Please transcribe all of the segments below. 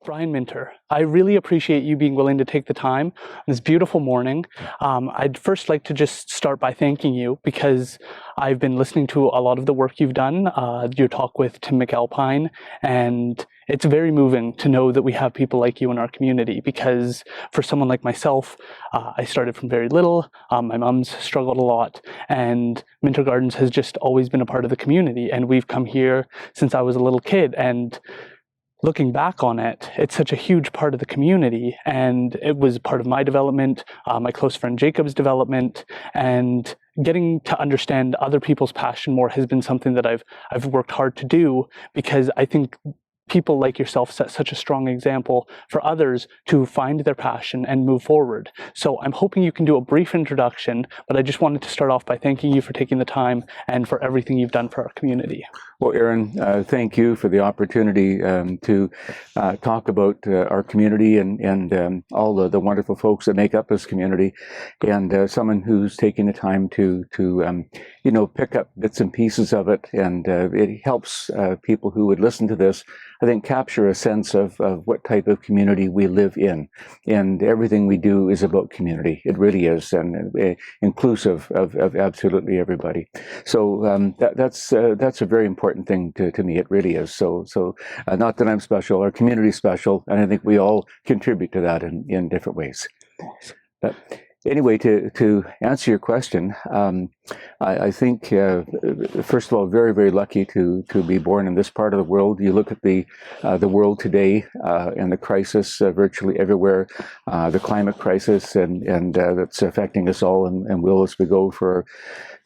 Brian Minter, I really appreciate you being willing to take the time on this beautiful morning. I'd first like to just start by thanking you because I've been listening to a lot of the work you've done, your talk with Tim McAlpine, and it's very moving to know that we have people like you in our community because for someone like myself, I started from very little, my mom's struggled a lot, and Minter Gardens has just always been a part of the community, and we've come here since I was a little kid, and looking back on it, it's such a huge part of the community, and it was part of my development, my close friend Jacob's development, and getting to understand other people's passion more has been something that I've worked hard to do, because I think people like yourself set such a strong example for others to find their passion and move forward. So I'm hoping you can do a brief introduction, but I just wanted to start off by thanking you for taking the time and for everything you've done for our community. Well, Aaron, thank you for the opportunity to talk about our community and all the wonderful folks that make up this community, and someone who's taking the time to pick up bits and pieces of it, and it helps people who would listen to this, I think, capture a sense of what type of community we live in. And everything we do is about community. It really is, and inclusive of absolutely everybody. So that's a very important thing to me. It really is. So not that I'm special, our community's special, and I think we all contribute to that in different ways. But anyway, to answer your question, I think, first of all, very, very lucky to be born in this part of the world. You look at the world today and the crisis virtually everywhere, the climate crisis, and that's affecting us all and will as we go for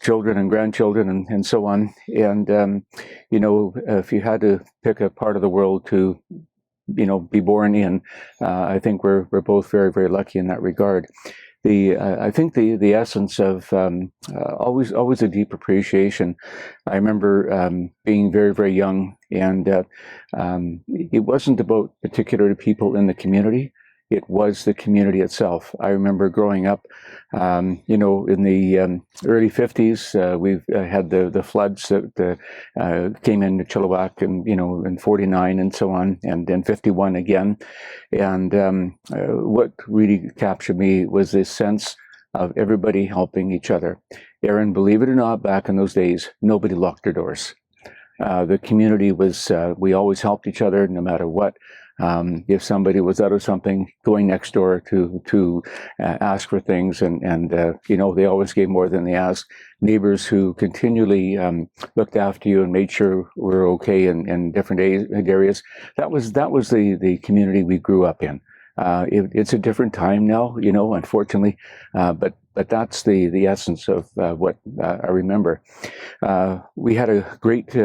children and grandchildren and so on. And, if you had to pick a part of the world to be born in, I think we're both very, very lucky in that regard. I think the essence of always a deep appreciation. I remember being very, very young, and it wasn't about particular people in the community. It was the community itself. I remember growing up, in the early 50s, we've had the floods that came into Chilliwack in 49 and so on, and then 51 again. And what really captured me was this sense of everybody helping each other. Aaron, believe it or not, back in those days, nobody locked their doors. The community was, we always helped each other no matter what. If somebody was out of something, going next door to ask for things, and they always gave more than they asked. Neighbors who continually looked after you and made sure we were okay in different areas. That was the community we grew up in. It's a different time now, unfortunately, but that's the essence of what I remember. We had a great.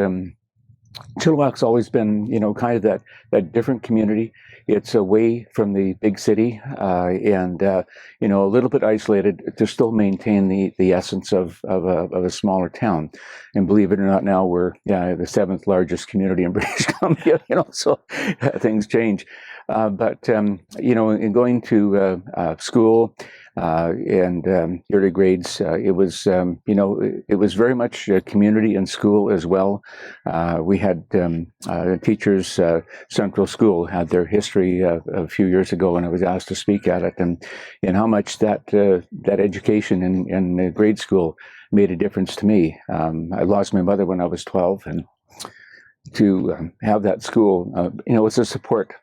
Chilliwack's always been, kind of that different community. It's away from the big city, and a little bit isolated to still maintain the essence of a smaller town. And believe it or not, now we're the 7th largest community in British Columbia. So things change. But in going to school and early grades, it was very much community and school as well. We had teachers. Central School had their history a few years ago, and I was asked to speak at it, and how much that education in grade school made a difference to me. I lost my mother when I was 12, and to have that school, it's a support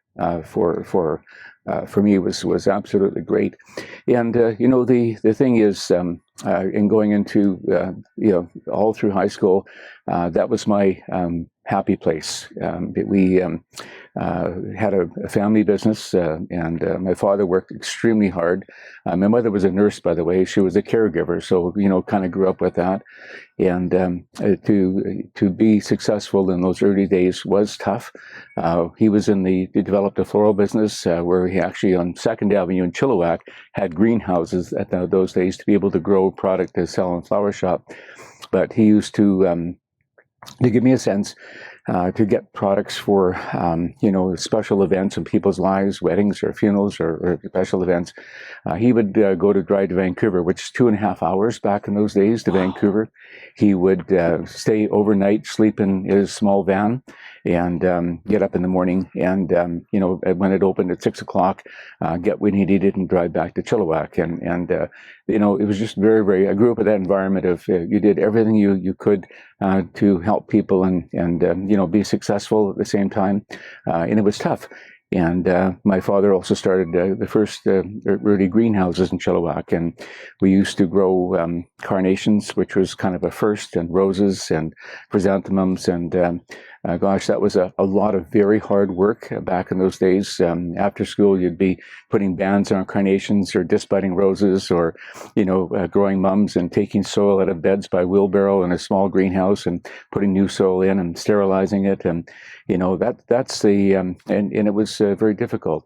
for me was absolutely great. And the thing is, in going into all through high school, that was my happy place. We had a family business, and my father worked extremely hard. My mother was a nurse, by the way. She was a caregiver, so kind of grew up with that. And to be successful in those early days was tough. He developed a floral business where he actually on 2nd Avenue in Chilliwack had greenhouses at those days to be able to grow product to sell in flower shop. But he used to give me a sense to get products for, special events in people's lives, weddings or funerals or special events. He would go to drive to Vancouver, which is 2.5 hours back in those days to Vancouver. He would stay overnight, sleep in his small van, and get up in the morning. And, when it opened at 6 o'clock, get what he needed and drive back to Chilliwack. And it was just very, very, I grew up in that environment of you did everything you could to help people and be successful at the same time. And it was tough. And my father also started the first early greenhouses in Chilliwack, and we used to grow carnations, which was kind of a first, and roses and chrysanthemums, and gosh, that was a lot of very hard work back in those days. After school, you'd be putting bands on carnations or disc budding roses, or growing mums and taking soil out of beds by wheelbarrow in a small greenhouse and putting new soil in and sterilizing it, and that's the and it was very difficult.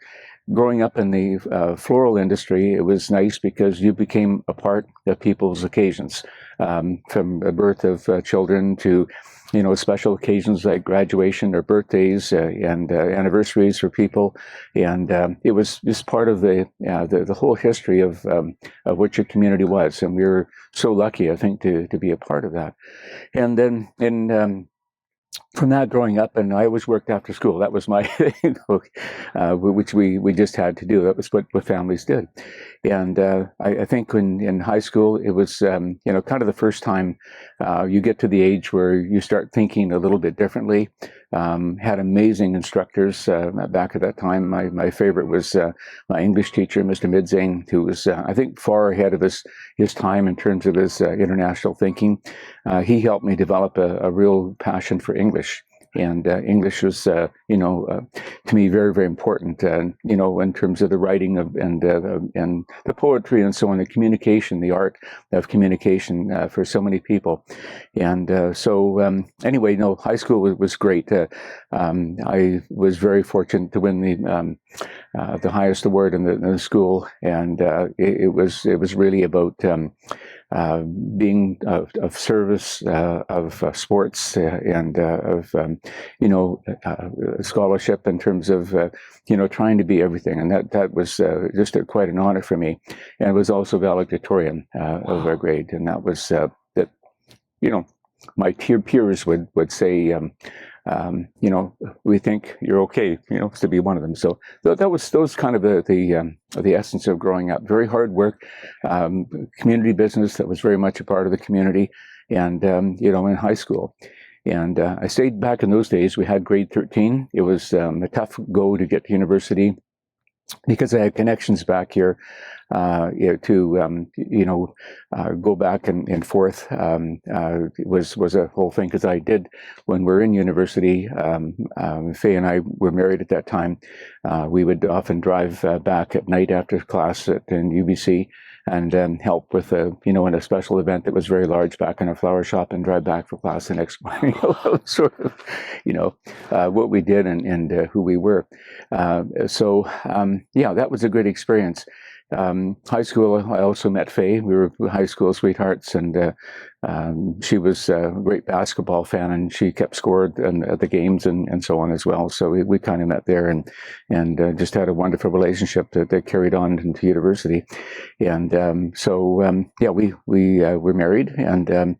Growing up in the floral industry, it was nice because you became a part of people's occasions, from the birth of children to special occasions like graduation or birthdays and anniversaries for people, and it was just part of the whole history of what your community was, and we were so lucky, I think, to be a part of that. And then from that, growing up, and I always worked after school. That was my, which we just had to do. That was what families did. And I think in high school, it was, kind of the first time you get to the age where you start thinking a little bit differently. Had amazing instructors back at that time. My favorite was my English teacher, Mr. Midzing, who was, I think, far ahead of his time in terms of his international thinking. He helped me develop a real passion for English. And English was, to me, very, very important. In terms of the writing and the poetry and so on, the communication, the art of communication for so many people. And anyway, high school was great. I was very fortunate to win the highest award in the school, and it was really about being of service, of sports, and of scholarship in terms of trying to be everything, and that was just quite an honor for me. And I was also valedictorian of our grade, and that was that. My peers would say, we think you're okay, to be one of them. So that was kind of the essence of growing up. Very hard work, community business that was very much a part of the community, and in high school. And I stayed back in those days. We had grade 13. It was a tough go to get to university because I had connections back here to go back and forth. Was a whole thing, because I did, when we were in university, Faye and I were married at that time. We would often drive back at night after class in UBC and help with in a special event that was very large back in a flower shop, and drive back for class the next morning. Sort of what we did and who we were. That was a great experience. High school, I also met Faye. We were high school sweethearts, and she was a great basketball fan, and she kept score at the games and so on as well. So we kind of met there and just had a wonderful relationship that carried on into university. And we were married, and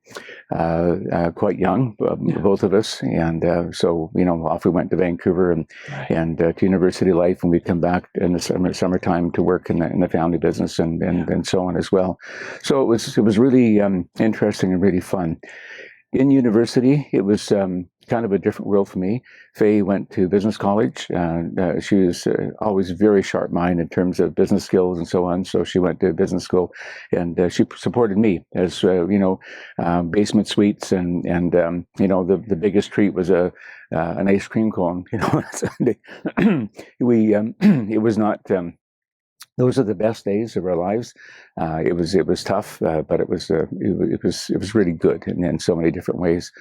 quite young, both of us. And off we went to Vancouver and to university life, and we'd come back in the summertime to work in the family business and so on as well. So it was really interesting and really fun. In university, it was kind of a different world for me. Faye went to business college. She was always very sharp-minded in terms of business skills and so on. So she went to business school, and she supported me as basement suites, and the biggest treat was an ice cream cone. On Sunday. It was not. Those are the best days of our lives. It was tough, but it was really good in so many different ways.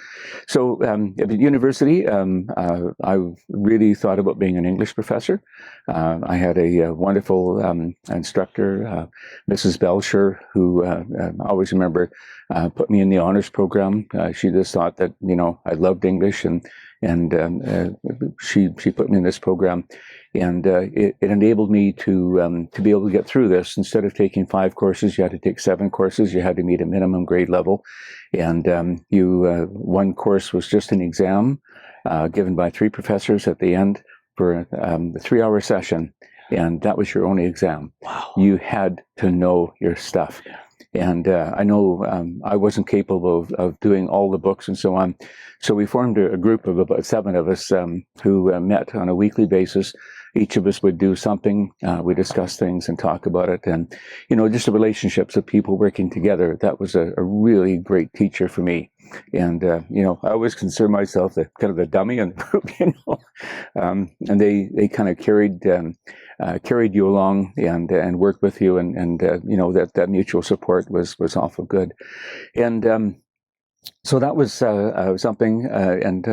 So at the university, I really thought about being an English professor. I had a wonderful instructor, Mrs. Belcher, who I always remember put me in the honors program. She just thought that I loved English, and she put me in this program, and it enabled me to be able to get through this. Instead of taking 5 courses, you had to take 7 courses. You had to meet a minimum grade level, and one course was just an exam given by 3 professors at the end for a 3-hour session, and that was your only exam. Wow. You had to know your stuff. Yeah. And I know I wasn't capable of doing all the books and so on. So we formed a group of about 7 of us who met on a weekly basis. Each of us would do something. We discuss things and talk about it. And, just the relationships of people working together, that was a really great teacher for me. And, I always consider myself kind of the dummy in the group, and they kind of carried you along and worked with you, and that mutual support was awful good. And so that was something, and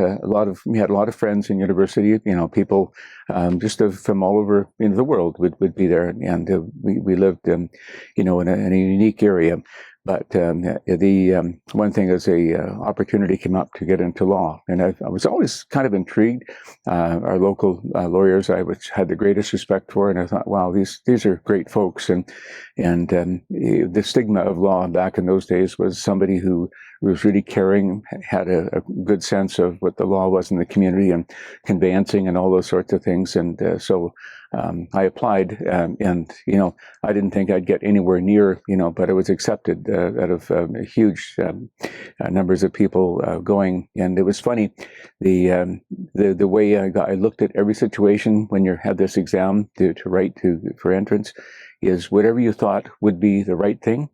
we had a lot of friends in university. People just from all over the world would be there, and we lived in a unique area. But the one thing is a opportunity came up to get into law, and I was always kind of intrigued. Our local lawyers, had the greatest respect for, and I thought, wow, these are great folks. And the stigma of law back in those days was somebody who was really caring, had a good sense of what the law was in the community and conveyancing and all those sorts of things. And so I applied, and I didn't think I'd get anywhere near, but I was accepted out of huge numbers of people going. And it was funny, the way I looked at every situation when you had this exam to write for entrance is whatever you thought would be the right thing.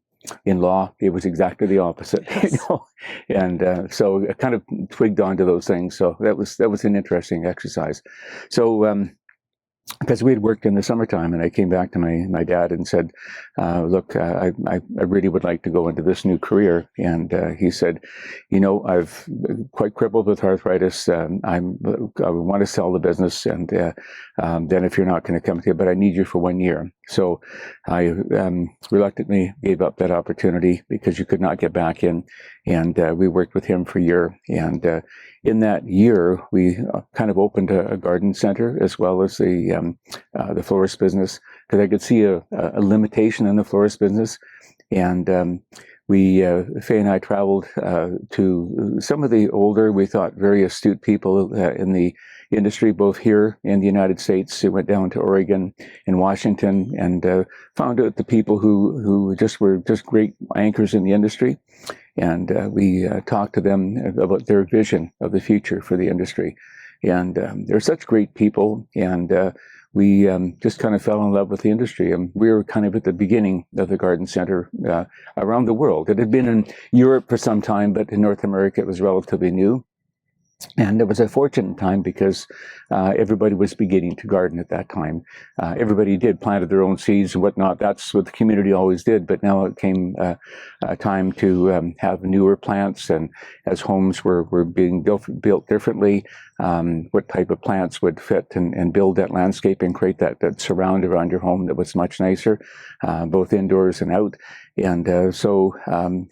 In law, it was exactly the opposite. Yes. And so I kind of twigged onto those things. So that was an interesting exercise. So because we had worked in the summertime, and I came back to my dad and said, look, I really would like to go into this new career. And he said, I've quite crippled with arthritis. I want to sell the business, and then if you're not going to come to it, but I need you for 1 year. So I reluctantly gave up that opportunity because you could not get back in. And we worked with him for a year. And in that year, we kind of opened a garden center as well as the florist business, because I could see a limitation in the florist business. And Faye and I traveled to some of the older, we thought, very astute people in the industry, both here in the United States. We went down to Oregon and Washington and found out the people who were great anchors in the industry. And we talked to them about their vision of the future for the industry. And they're such great people, and we just kind of fell in love with the industry. And we were kind of at the beginning of the garden center around the world. It had been in Europe for some time, but in North America it was relatively new. And it was a fortunate time because everybody was beginning to garden at that time. Everybody planted their own seeds and whatnot. That's what the community always did. But now it came time to have newer plants, and as homes were being built differently, what type of plants would fit and build that landscape and create that surround around your home that was much nicer, both indoors and out. And so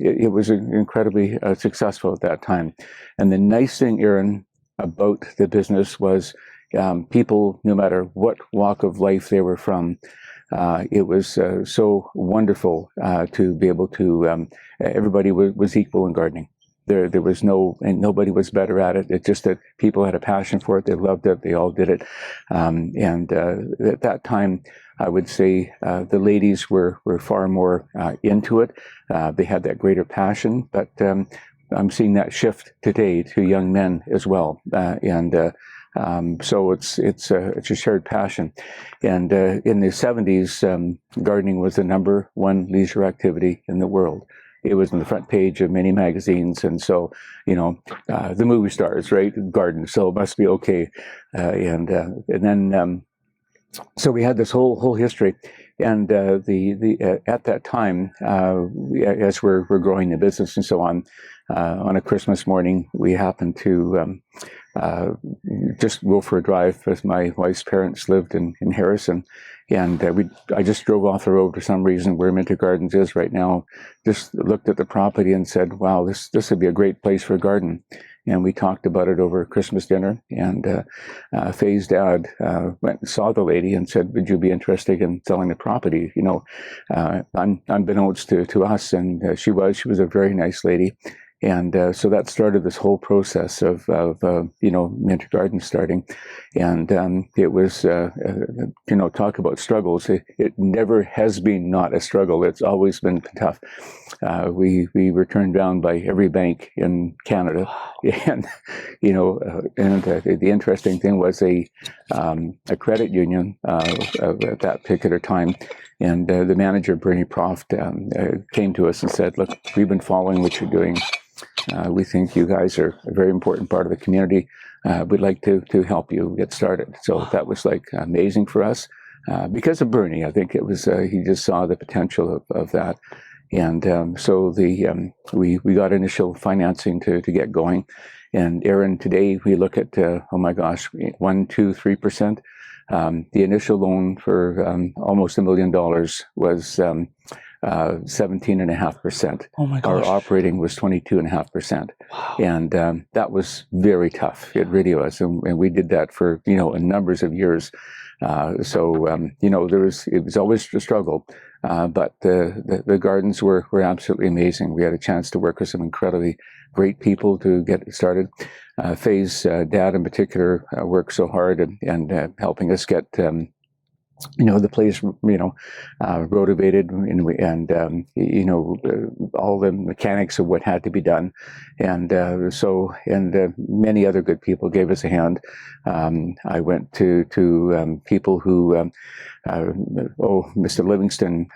it was incredibly successful at that time. And the nice thing, Aaron, about the business was people, no matter what walk of life they were from, it was so wonderful to be able to, everybody was equal in gardening. There was and nobody was better at it. It's just that people had a passion for it. They loved it. They all did it. And at that time, I would say the ladies were far more into it. They had that greater passion, but I'm seeing that shift today to young men as well. So it's a shared passion. And in the 70s, gardening was the #1 leisure activity in the world. It was on the front page of many magazines, and so the movie stars, right, garden, so it must be okay. And then so we had this whole history, And at that time, as we're growing the business and so on a Christmas morning, we happened to just go for a drive, as my wife's parents lived in Harrison. And I just drove off the road for some reason where Minter Gardens is right now, just looked at the property and said, wow, this would be a great place for a garden. And we talked about it over Christmas dinner. And Faye's dad went and saw the lady and said, would you be interested in selling the property? You know, unbeknownst to us. And she was a very nice lady. And so that started this whole process of you know, Minter Gardens starting. And it was, you know, talk about struggles. It never has been not a struggle. It's always been tough. We were turned down by every bank in Canada. And, you know, the interesting thing was a credit union at that particular time. And the manager, Bernie Proft, came to us and said, look, we've been following what you're doing. We think you guys are a very important part of the community. We'd like to help you get started. So that was like amazing for us because of Bernie. I think it was, he just saw the potential of that. And so we got initial financing to get going. And Aaron, today we look at, oh my gosh, 1%, 2%, 3%. The initial loan for almost $1 million was 17.5%. Oh my gosh. Our operating was 22.5%. Wow. And that was very tough. It really was. And we did that for, you know, numbers of years. So, you know, it was always a struggle. But the gardens were absolutely amazing. We had a chance to work with some incredibly great people to get it started. Faye's dad in particular worked so hard and helping us get you know, the place, you know, rotivated and you know, all the mechanics of what had to be done. And so many other good people gave us a hand. I went to people who, Mr. Livingston,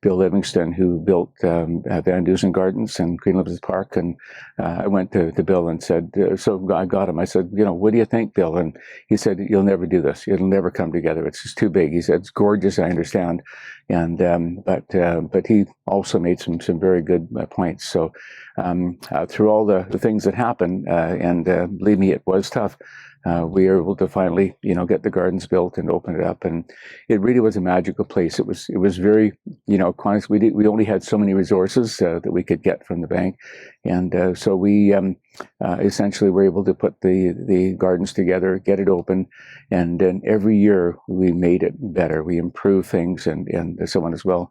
Bill Livingston, who built Van Dusen Gardens and Green Elizabeth Park. And I went to Bill and said, so I got him. I said, you know, what do you think, Bill? And he said, you'll never do this. It'll never come together. It's just too big. He said, it's gorgeous, I understand. And but he also made some very good points. So through all the things that happened, and believe me, it was tough. We were able to finally, you know, get the gardens built and open it up, and it really was a magical place. It was very, you know, we only had so many resources that we could get from the bank, and so we essentially were able to put the gardens together, get it open, and then every year we made it better. We improved things and so on as well.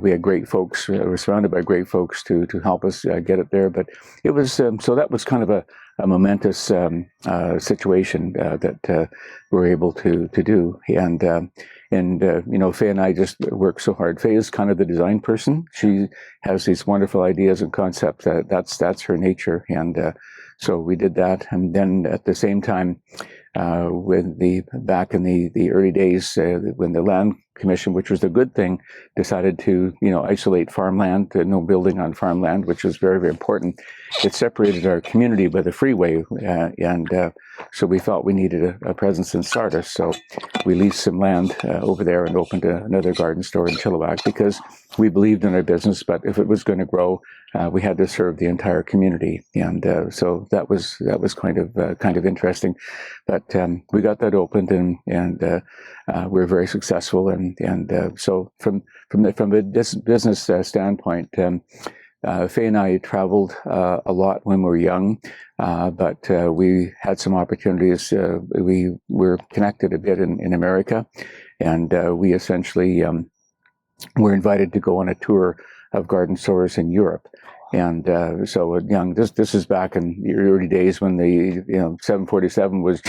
We had great folks. We were surrounded by great folks to help us get it there. But it was so that was kind of a momentous situation that we were able to do. And you know, Faye and I just work so hard. Faye is kind of the design person. She has these wonderful ideas and concepts. That's her nature. And so we did that. And then at the same time, back in the early days, when the land commission, which was the good thing, decided to, you know, isolate farmland, no building on farmland, which was very, very important. It separated our community by the freeway, and so we felt we needed a presence in Sardis. So we leased some land over there and opened another garden store in Chilliwack because we believed in our business, but if it was going to grow, we had to serve the entire community. And so that was kind of interesting. But we got that opened, and we were very successful. And so from a business standpoint, Faye and I traveled a lot when we were young, but we had some opportunities. We were connected a bit in America, and we essentially were invited to go on a tour of garden stores in Europe. And so young, this is back in the early days when the 747 was,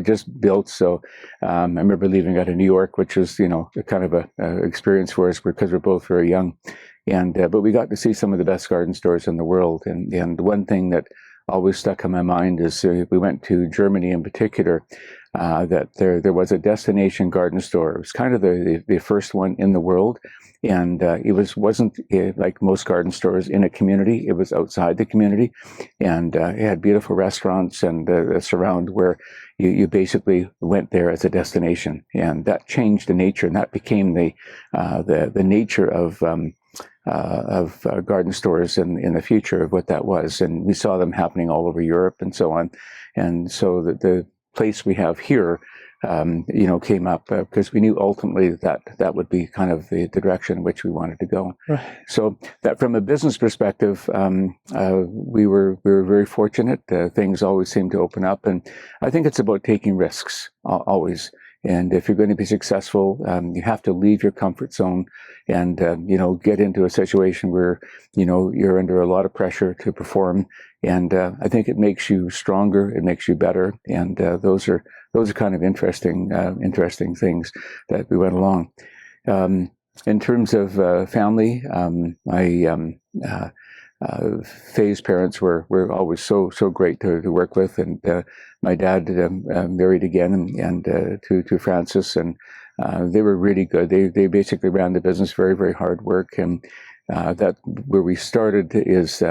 just built. So I remember leaving out of New York, which was kind of a experience for us because we're both very young. And but we got to see some of the best garden stores in the world. And one thing that always stuck in my mind is we went to Germany in particular. that there was a destination garden store. It was kind of the first one in the world, and it wasn't like most garden stores in a community. It was outside the community, and it had beautiful restaurants and a surround where you basically went there as a destination, and that changed the nature, and that became the nature of garden stores in the future of what that was. And we saw them happening all over Europe and so on. And so the place we have here, came up because we knew ultimately that would be kind of the direction in which we wanted to go. Right. So that from a business perspective, we were very fortunate. Things always seemed to open up, and I think it's about taking risks always. And if you're going to be successful, you have to leave your comfort zone and, get into a situation where, you're under a lot of pressure to perform. And I think it makes you stronger, it makes you better. And those are kind of interesting things that we went along. In terms of family, Faye's parents were always so great to work with, and my dad married again and to Frances, and they were really good. They basically ran the business, very, very hard work, and that where we started is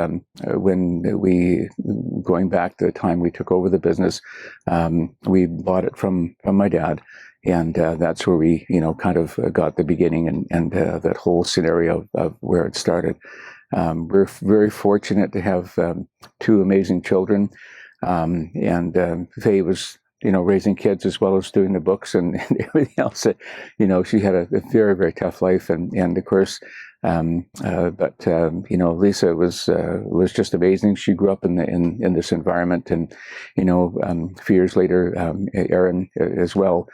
when we, going back to the time we took over the business, we bought it from my dad. And that's where we, kind of got the beginning and that whole scenario of where it started. We're very fortunate to have two amazing children, and Faye was, raising kids as well as doing the books and everything else. She had a very, very tough life, and of course, but Lisa was just amazing. She grew up in this environment, and a few years later, Erin as well.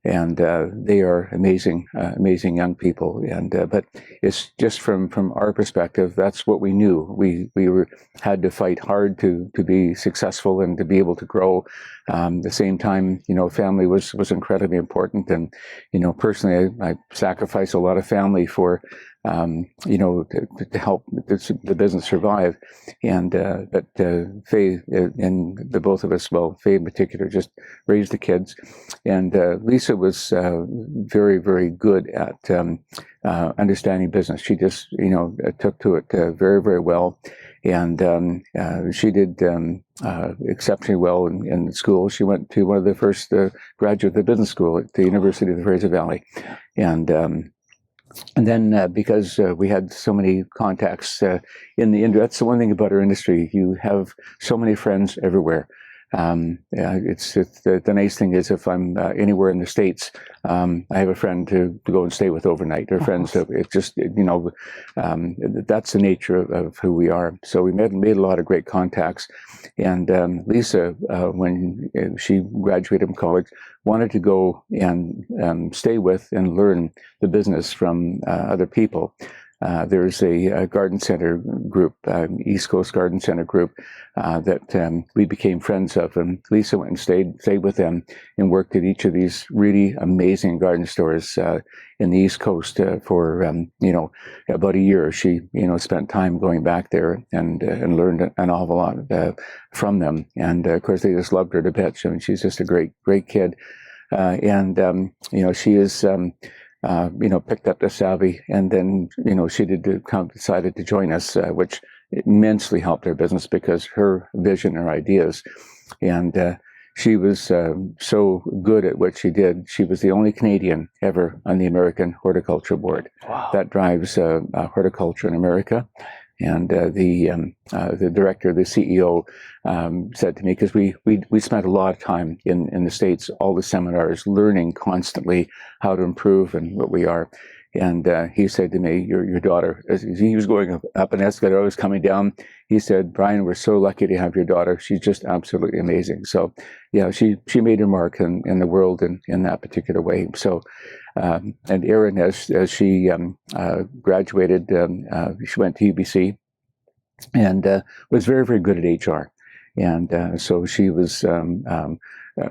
And they are amazing young people. And but it's just from our perspective, that's what we knew. We had to fight hard to be successful and to be able to grow. The same time, family was incredibly important. And personally, I sacrifice a lot of family for to help the business survive. And but Faye and the both of us, well, Faye in particular, just raised the kids. And Lisa was very, very good at understanding business. She just, took to it very, very well. And she did exceptionally well in school. She went to one of the first graduate of business school at the University of the Fraser Valley. And then because we had so many contacts in the industry, that's the one thing about our industry. You have so many friends everywhere. It's the nice thing is if I'm anywhere in the States, I have a friend to go and stay with overnight, or friends. It's just, that's the nature of who we are. So we made a lot of great contacts. And Lisa, when she graduated from college, wanted to go and stay with and learn the business from other people. There's a garden center group, East Coast Garden Center group, that we became friends of. And Lisa went and stayed with them and worked at each of these really amazing garden stores in the East Coast for about a year. She spent time going back there and learned an awful lot from them. And of course, they just loved her to bits. I mean, she's just a great kid, and she is. Picked up the savvy, and then, she decided to join us, which immensely helped our business because her vision, her ideas, and she was so good at what she did. She was the only Canadian ever on the American Horticulture Board. Wow. That drives horticulture in America. And the director, the CEO, said to me, because we spent a lot of time in the States, all the seminars, learning constantly how to improve and what we are. And he said to me, your daughter, as he was going up an escalator, I was coming down, he said, Brian, we're so lucky to have your daughter. She's just absolutely amazing. So, yeah, she made her mark in the world in that particular way. So, and Erin, as she graduated, she went to UBC and was very, very good at HR. And so she was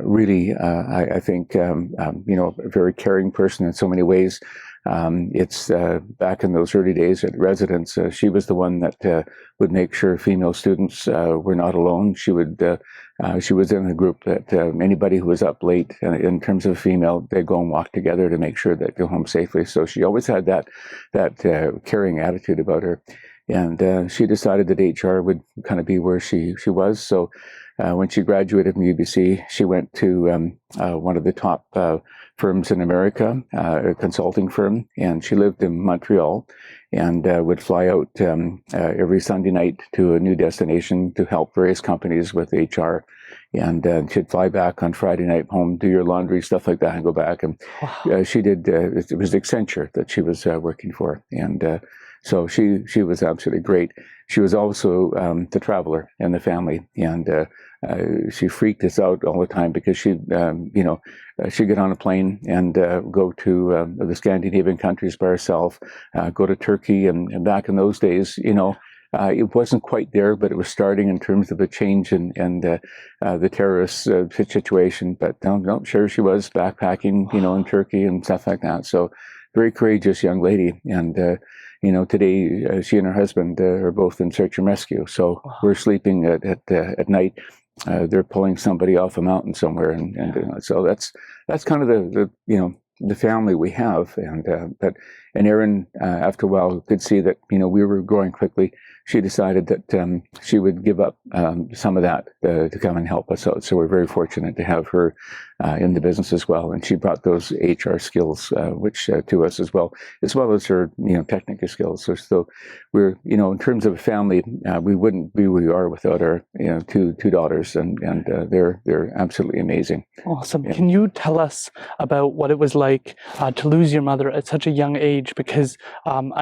really, I think, a very caring person in so many ways. It's back in those early days at residence, she was the one that would make sure female students were not alone. She would she was in a group that anybody who was up late, in terms of female, they'd go and walk together to make sure that go home safely. So she always had that caring attitude about her. And she decided that HR would kind of be where she was. So when she graduated from UBC, she went to one of the top firms in America, a consulting firm, and she lived in Montreal and would fly out every Sunday night to a new destination to help various companies with HR. And she'd fly back on Friday night home, do your laundry, stuff like that, and go back. And she did, it was Accenture that she was working for. And so she was absolutely great. She was also the traveler in the family, and she freaked us out all the time because she'd get on a plane and go to the Scandinavian countries by herself, go to Turkey, and back in those days, it wasn't quite there, but it was starting in terms of the change and the terrorist situation. But no, sure she was backpacking, in Turkey and stuff like that. So very courageous young lady. And today she and her husband are both in search and rescue. So we're sleeping at night. They're pulling somebody off a mountain somewhere, and so that's kind of the family we have. And Erin, after a while, could see that we were growing quickly. She decided that she would give up some of that to come and help us out. So we're very fortunate to have her in the business as well. And she brought those HR skills, which to us as well as her technical skills. So we're in terms of a family, we wouldn't be who we are without our two daughters, and they're absolutely amazing. Awesome. Yeah. Can you tell us about what it was like to lose your mother at such a young age? Because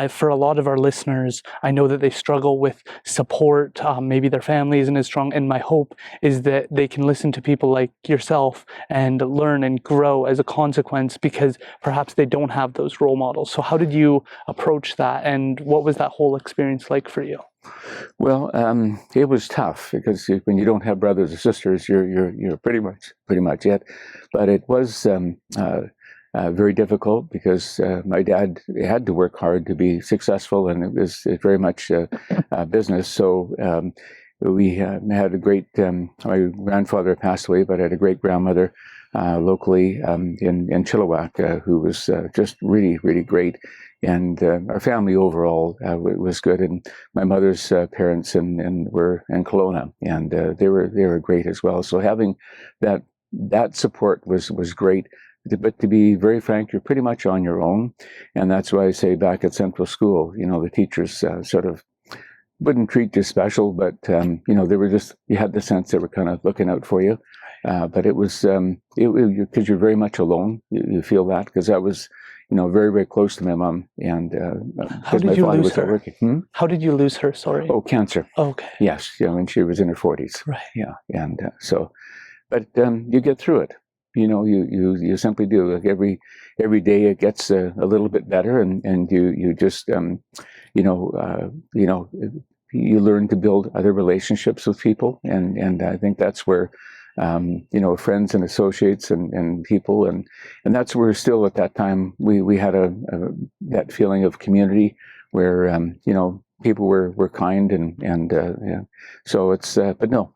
for a lot of our listeners, I know that they struggle with support. Maybe their family isn't as strong. And my hope is that they can listen to people like yourself and learn and grow as a consequence, because perhaps they don't have those role models. So how did you approach that? And what was that whole experience like for you? Well, it was tough because when you don't have brothers or sisters, you're pretty much it. But it was very difficult because my dad had to work hard to be successful, and it was very much business. So we had a great. My grandfather passed away, but I had a great grandmother locally in Chilliwack who was just really great. And our family overall was good. And my mother's parents were in Kelowna, and they were great as well. So having that support was great. But to be very frank, you're pretty much on your own. And that's why I say back at Central School, the teachers sort of wouldn't treat you special, but they were just, you had the sense they were kind of looking out for you. But it was because you're very much alone. You feel that, because I was very close to my mom, and how did you lose her? Working. How did you lose her? Sorry. Oh, cancer. Okay. Yes, when she was in her 40s. Right. Yeah, and but you get through it. You simply do. Like every day it gets a little bit better, and you just you learn to build other relationships with people, and I think that's where friends and associates and people, and that's where still at that time we had that feeling of community where people were kind, and so it's but no,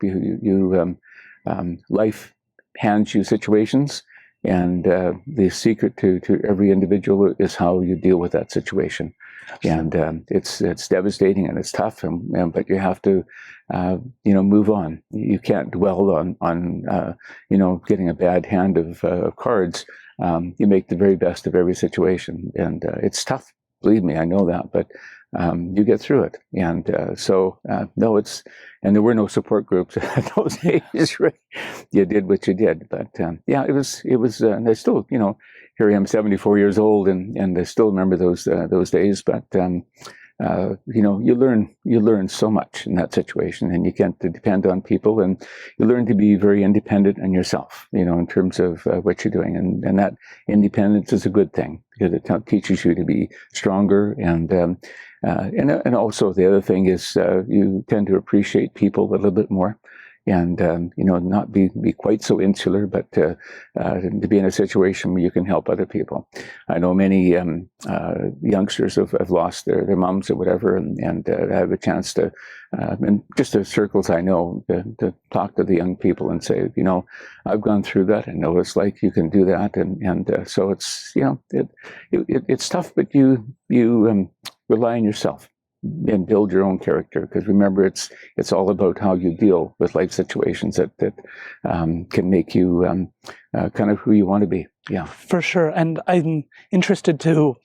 life hands you situations, and the secret to every individual is how you deal with that situation. And it's devastating and it's tough, but you have to move on. You can't dwell on getting a bad hand of cards. You make the very best of every situation, and it's tough. Believe me, I know that, but you get through it. And and there were no support groups at those days. Right? You did what you did, but it was, and I still, here I am, 74 years old, and I still remember those days. But you learn so much in that situation, and you can't depend on people, and you learn to be very independent in yourself, in terms of what you're doing, and that independence is a good thing, because it teaches you to be stronger, and also the other thing is you tend to appreciate people a little bit more. and not be quite so insular, but to be in a situation where you can help other people. I know many youngsters have lost their moms or whatever, and have a chance to, and just the circles I know, to talk to the young people and say, I've gone through that. I know what it's like. You can do that, and so it's it's tough, but you rely on yourself and build your own character, because remember, it's all about how you deal with life situations that can make you kind of who you want to be. Yeah, for sure. And I'm interested to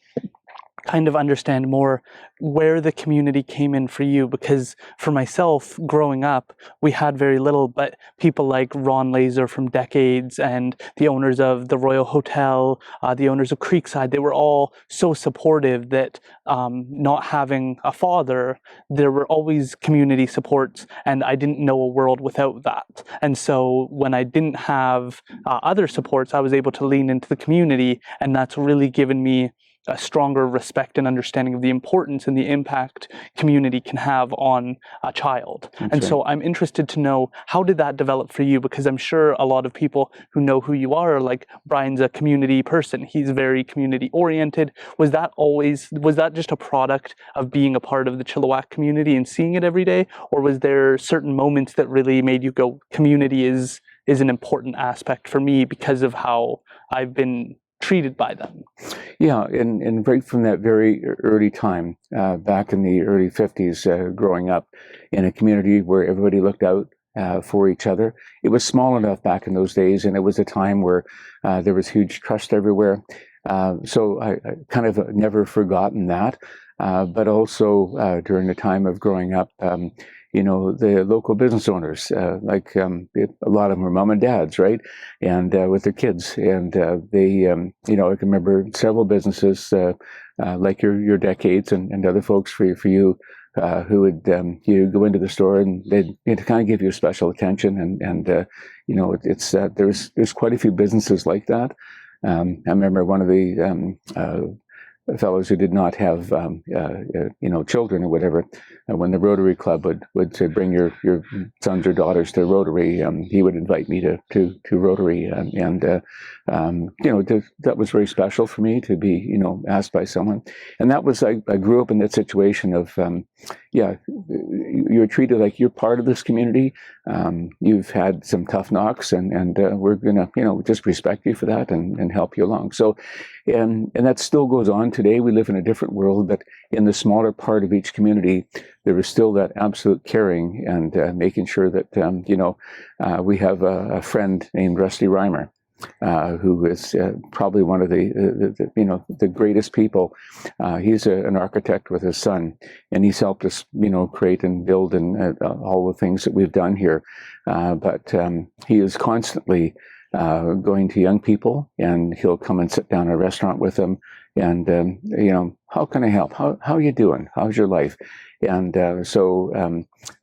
kind of understand more where the community came in for you, because for myself, growing up, we had very little, but people like Ron Laser from Decades and the owners of the Royal Hotel, the owners of Creekside, they were all so supportive that not having a father, there were always community supports, and I didn't know a world without that. And so when I didn't have other supports, I was able to lean into the community, and that's really given me a stronger respect and understanding of the importance and the impact community can have on a child. That's and right. so I'm interested to know, how did that develop for you? Because I'm sure a lot of people who know who you are, like Brian's a community person. He's very community oriented. Was that just a product of being a part of the Chilliwack community and seeing it every day? Or was there certain moments that really made you go, community is an important aspect for me because of how I've been treated by them? Yeah, and right from that very early time, back in the early 50s, growing up in a community where everybody looked out for each other. It was small enough back in those days, and it was a time where there was huge trust everywhere. So I kind of never forgotten that. But also during the time of growing up, the local business owners, a lot of them were mom and dads, right? And with their kids. And they, I can remember several businesses like your Decades and other folks for you who would, you go into the store and they'd kind of give you special attention. And there's quite a few businesses like that. I remember one of the fellows who did not have children or whatever, when the Rotary Club would say, bring your sons or daughters to Rotary, he would invite me to Rotary, and that was very special for me to be asked by someone. And that was, I grew up in that situation of you're treated like you're part of this community. You've had some tough knocks, and we're gonna just respect you for that and help you along. So and that still goes on today. We live in a different world, but in the smaller part of each community, there is still that absolute caring and making sure that we have a friend named Rusty Reimer, who is probably one of the greatest people. He's an architect with his son, and he's helped us create and build and all the things that we've done here. But he is constantly going to young people, and he'll come and sit down in a restaurant with them, and how can I help? How are you doing? How's your life? And so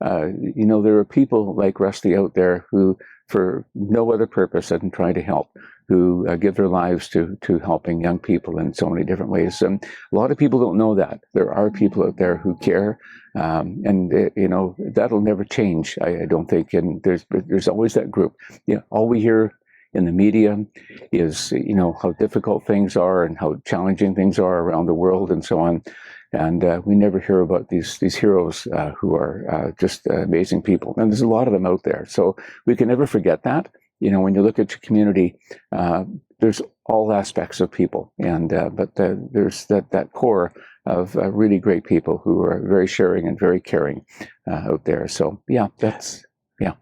there are people like Rusty out there who, for no other purpose than trying to help, who give their lives to helping young people in so many different ways. And a lot of people don't know that. There are people out there who care, and that'll never change, I don't think. And there's always that group. All we hear in the media is how difficult things are and how challenging things are around the world and so on. And we never hear about these heroes who are just amazing people. And there's a lot of them out there. So we can never forget that. When you look at your community, there's all aspects of people, and but there's that core of really great people who are very sharing and very caring out there. So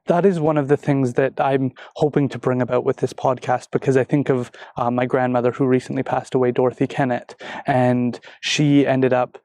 that is one of the things that I'm hoping to bring about with this podcast, because I think of my grandmother who recently passed away, Dorothy Kennett, and she ended up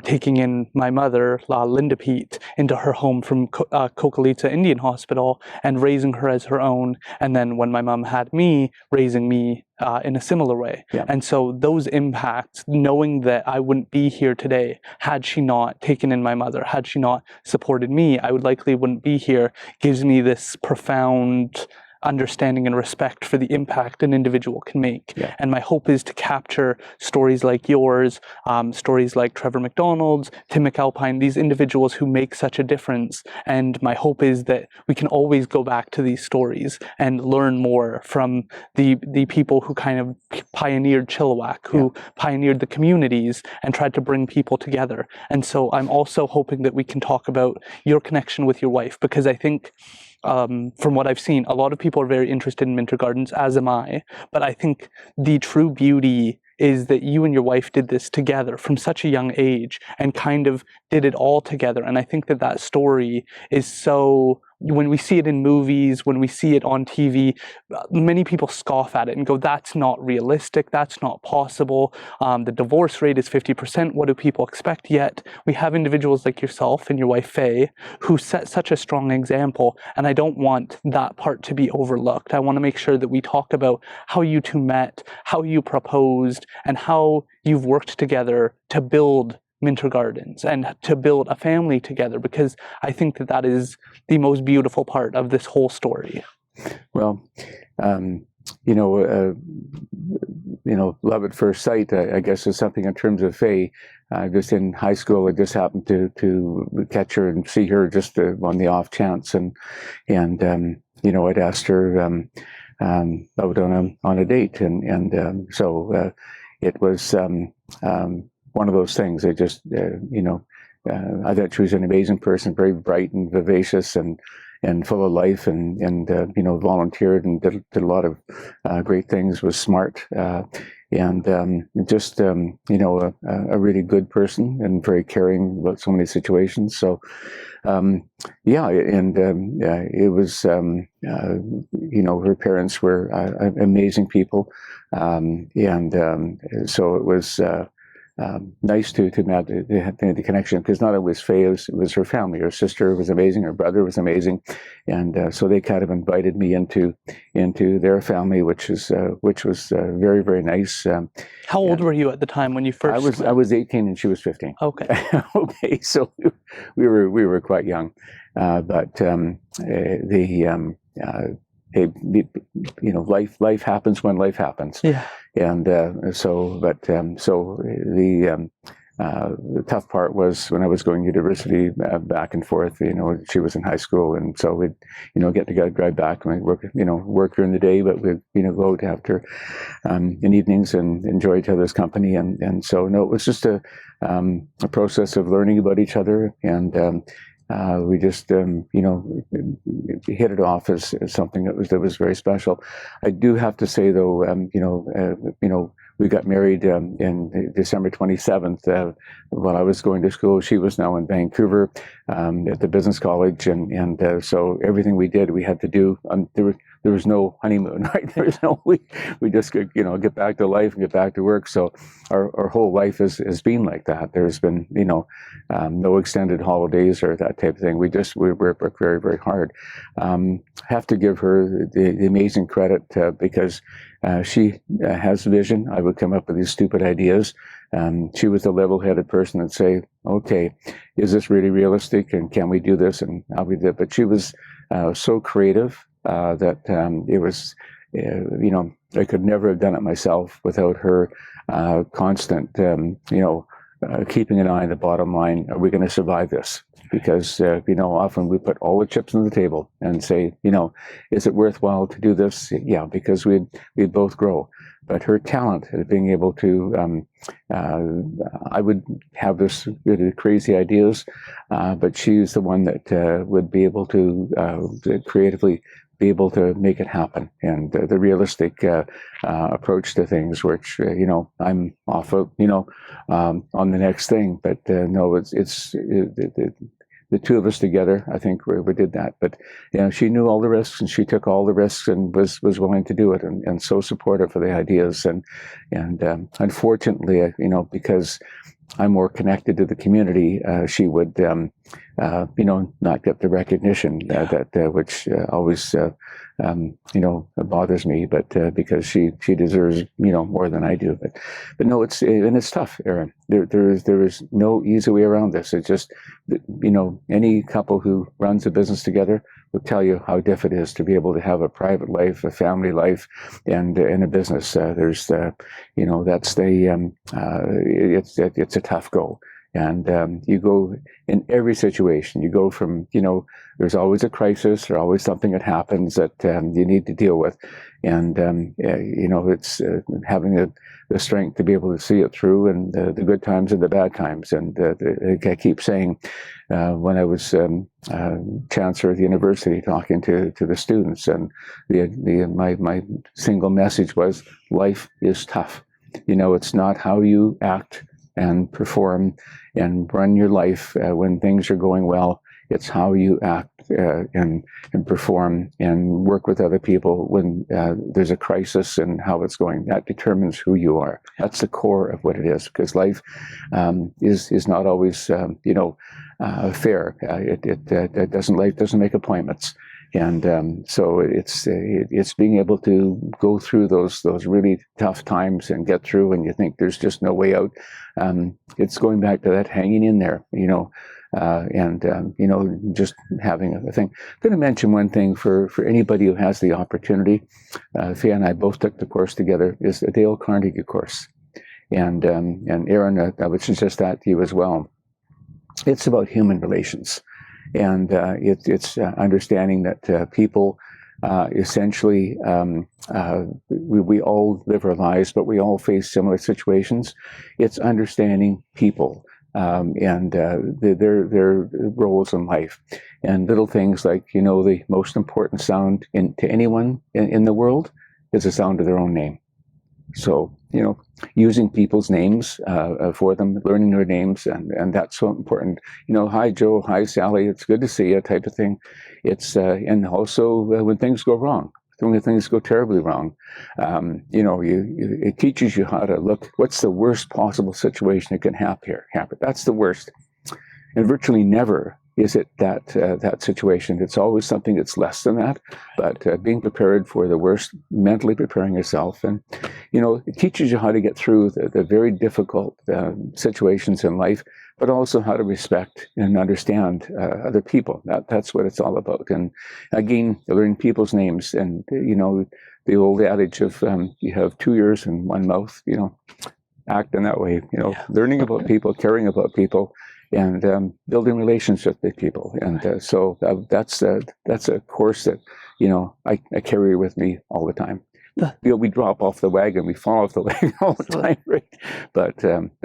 taking in my mother, Linda Pete, into her home from Cocolita Indian Hospital and raising her as her own. And then when my mom had me, raising me in a similar way. Yeah. And so those impacts, knowing that I wouldn't be here today had she not taken in my mother, had she not supported me, I would likely wouldn't be here, gives me this profound understanding and respect for the impact an individual can make. Yeah. And my hope is to capture stories like yours, stories like Trevor McDonald's, Tim McAlpine, these individuals who make such a difference. And my hope is that we can always go back to these stories and learn more from the people who kind of pioneered Chilliwack, who pioneered the communities and tried to bring people together. And so I'm also hoping that we can talk about your connection with your wife, because I think from what I've seen, a lot of people are very interested in Minter Gardens, as am I. But I think the true beauty is that you and your wife did this together from such a young age and kind of did it all together. And I think that that story is so, when we see it in movies, when we see it on TV, many people scoff at it and go, that's not realistic, that's not possible. The divorce rate is 50%. What do people expect? Yet we have individuals like yourself and your wife Faye who set such a strong example. And I don't want that part to be overlooked. I want to make sure that we talk about how you two met, how you proposed, and how you've worked together to build Minter Gardens and to build a family together, because I think that that is the most beautiful part of this whole story. Well, love at first sight, I guess, is something in terms of Faye. Just in high school, I just happened to catch her and see her just on the off chance, and I'd asked her out on a date, and so it was one of those things. I just I thought she was an amazing person, very bright and vivacious and full of life, and volunteered and did a lot of great things, was smart, and just a really good person and very caring about so many situations. So it was her parents were amazing people, so it was nice to have the connection, because not only was Faye, it was her family. Her sister was amazing, her brother was amazing, and so they kind of invited me into their family, which was very, very nice. How old were you at the time when you first? I was 18 and she was 15. Okay. Okay, so we were quite young, but life happens when life happens. Yeah. And so the tough part was when I was going to university back and forth. She was in high school, and so we'd get to drive back and work during the day, but we'd go out after in evenings and enjoy each other's company. And so no, it was just a process of learning about each other, and we just hit it off as something that was very special. I do have to say though, we got married in December 27th while I was going to school. She was now in Vancouver at the business college, and so everything we did, we had to do. There was no honeymoon, right? There was no we just could get back to life and get back to work. So our whole life has been like that. There's been no extended holidays or that type of thing. We work very, very hard. Have to give her the amazing credit because she has vision. I would come up with these stupid ideas. She was the level-headed person that'd say, okay, is this really realistic, and can we do this, and how we did. But she was so creative that it was, I could never have done it myself without her constant, keeping an eye on the bottom line. Are we going to survive this? Because, often we put all the chips on the table and say, is it worthwhile to do this? Yeah, because we'd both grow. But her talent at being able to, I would have this really crazy ideas, but she's the one that would be able to creatively be able to make it happen. And the realistic approach to things, which, I'm off of, on the next thing. But no, it's the two of us together, I think we did that. But she knew all the risks, and she took all the risks, and was willing to do it, and so supportive for the ideas. And unfortunately, because I'm more connected to the community, she would not get the recognition that which always bothers me, but because she deserves more than I do. But no, it's tough, Aaron. There is no easy way around this. It's just any couple who runs a business together will tell you how difficult it is to be able to have a private life, a family life, and a business. It's a tough go. And you go in every situation. You go from, there's always a crisis or always something that happens that you need to deal with. And, it's having the strength to be able to see it through, and the good times and the bad times. And I keep saying, when I was Chancellor of the university talking to the students, and my single message was, life is tough. It's not how you act and perform and run your life when things are going well. It's how you act and perform and work with other people when there's a crisis, and how it's going. That determines who you are. That's the core of what it is, because life is not always fair. Life doesn't make appointments. And so it's being able to go through those really tough times and get through, and you think there's just no way out. It's going back to that hanging in there, just having a thing. I'm going to mention one thing for anybody who has the opportunity. Faye and I both took the course together. Is the Dale Carnegie course, and Aaron, I would suggest that to you as well. It's about human relations. And it's understanding that people essentially, we all live our lives, but we all face similar situations. It's understanding people and their roles in life, and little things like, the most important sound to anyone in the world is the sound of their own name. So, using people's names for them, learning their names, and that's so important. Hi, Joe, hi, Sally, it's good to see you, type of thing. It's, and also when things go wrong, when things go terribly wrong, it teaches you how to look, what's the worst possible situation that can happen. That's the worst. And virtually never is it that situation. It's always something that's less than that, but being prepared for the worst, mentally preparing yourself. And, it teaches you how to get through the very difficult situations in life, but also how to respect and understand other people. That's what it's all about. And again, learning people's names, and, the old adage of you have 2 ears and 1 mouth, act in that way, learning about people, caring about people, and building relationships with people. And so that's a course that, I carry with me all the time. We drop off the wagon, we fall off the wagon all the time, right? But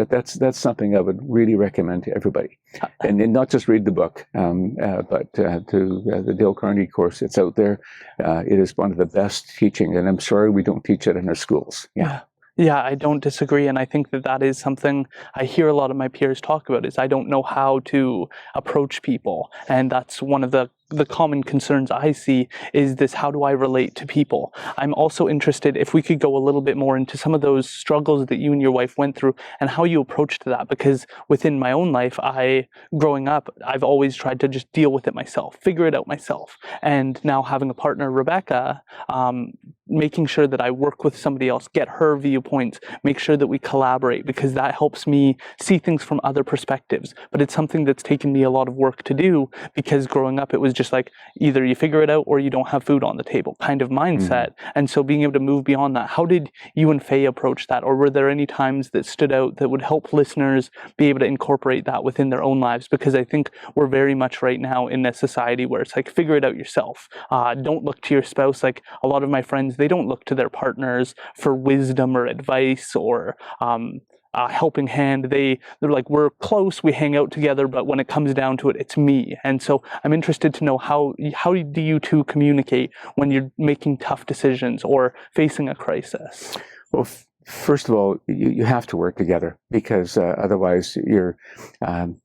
that's something I would really recommend to everybody. And not just read the book, but to the Dale Carnegie course. It's out there. It is one of the best teaching, and I'm sorry we don't teach it in our schools. Yeah, I don't disagree, and I think that is something I hear a lot of my peers talk about, is I don't know how to approach people, and that's one of the common concerns I see, is this, how do I relate to people? I'm also interested if we could go a little bit more into some of those struggles that you and your wife went through and how you approached that, because within my own life, growing up, I've always tried to just deal with it myself, figure it out myself. And now having a partner, Rebecca, making sure that I work with somebody else, get her viewpoints, make sure that we collaborate, because that helps me see things from other perspectives. But it's something that's taken me a lot of work to do, because growing up, it was just like, either you figure it out or you don't have food on the table kind of mindset. And so being able to move beyond that, how did you and Faye approach that? Or were there any times that stood out that would help listeners be able to incorporate that within their own lives? Because I think we're very much right now in a society where it's like, figure it out yourself. Don't look to your spouse. Like a lot of my friends, they don't look to their partners for wisdom or advice or helping hand. They're like, we're close, we hang out together, but when it comes down to it, it's me. And so I'm interested to know, how do you two communicate when you're making tough decisions or facing a crisis? Well, first of all, you have to work together, because otherwise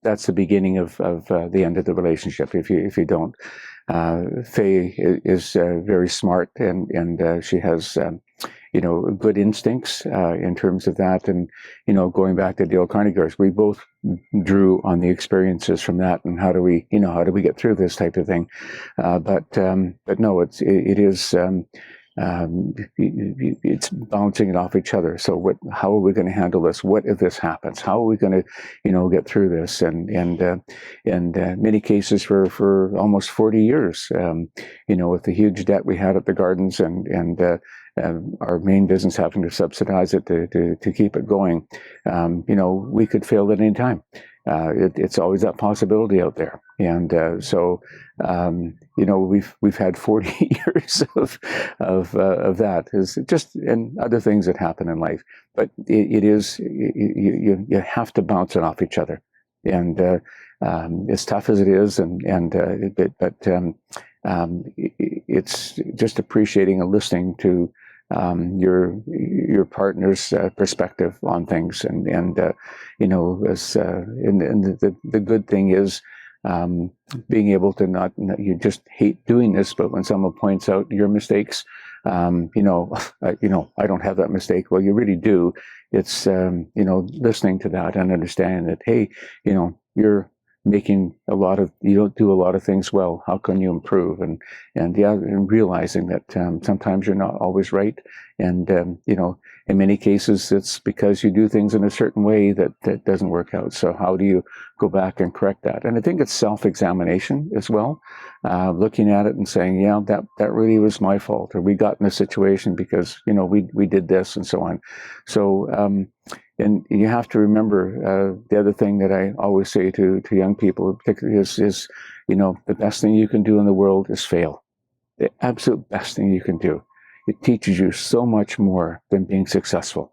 that's the beginning of the end of the relationship if you don't. Faye is very smart, and she has good instincts in terms of that. And, going back to Dale Carnegie's, we both drew on the experiences from that, and how do we get through this type of thing. But no, it is. It's bouncing it off each other. So how are we going to handle this? What if this happens? How are we going to, get through this? And many cases for almost 40 years, with the huge debt we had at the gardens and our main business having to subsidize it to keep it going, we could fail at any time. It's always that possibility out there, and we've had 40 years of that, is just, and other things that happen in life. But it is you have to bounce it off each other, and as tough as it is, it's just appreciating and listening to your partner's perspective on things, and the good thing is being able to not you just hate doing this, but when someone points out your mistakes, I don't have that mistake. Well, you really do. It's listening to that and understanding that, hey, you're making you don't do a lot of things well. How can you improve? And realizing that sometimes you're not always right. And, in many cases, it's because you do things in a certain way that doesn't work out. So how do you go back and correct that? And I think it's self-examination as well, looking at it and saying, yeah, that really was my fault, or we got in a situation because, we did this, and so on. So, and you have to remember, the other thing that I always say to young people, particularly, is the best thing you can do in the world is fail. The absolute best thing you can do. It teaches you so much more than being successful.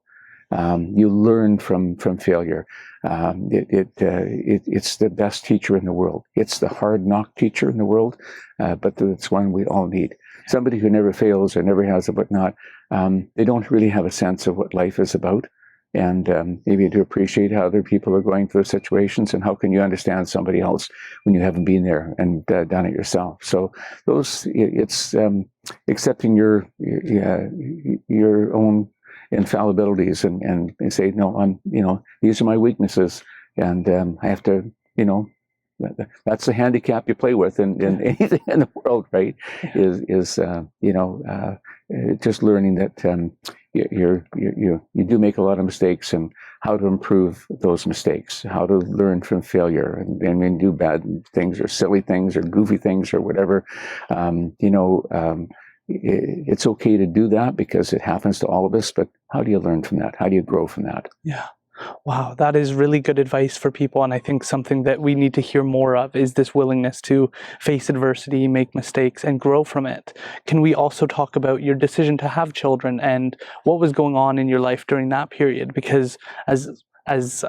You learn from failure. It's the best teacher in the world. It's the hard knock teacher in the world, but it's one we all need. Somebody who never fails or never has a whatnot, they don't really have a sense of what life is about. And maybe to appreciate how other people are going through situations, and how can you understand somebody else when you haven't been there and done it yourself. So it's accepting your own infallibilities and say, no, these are my weaknesses, and I have to, that's the handicap you play with in anything in the world, right? Is just learning that you do make a lot of mistakes, and how to improve those mistakes, how to learn from failure, and when do bad things or silly things or goofy things or whatever. It's okay to do that because it happens to all of us, but how do you learn from that? How do you grow from that? Yeah. Wow, that is really good advice for people, and I think something that we need to hear more of is this willingness to face adversity, make mistakes, and grow from it. Can we also talk about your decision to have children and what was going on in your life during that period? Because as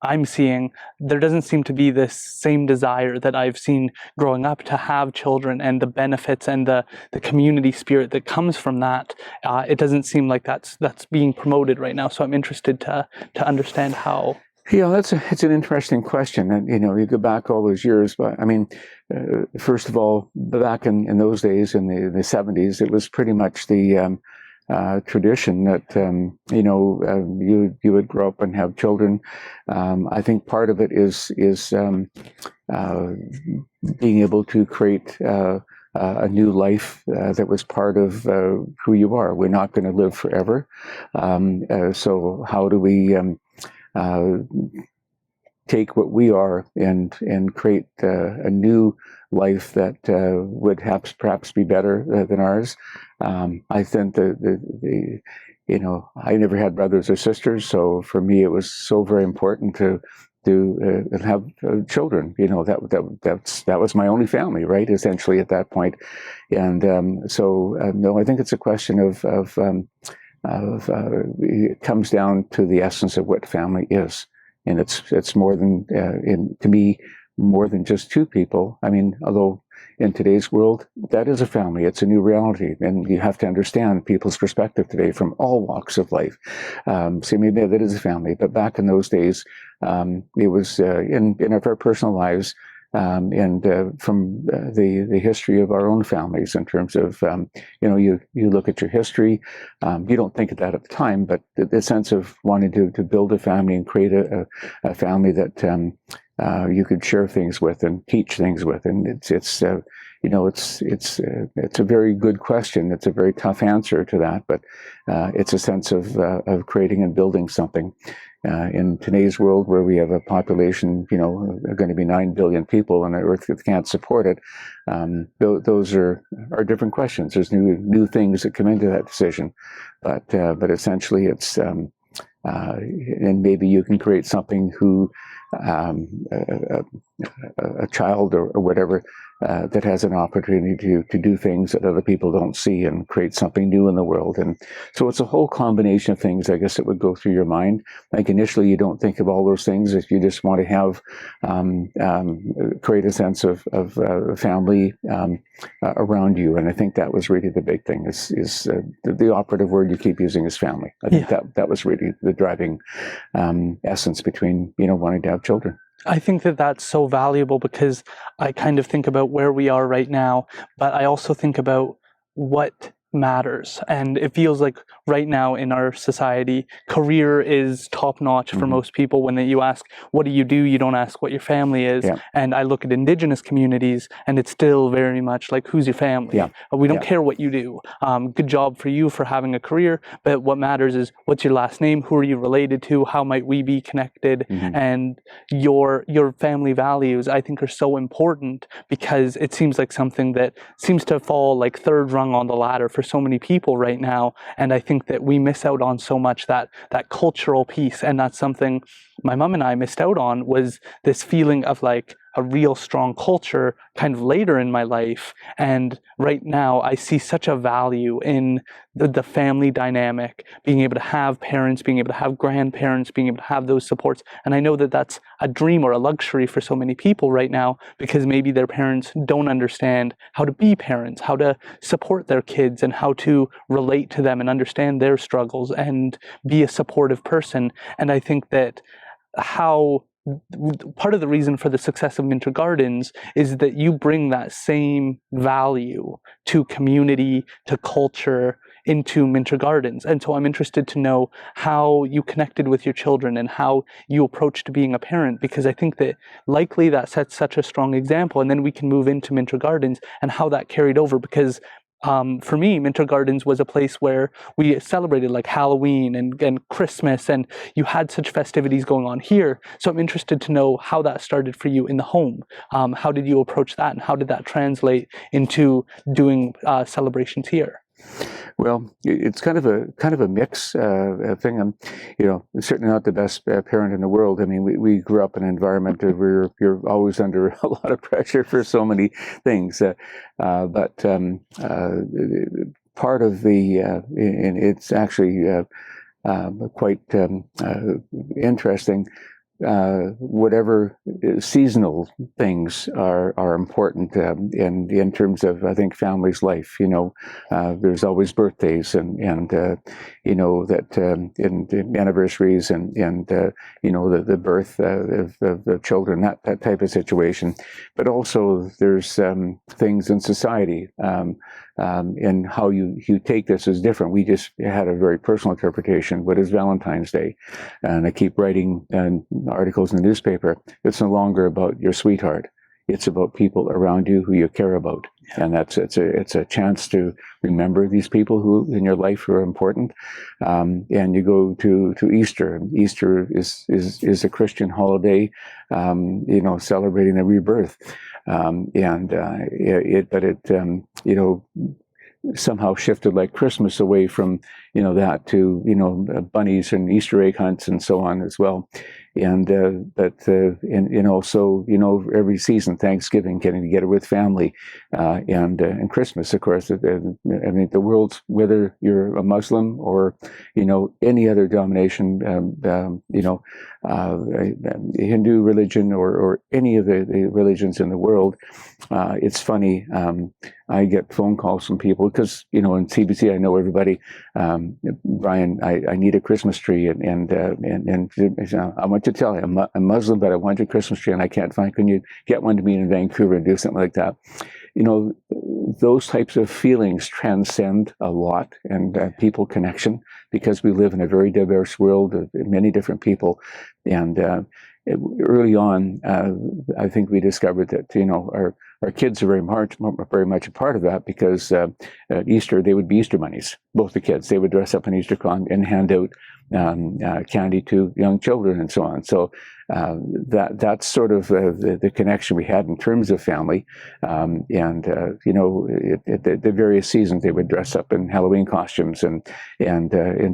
I'm seeing, there doesn't seem to be this same desire that I've seen growing up to have children, and the benefits and the community spirit that comes from that. It doesn't seem like that's being promoted right now. So I'm interested to understand how. Yeah, it's an interesting question. And, you go back all those years, but I mean, first of all, back in those days, in the 70s, it was pretty much the tradition that you would grow up and have children. I think part of it is being able to create a new life that was part of who you are. We're not going to live forever, so how do we take what we are and create a new life that would perhaps be better than ours. I think I never had brothers or sisters, so for me it was so very important to have children. That was my only family, right? Essentially at that point, and no, I think it's a question of it comes down to the essence of what family is. And it's more than, to me, more than just two people. I mean, although in today's world, that is a family. It's a new reality. And you have to understand people's perspective today from all walks of life. So maybe that is a family. But back in those days, it was in our personal lives, and from the history of our own families in terms of, you look at your history, you don't think of that at the time, but the sense of wanting to build a family and create a family that you could share things with and teach things with, and it's a very good question. It's a very tough answer to that, but it's a sense of creating and building something. In today's world, where we have a population, going to be 9 billion people on Earth that can't support it, those are different questions. There's new things that come into that decision, but essentially, it's and maybe you can create something who a child or whatever that has an opportunity to do things that other people don't see and create something new in the world. And so it's a whole combination of things, I guess, that would go through your mind. Like initially, you don't think of all those things if you just want to have create a sense of family around you. And I think that was really the big thing. Is the operative word you keep using is family. I think that was really the driving essence between wanting to have children. I think that that's so valuable, because I kind of think about where we are right now, but I also think about what matters. And it feels like right now in our society, career is top notch for most people. When you ask, what do? You don't ask what your family is. Yeah. And I look at Indigenous communities, and it's still very much like, who's your family? Yeah. We don't care what you do. Good job for you for having a career, but what matters is, what's your last name? Who are you related to? How might we be connected? And your family values, I think, are so important, because it seems like something that seems to fall like third rung on the ladder for so many people right now. And I think that we miss out on so much, that cultural piece. And that's something my mom and I missed out on, was this feeling of like a real strong culture kind of later in my life. And right now I see such a value in the family dynamic, being able to have parents, being able to have grandparents, being able to have those supports. And I know that that's a dream or a luxury for so many people right now, because maybe their parents don't understand how to be parents, how to support their kids, and how to relate to them and understand their struggles and be a supportive person. And I think that part of the reason for the success of Minter Gardens is that you bring that same value to community, to culture, into Minter Gardens. And so I'm interested to know how you connected with your children and how you approached being a parent, because I think that likely that sets such a strong example. And then we can move into Minter Gardens and how that carried over, because for me, Minter Gardens was a place where we celebrated like Halloween and Christmas, and you had such festivities going on here. So I'm interested to know how that started for you in the home. How did you approach that, and how did that translate into doing celebrations here? Well, it's kind of a mix thing. I'm, certainly not the best parent in the world. I mean, we grew up in an environment where you're always under a lot of pressure for so many things. But part of and it's actually quite interesting. Whatever seasonal things are important in terms of, I think, family's life. There's always birthdays and that in anniversaries and the birth of the children, that type of situation. But also there's things in society. And how you take this is different. We just had a very personal interpretation. What is Valentine's Day? And I keep writing articles in the newspaper. It's no longer about your sweetheart. It's about people around you who you care about. Yeah. And it's a chance to remember these people who in your life who are important. And you go to Easter. Easter is a Christian holiday, celebrating the rebirth. Somehow shifted like Christmas away from that to bunnies and Easter egg hunts and so on as well. And also every season, Thanksgiving, getting together with family, and Christmas, of course. I mean, the world's, whether you're a Muslim or any other denomination, Hindu religion or any of the religions in the world. It's funny. I get phone calls from people because, in CBC, I know everybody. Brian, I need a Christmas tree, and I want to tell you, I'm Muslim, but I want a Christmas tree, and I can't find. Can you get one to me in Vancouver and do something like that? Those types of feelings transcend a lot, and people connection, because we live in a very diverse world of many different people. And early on, I think we discovered that our kids are very much a part of that, because at Easter they would be Easter bunnies. Both the kids, they would dress up in Easter con and hand out candy to young children and so on. So that's sort of the connection we had in terms of family. At the various seasons, they would dress up in Halloween costumes and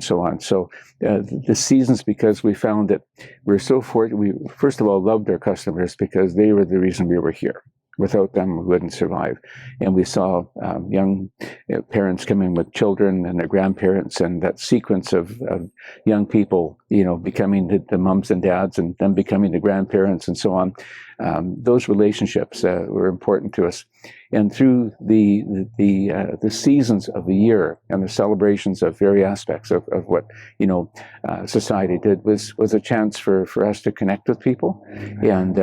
so on. So the seasons, because we found that we're so fortunate. We first of all loved our customers because they were the reason we were here. Without them, we wouldn't survive. And we saw young parents coming with children and their grandparents, and that sequence of young people, becoming the mums and dads, and then becoming the grandparents, and so on. Those relationships were important to us. And through the seasons of the year and the celebrations of various aspects of what society did was a chance for us to connect with people. And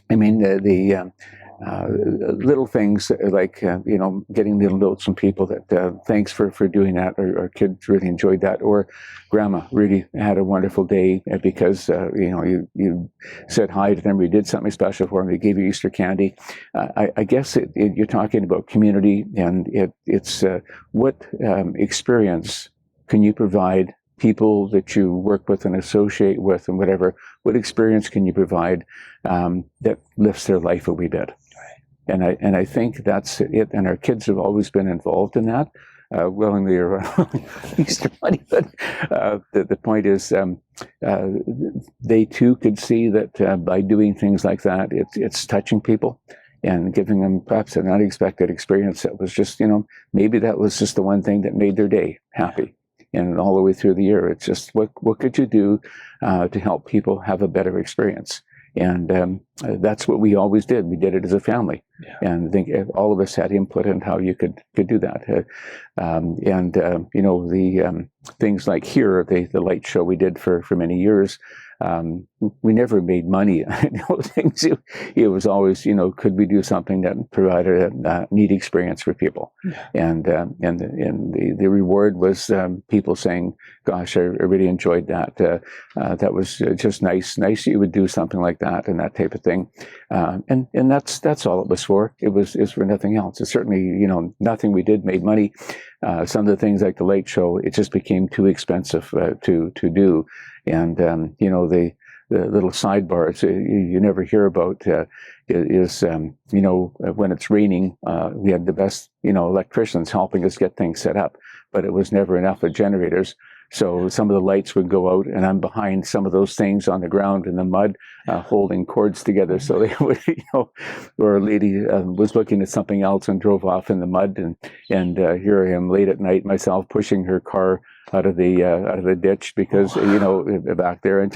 the little things like getting little notes from people that thanks for doing that, or our kids really enjoyed that, or grandma really had a wonderful day because you said hi to them, you did something special for them, they gave you Easter candy. I guess you're talking about community, and it's what experience can you provide people that you work with and associate with and whatever, what experience can you provide that lifts their life a wee bit? Right. And I think that's it. And our kids have always been involved in that, willingly or Easter money. But the point is, they too could see that by doing things like that, it's touching people and giving them perhaps an unexpected experience that was just, maybe that was just the one thing that made their day happy. And all the way through the year, it's just what could you do to help people have a better experience? And that's what we always did. We did it as a family. Yeah. And I think all of us had input in how you could do that. The things like here, the light show we did for many years, we never made money on those things. It was always, could we do something that provided a neat experience for people? Yeah. And the reward was people saying, "Gosh, I really enjoyed that. That was just nice. Nice you would do something like that," and that type of thing. And that's all it was for. It was for nothing else. It's certainly nothing we did made money. Some of the things like the late show, it just became too expensive to do. And the little sidebars you never hear about is when it's raining, we had the best electricians helping us get things set up, but it was never enough of generators. So some of the lights would go out, and I'm behind some of those things on the ground in the mud, holding cords together. So they would, or a lady was looking at something else and drove off in the mud, and here I am late at night myself pushing her car out of the ditch because back there,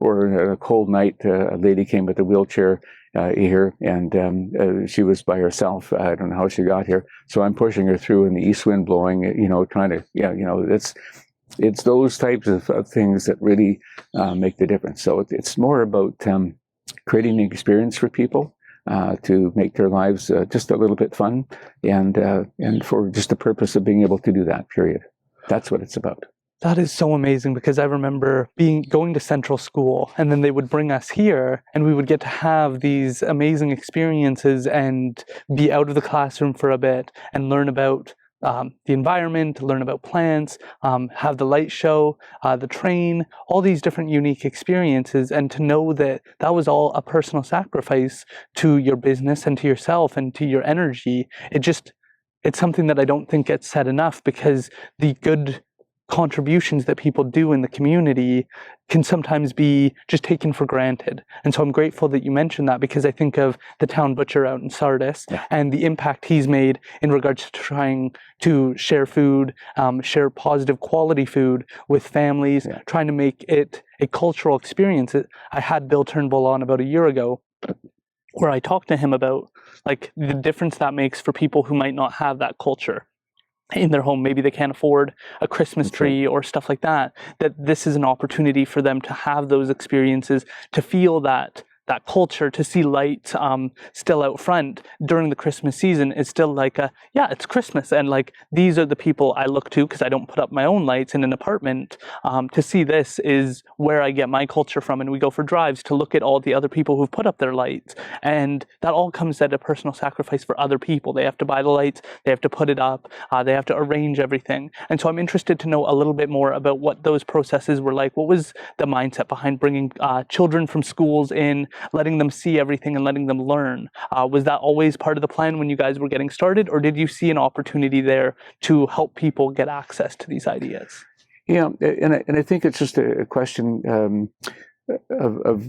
or a cold night, a lady came with a wheelchair here, and she was by herself. I don't know how she got here, so I'm pushing her through in the east wind blowing. Trying to it's those types of things that really make the difference. So it's more about creating an experience for people to make their lives just a little bit fun, and for just the purpose of being able to do that. Period. That's what it's about. That is so amazing, because I remember going to Central School, and then they would bring us here, and we would get to have these amazing experiences and be out of the classroom for a bit and learn about the environment, learn about plants, have the light show, the train, all these different unique experiences, and to know that that was all a personal sacrifice to your business and to yourself and to your energy. It's something that I don't think gets said enough, because the good contributions that people do in the community can sometimes be just taken for granted. And so I'm grateful that you mentioned that, because I think of the town butcher out in Sardis, yeah, and the impact he's made in regards to trying to share food, share positive quality food with families, yeah, trying to make it a cultural experience. I had Bill Turnbull on about a year ago, where I talked to him about like the difference that makes for people who might not have that culture in their home. Maybe they can't afford a Christmas tree or stuff like that, that this is an opportunity for them to have those experiences, to feel that culture, to see lights still out front during the Christmas season. Is still like yeah, it's Christmas, and like these are the people I look to, because I don't put up my own lights in an apartment. To see this is where I get my culture from, and we go for drives to look at all the other people who've put up their lights, and that all comes at a personal sacrifice for other people. They have to buy the lights, they have to put it up, they have to arrange everything. And so I'm interested to know a little bit more about what those processes were like. What was the mindset behind bringing children from schools in, letting them see everything and letting them learn? Was that always part of the plan when you guys were getting started, or did you see an opportunity there to help people get access to these ideas? Yeah, and I think it's just a question of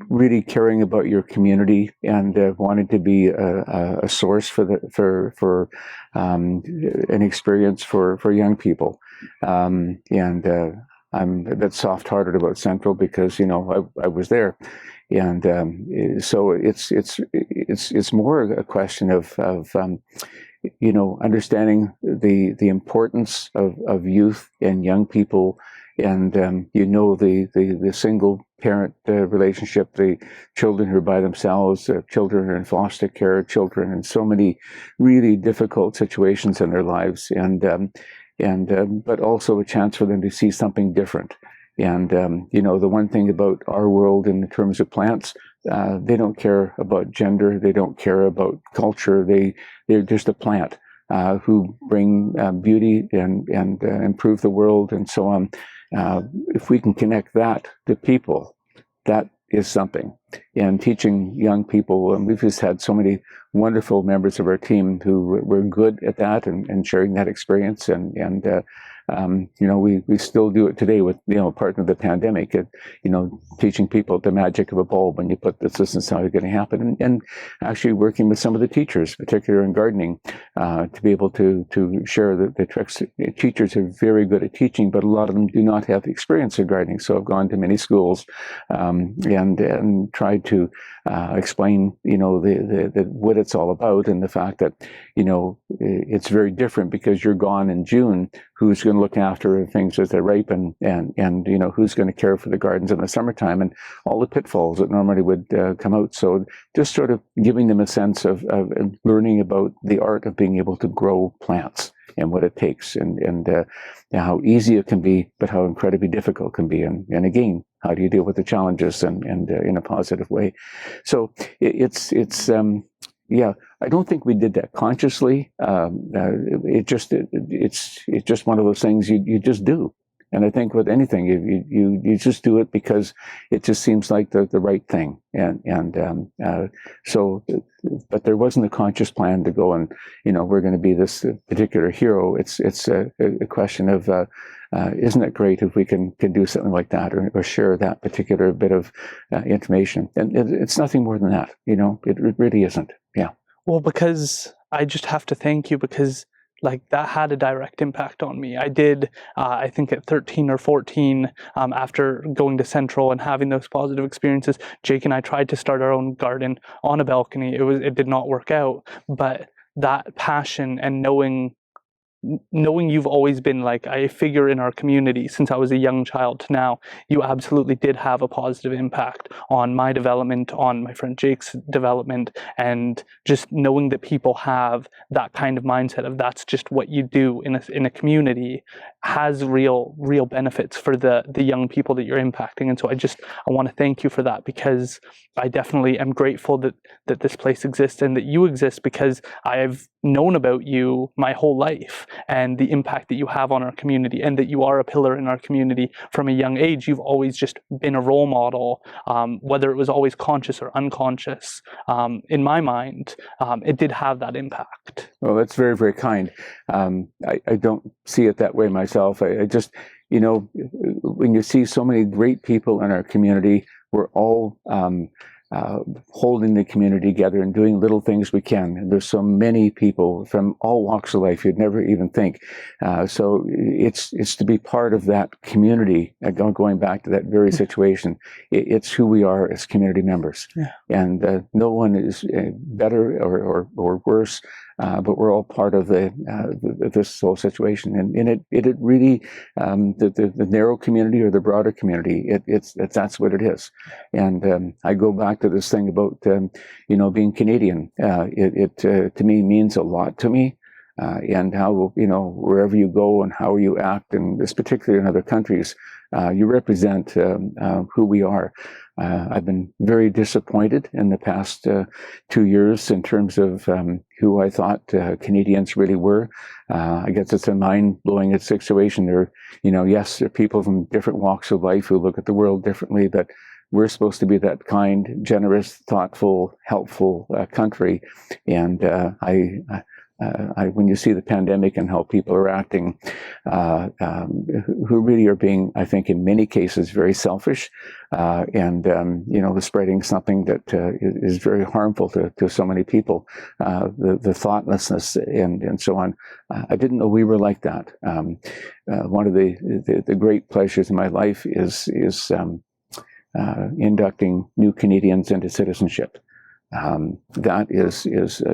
really caring about your community and wanting to be a source for an experience for young people, and I'm a bit soft-hearted about Central because I was there, and so it's more a question of understanding the importance of youth and young people, and the single parent relationship, the children who are by themselves, children who are in foster care, children in so many really difficult situations in their lives, but also a chance for them to see something different. And the one thing about our world in terms of plants, they don't care about gender, they don't care about culture, they're just a plant who bring beauty and improve the world and so on. If we can connect that to people, that is something. And teaching young people, and we've just had so many wonderful members of our team who were good at that and sharing that experience, and we still do it today with part of the pandemic, teaching people the magic of a bulb. When you put this is how it's going to happen, and actually working with some of the teachers, particularly in gardening, to be able to share the tricks. Teachers are very good at teaching, but a lot of them do not have experience in gardening. So I've gone to many schools and tried to explain what it's all about, and the fact that it's very different because you're gone in June. Who's going to look after things as they ripen, and who's going to care for the gardens in the summertime, and all the pitfalls that normally would come out. So just sort of giving them a sense of learning about the art of being able to grow plants and what it takes, and how easy it can be, but how incredibly difficult it can be, and again, how do you deal with the challenges and in a positive way. So it's yeah, I don't think we did that consciously. It's just one of those things you just do. And I think with anything, you just do it because it just seems like the right thing. But there wasn't a conscious plan to go and we're going to be this particular hero. It's a question of isn't it great if we can do something like that, or share that particular bit of information? And it's nothing more than that. It really isn't. Yeah. Well, because I just have to thank you, because like that had a direct impact on me. I did, I think at 13 or 14, after going to Central and having those positive experiences, Jake and I tried to start our own garden on a balcony. It did not work out, but that passion and knowing you've always been like a figure in our community since I was a young child to now, you absolutely did have a positive impact on my development, on my friend Jake's development, and just knowing that people have that kind of mindset of that's just what you do in a community has real benefits for the young people that you're impacting. And so I want to thank you for that, because I definitely am grateful that this place exists and that you exist, because I've known about you my whole life and the impact that you have on our community, and that you are a pillar in our community from a young age. You've always just been a role model, whether it was always conscious or unconscious. In my mind, it did have that impact. Well, that's very, very kind. I don't see it that way myself. I just, when you see so many great people in our community, we're all holding the community together and doing little things we can. And there's so many people from all walks of life you'd never even think. So it's to be part of that community, going back to that very situation. It's who we are as community members. Yeah. And no one is better or worse, but we're all part of this whole situation. And it really, the narrow community or the broader community, that's what it is. And I go back to this thing about, being Canadian. To me means a lot to me. And how, wherever you go and how you act, and this particularly in other countries, you represent who we are. I've been very disappointed in the past 2 years in terms of who I thought Canadians really were. I guess it's a mind-blowing situation. Yes, there are people from different walks of life who look at the world differently, but we're supposed to be that kind, generous, thoughtful, helpful country. And when you see the pandemic and how people are acting, who really are being, I think, in many cases, very selfish, and spreading something that is very harmful to so many people, the thoughtlessness and so on. I didn't know we were like that. One of the great pleasures in my life is inducting new Canadians into citizenship. That is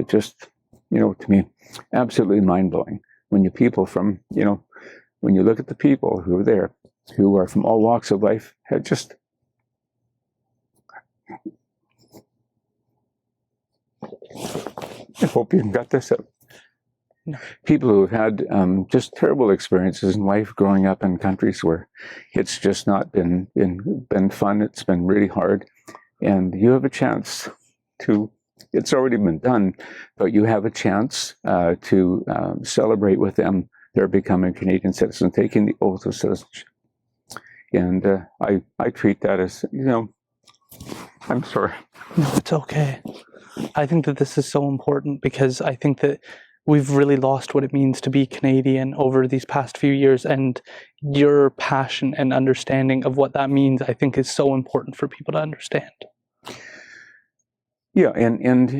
just, to me, absolutely mind-blowing. When you look at the people who are there, who are from all walks of life, I hope you got this up. No. People who have had just terrible experiences in life growing up in countries where it's just not been fun. It's been really hard. And you have a chance to, it's already been done, but you have a chance to celebrate with them their becoming Canadian citizen, taking the oath of citizenship. And I treat that as, I'm sorry. No, it's okay. I think that this is so important because I think that we've really lost what it means to be Canadian over these past few years, and your passion and understanding of what that means, I think, is so important for people to understand. Yeah, and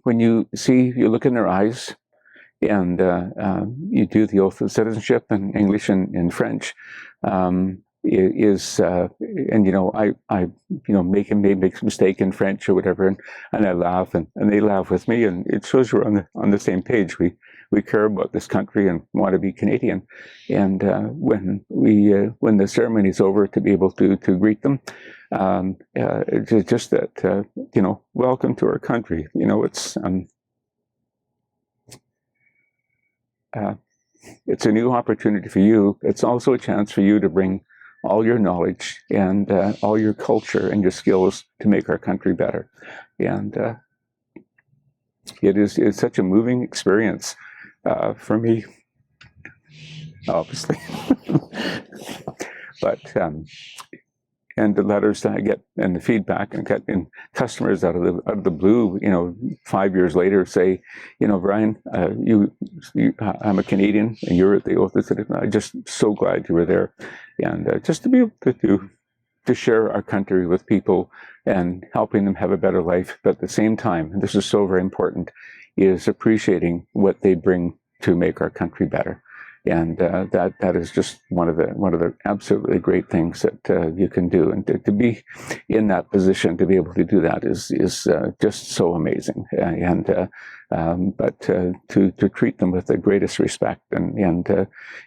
when you look in their eyes, and you do the oath of citizenship in English and in French, I make a mistake in French or whatever, and I laugh, and they laugh with me, and it shows we're on the same page. We care about this country and want to be Canadian. And when the ceremony is over, to be able to greet them, it's just that welcome to our country. It's a new opportunity for you. It's also a chance for you to bring all your knowledge and all your culture and your skills to make our country better. And it's such a moving experience for me, obviously. But and the letters that I get and the feedback and getting customers out of the blue, 5 years later say, Brian, I'm a Canadian and you're at the oath of citizenship. I'm just so glad you were there. And just to be able to share our country with people and helping them have a better life, but at the same time, and this is so very important, is appreciating what they bring to make our country better. And that is just one of the absolutely great things that you can do, and to be in that position, to be able to do that is just so amazing. But to treat them with the greatest respect, and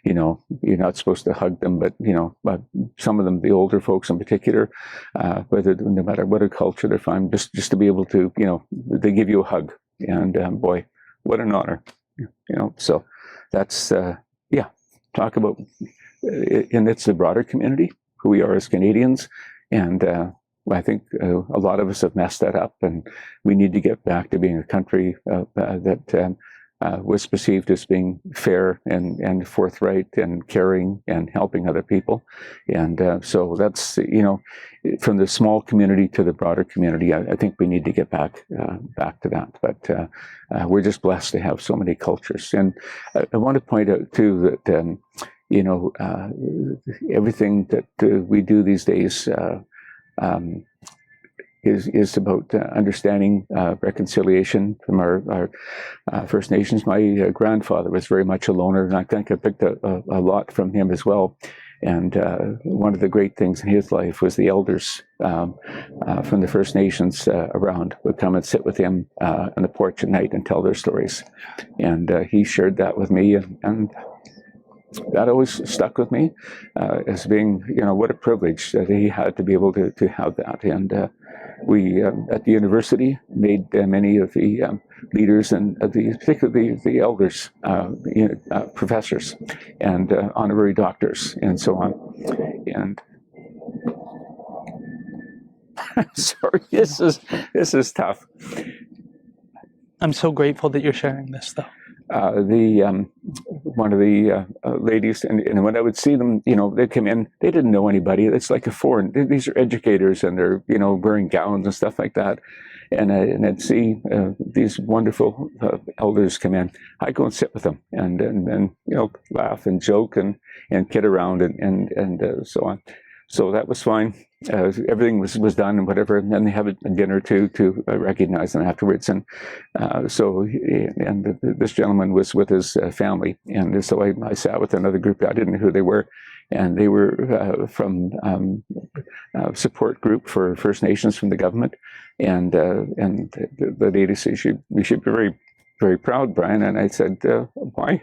you're not supposed to hug them, but some of them, the older folks in particular, no matter what a culture they're from, just to be able to, they give you a hug, and boy, what an honor, So that's. Talk about, and it's the broader community, who we are as Canadians, and I think a lot of us have messed that up, and we need to get back to being a country that was perceived as being fair and forthright and caring and helping other people. And so that's, from the small community to the broader community, I think we need to get back to that. But we're just blessed to have so many cultures. And I want to point out too that, everything that we do these days, is about understanding reconciliation from our First Nations. My grandfather was very much a loner, and I think I picked a lot from him as well. And one of the great things in his life was the elders from the First Nations around would come and sit with him on the porch at night and tell their stories. And he shared that with me, and that always stuck with me as being, what a privilege that he had to be able to have that. And we, at the university, made many of the leaders and particularly the elders, professors and honorary doctors and so on. And sorry, this is tough. I'm so grateful that you're sharing this, though. One of the ladies, and when I would see them, they'd come in, they didn't know anybody. It's like a foreign, these are educators, and they're, wearing gowns and stuff like that. And I'd see these wonderful elders come in. I'd go and sit with them and laugh and joke and kid around and so on. So that was fine. Everything was done and whatever, and then they have a dinner to recognize them afterwards. And this gentleman was with his family, and so I sat with another group. I didn't know who they were, and they were from a support group for First Nations from the government. And the lady said, "You should be very, very proud, Brian." And I said, "Why?"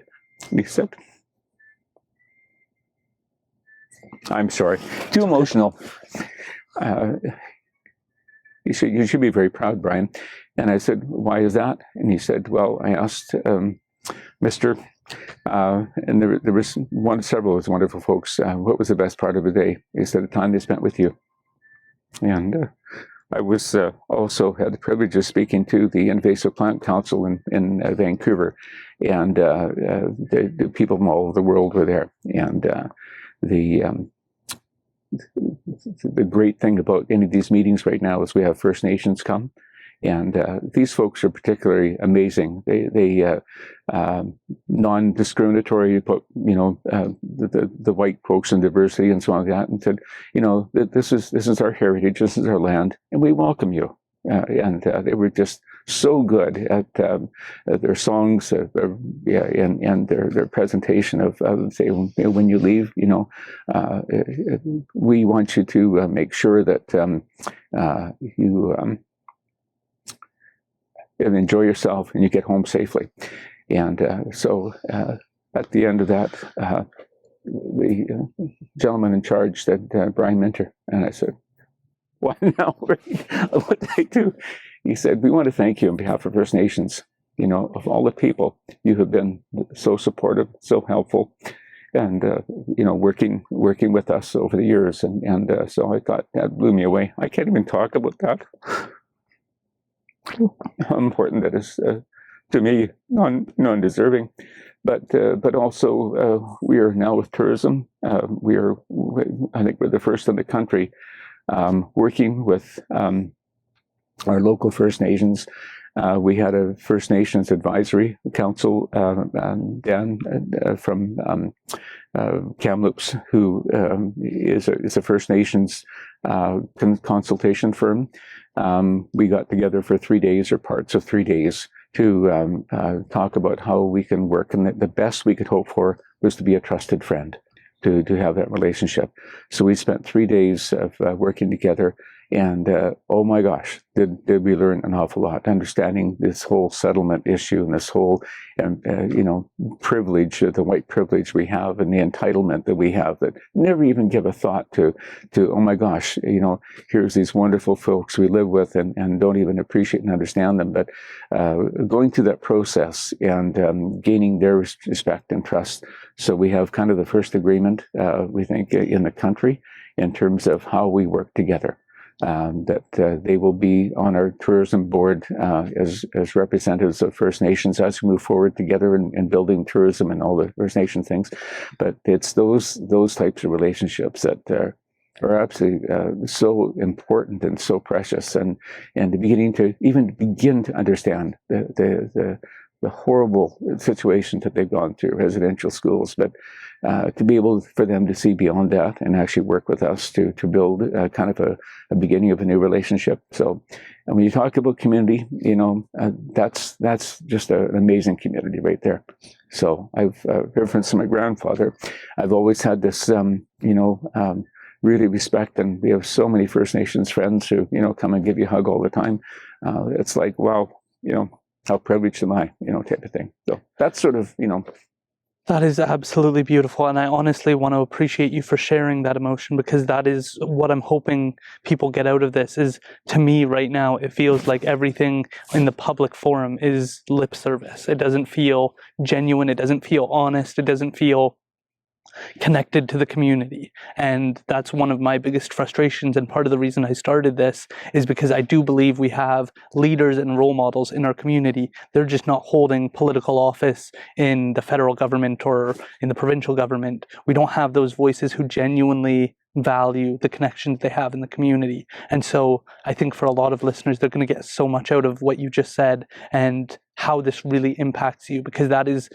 And he said, "I'm sorry, too emotional." You should be very proud, Brian. And I said, "Why is that?" And he said, "Well, I asked Mr. And there was several of those wonderful folks. What was the best part of the day?" He said, "The time they spent with you." And I was also had the privilege of speaking to the Invasive Plant Council in Vancouver, and the people from all over the world were there. And the great thing about any of these meetings right now is we have First Nations come, and these folks are particularly amazing. They non-discriminatory about the white folks and diversity and so on like that, and said, this is our heritage, this is our land, and we welcome you. And they were just so good at their songs, and their presentation of say, when you leave, we want you to make sure that you enjoy yourself and you get home safely. And so at the end of that, the gentleman in charge said, "Brian Minter," and I said, "Why now? What did I do?" He said, "We want to thank you on behalf of First Nations. Of all the people, you have been so supportive, so helpful, and working with us over the years." And so I thought that blew me away. I can't even talk about that. How important that is to me, non-deserving. But also we are now with tourism. I think we're the first in the country. Working with our local First Nations. We had a First Nations Advisory Council, Dan from Kamloops, who is a First Nations consultation firm. We got together for 3 days or parts of 3 days to talk about how we can work, and the best we could hope for was to be a trusted friend. To have that relationship. So we spent 3 days of working together, and oh my gosh, did we learn an awful lot, understanding this whole settlement issue and this whole privilege, the white privilege we have, and the entitlement that we have that never even give a thought to oh my gosh, here's these wonderful folks we live with and don't even appreciate and understand them. But going through that process and gaining their respect and trust. So we have kind of the first agreement, we think, in the country in terms of how we work together. That they will be on our tourism board as representatives of First Nations as we move forward together in building tourism and all the First Nation things. But it's those types of relationships that are absolutely so important and so precious, and begin to understand the the horrible situations that they've gone through, residential schools, but to be able for them to see beyond that and actually work with us to build kind of a beginning of a new relationship. So, and when you talk about community, you know, that's just an amazing community right there. So I've referenced to my grandfather. I've always had this, you know, really respect, and we have so many First Nations friends who, you know, come and give you a hug all the time. It's like, wow, you know, how privileged am I, you know, type of thing. So that's sort of, you know. That is absolutely beautiful, and I honestly want to appreciate you for sharing that emotion, because that is what I'm hoping people get out of this. Is, to me right now, it feels like everything in the public forum is lip service. It doesn't feel genuine, it doesn't feel honest, it doesn't feel connected to the community. And that's one of my biggest frustrations, and part of the reason I started this is because I do believe we have leaders and role models in our community. They're just not holding political office in the federal government or in the provincial government. We don't have those voices who genuinely value the connections they have in the community. And so I think for a lot of listeners, they're going to get so much out of what you just said and how this really impacts you, because that is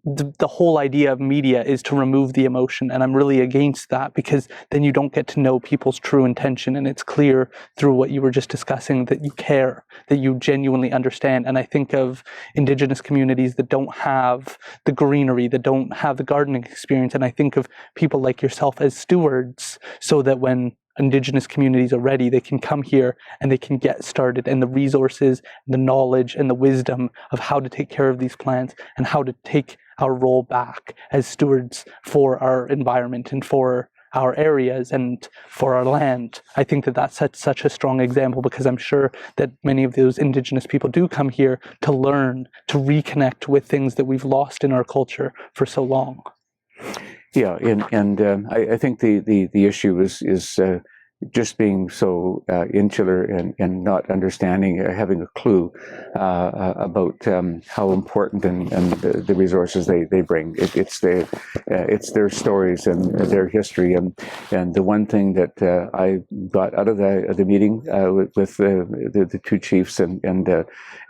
the whole idea of media, is to remove the emotion, and I'm really against that, because then you don't get to know people's true intention, and it's clear through what you were just discussing that you care, that you genuinely understand. And I think of Indigenous communities that don't have the greenery, that don't have the gardening experience, and I think of people like yourself as stewards, so that when Indigenous communities are ready, they can come here and they can get started, and the resources, the knowledge, and the wisdom of how to take care of these plants and how to take our role back as stewards for our environment and for our areas and for our land. I think that that sets such a strong example, because I'm sure that many of those Indigenous people do come here to learn, to reconnect with things that we've lost in our culture for so long. Yeah, and I think the issue is just being so insular and not understanding, having a clue about how important and the resources they bring. It's their stories and their history, and the one thing that I got out of the meeting with the two chiefs and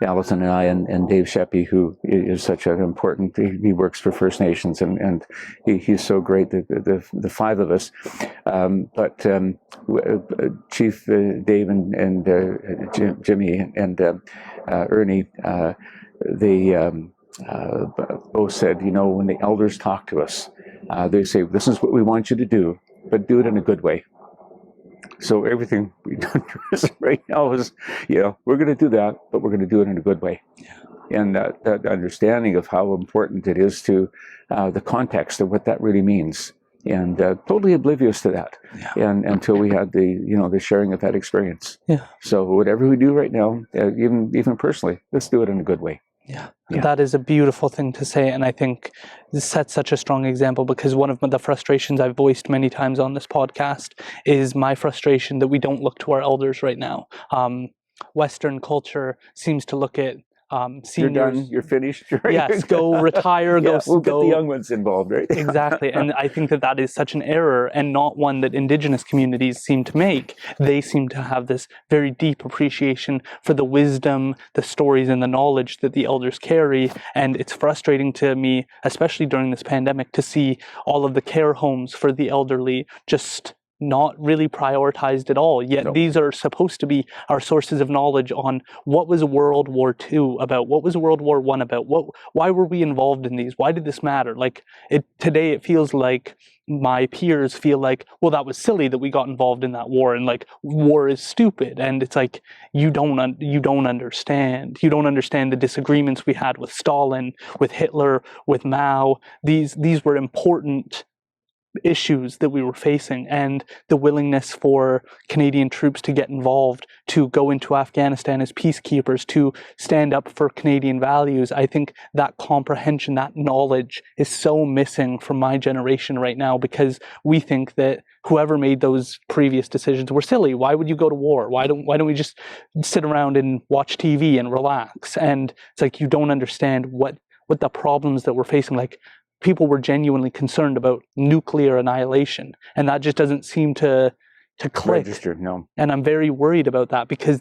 Alison and I and Dave Sheppy, who is such an important. He works for First Nations, and he's so great. The five of us, but. Chief Dave and Jimmy and Ernie, they both said, you know, when the elders talk to us, they say, this is what we want you to do, but do it in a good way. So everything we've done right now is, you know, we're going to do that, but we're going to do it in a good way. Yeah. And that understanding of how important it is to the context of what that really means. And totally oblivious to that, yeah. And until we had the sharing of that experience. Yeah. So whatever we do right now, even personally, let's do it in a good way. Yeah. That is a beautiful thing to say, and I think this sets such a strong example, because one of the frustrations I've voiced many times on this podcast is my frustration that we don't look to our elders right now. Western culture seems to look at seniors. You're done. You're finished. Right? Yes, go retire. We'll get the young ones involved, right? Exactly, and I think that is such an error, and not one that Indigenous communities seem to make. They seem to have this very deep appreciation for the wisdom, the stories, and the knowledge that the elders carry. And it's frustrating to me, especially during this pandemic, to see all of the care homes for the elderly just not really prioritized at all. Yet no. These are supposed to be our sources of knowledge on what was World War II about, what was World War I about, why were we involved in these, why did this matter? Like today it feels like my peers feel like, well, that was silly that we got involved in that war, and like war is stupid. And it's like, you don't understand the disagreements we had with Stalin, with Hitler, with Mao. These were important issues that we were facing, and the willingness for Canadian troops to get involved, to go into Afghanistan as peacekeepers, to stand up for Canadian values. I think that comprehension, that knowledge is so missing from my generation right now, because we think that whoever made those previous decisions were silly. Why would you go to war? Why don't we just sit around and watch TV and relax? And it's like, you don't understand what the problems that we're facing. Like, people were genuinely concerned about nuclear annihilation, and that just doesn't seem to click. Register, no. And I'm very worried about that, because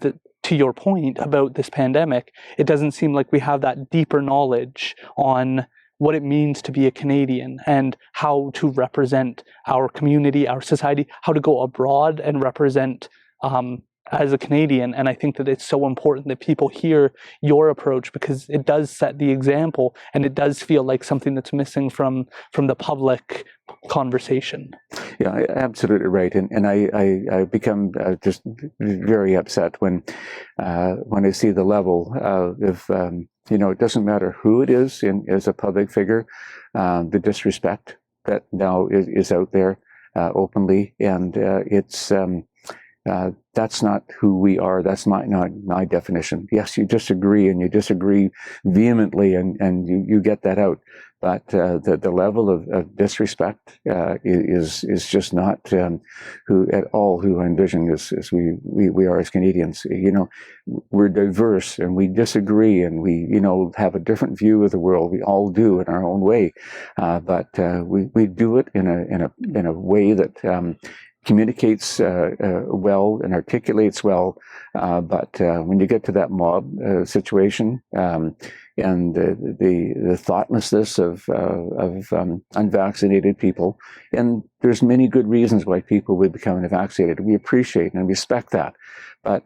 to your point about this pandemic, it doesn't seem like we have that deeper knowledge on what it means to be a Canadian and how to represent our community, our society, how to go abroad and represent as a Canadian. And I think that it's so important that people hear your approach, because it does set the example, and it does feel like something that's missing from the public conversation. Yeah, absolutely right. And I become just very upset when I see the level of it doesn't matter who it is as a public figure, the disrespect that now is out there openly, and that's not who we are. That's not my definition. Yes, you disagree, and you disagree vehemently, and you get that out. But the level of disrespect is just not who I envision as we are as Canadians. We're diverse, and we disagree, and we have a different view of the world. We all do in our own way, but we do it in a way that communicates well and articulates well, but when you get to that mob situation and the thoughtlessness of unvaccinated people, and there's many good reasons why people would become unvaccinated. We appreciate and respect that, but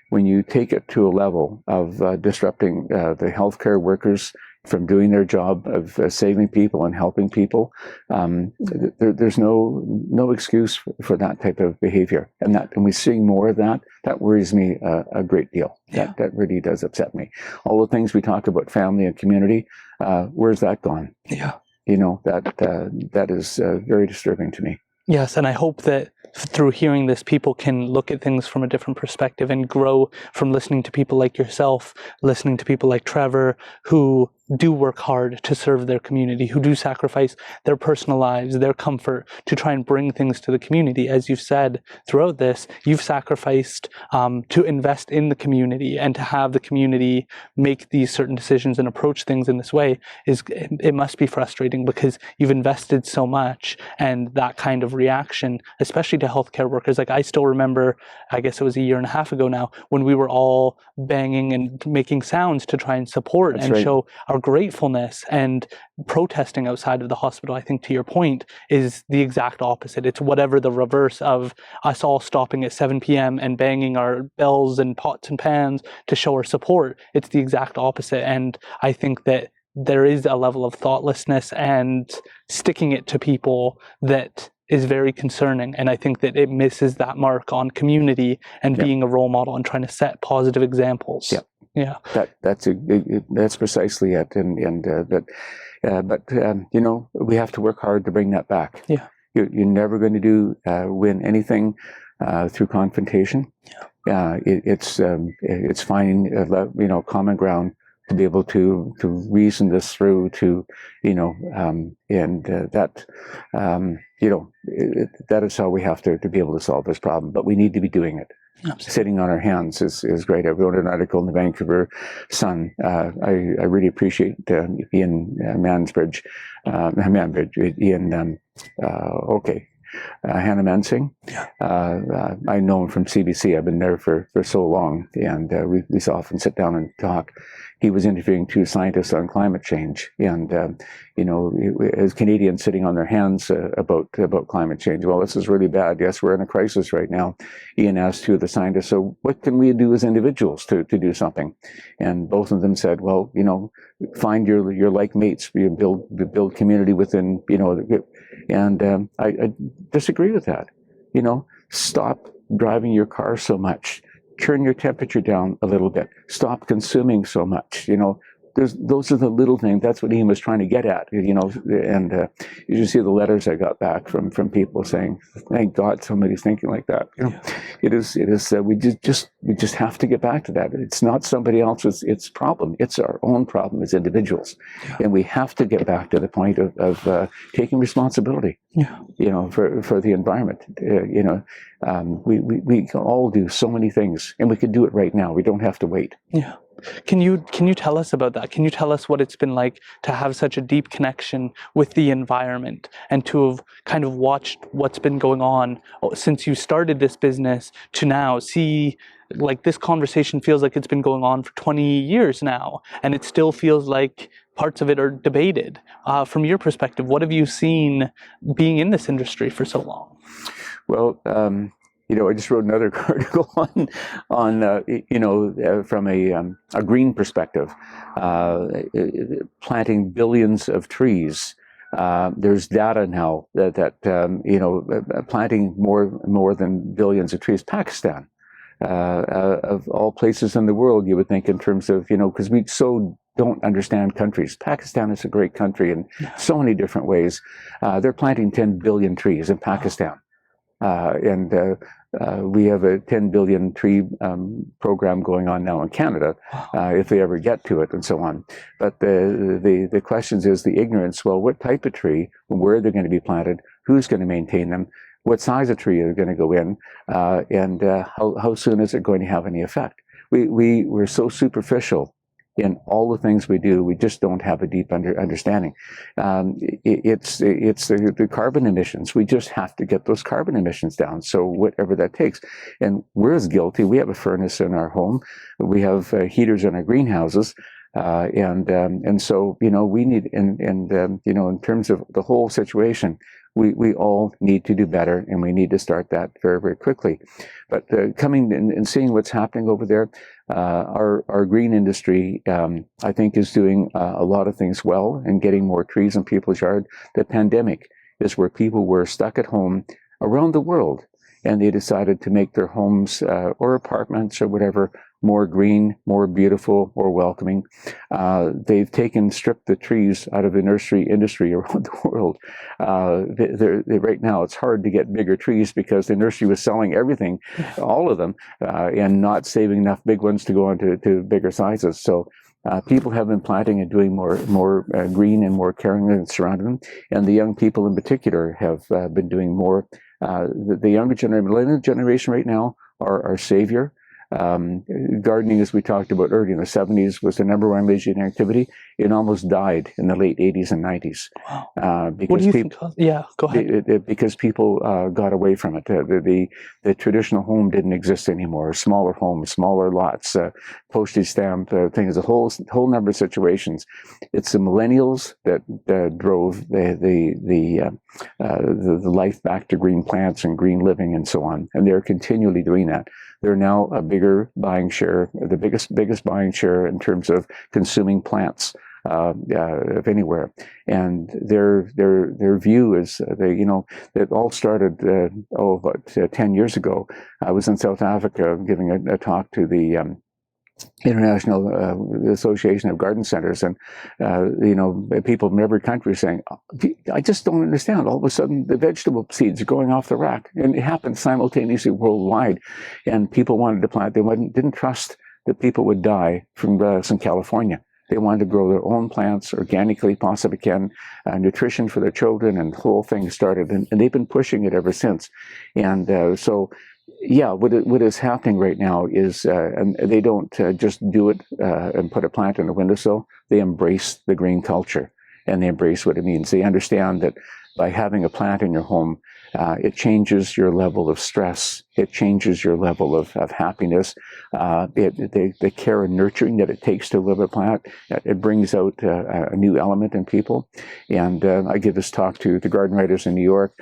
when you take it to a level of disrupting the healthcare workers from doing their job of saving people and helping people, there's no excuse for that type of behavior. And we're seeing more of that. That worries me a great deal. Yeah. That really does upset me. All the things we talk about, family and community, where's that gone? Yeah. That is very disturbing to me. Yes, and I hope that through hearing this, people can look at things from a different perspective and grow from listening to people like yourself, listening to people like Trevor, who do work hard to serve their community, who do sacrifice their personal lives, their comfort to try and bring things to the community. As you've said throughout this, you've sacrificed to invest in the community, and to have the community make these certain decisions and approach things in this way it must be frustrating, because you've invested so much, and that kind of reaction, especially to healthcare workers. Like, I still remember, I guess it was a year and a half ago now, when we were all banging and making sounds to try and support That's and right. show our gratefulness, and protesting outside of the hospital, I think, to your point, is the exact opposite. It's whatever the reverse of us all stopping at 7 p.m. and banging our bells and pots and pans to show our support. It's the exact opposite. And I think that there is a level of thoughtlessness and sticking it to people that is very concerning. And I think that it misses that mark on community and being a role model and trying to set positive examples. Yeah. Yeah, that's precisely it, but we have to work hard to bring that back. Yeah, you're never going to win anything through confrontation. Yeah, it's finding common ground to be able to reason this through, that is how we have to be able to solve this problem. But we need to be doing it. absolutely. Sitting on our hands is great. I wrote an article in the Vancouver Sun. I really appreciate Ian Mansbridge, Hannah Mansing. I know him from CBC. I've been there for so long, and we often sit down and talk. He was interviewing two scientists on climate change, and as Canadians sitting on their hands about climate change. Well, this is really bad. Yes, we're in a crisis right now. Ian asked two of the scientists, so what can we do as individuals to do something? And both of them said, well, find your like mates, build community within, and I disagree with that. Stop driving your car so much. Turn your temperature down a little bit. Stop consuming so much. Those are the little things. That's what Ian was trying to get at. And you see the letters I got back from people saying, "Thank God somebody's thinking like that." It is. We just have to get back to that. It's not somebody else's problem. It's our own problem as individuals, and we have to get back to the point of taking responsibility. For the environment. We can all do so many things, and we can do it right now. We don't have to wait. Can you tell us about that? Can you tell us what it's been like to have such a deep connection with the environment and to have kind of watched what's been going on since you started this business to now see, like, this conversation feels like it's been going on for 20 years now, and it still feels like parts of it are debated. From your perspective, what have you seen being in this industry for so long? Well, I just wrote another article from a green perspective, planting billions of trees. There's data now that planting more than billions of trees. Pakistan, of all places in the world, you would think in terms of, because we so don't understand countries. Pakistan is a great country in so many different ways. They're planting 10 billion trees in Pakistan. We have a 10 billion tree program going on now in Canada, if they ever get to it, and so on. But the questions is the ignorance. Well, what type of tree? Where they're going to be planted? Who's going to maintain them? What size of tree are going to go in? And how soon is it going to have any effect? We're so superficial in all the things we do. We just don't have a deep understanding. It's the carbon emissions. We just have to get those carbon emissions down. So whatever that takes. And we're as guilty. We have a furnace in our home. We have heaters in our greenhouses. And so, we need, in terms of the whole situation, we all need to do better, and we need to start that very, very quickly. But coming and seeing what's happening over there, our green industry, I think, is doing a lot of things well and getting more trees in people's yard. The pandemic is where people were stuck at home around the world, and they decided to make their homes or apartments or whatever more green, more beautiful, more welcoming. They've stripped the trees out of the nursery industry around the world. Right now, it's hard to get bigger trees because the nursery was selling everything, all of them, and not saving enough big ones to go on to bigger sizes. So people have been planting and doing more green and more caring and surrounding them. And the young people in particular have been doing more. The younger millennial generation right now are our savior. Gardening, as we talked about earlier, in the 70s was the #1 leisure activity. It almost died in the late 80s and 90s. Because what do you think? Yeah, go ahead. Because people got away from it. The traditional home didn't exist anymore. Smaller homes, smaller lots, postage stamp things, a whole number of situations. It's the millennials that drove the life back to green plants and green living and so on, and they're continually doing that. They're now a bigger buying share, the biggest buying share in terms of consuming plants of anywhere. And their view is it all started about 10 years ago. I was in South Africa giving a talk to the International Association of Garden Centers, and people from every country saying, I just don't understand. All of a sudden, the vegetable seeds are going off the rack, and it happened simultaneously worldwide. And people wanted to plant. They didn't trust that people would die from some California. They wanted to grow their own plants organically, possibly can, nutrition for their children, and the whole thing started. And they've been pushing it ever since. And so. Yeah, what is happening right now is, and they don't just do it and put a plant in a windowsill. They embrace the green culture, and they embrace what it means. They understand that by having a plant in your home, it changes your level of stress. It changes your level of happiness. The care and nurturing that it takes to live a plant, it brings out a new element in people. And I give this talk to the garden writers in New York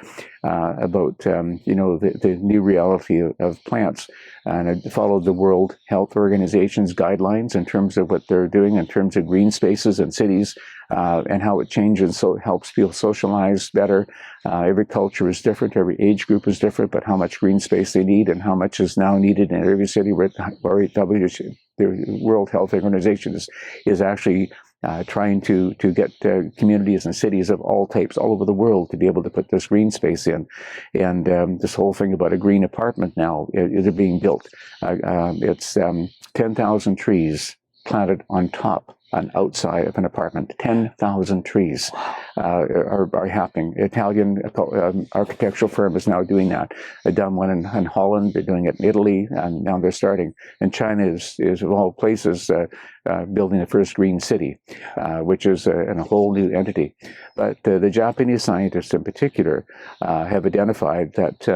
about the new reality of plants. And I followed the World Health Organization's guidelines in terms of what they're doing in terms of green spaces in cities and how it changes, so it helps people socialize better. Every culture is different, every age group is different, but how much green space they need and how much is now needed in every city. The World Health Organization is actually trying to get communities and cities of all types all over the world to be able to put this green space in. And this whole thing about a green apartment now is being built. It's 10,000 trees planted on top an outside of an apartment. 10,000 trees are happening. Italian architectural firm is now doing that. They've done one in Holland, they're doing it in Italy, and now they're starting. And China is of all places, building the first green city, which is a whole new entity. But the Japanese scientists in particular have identified that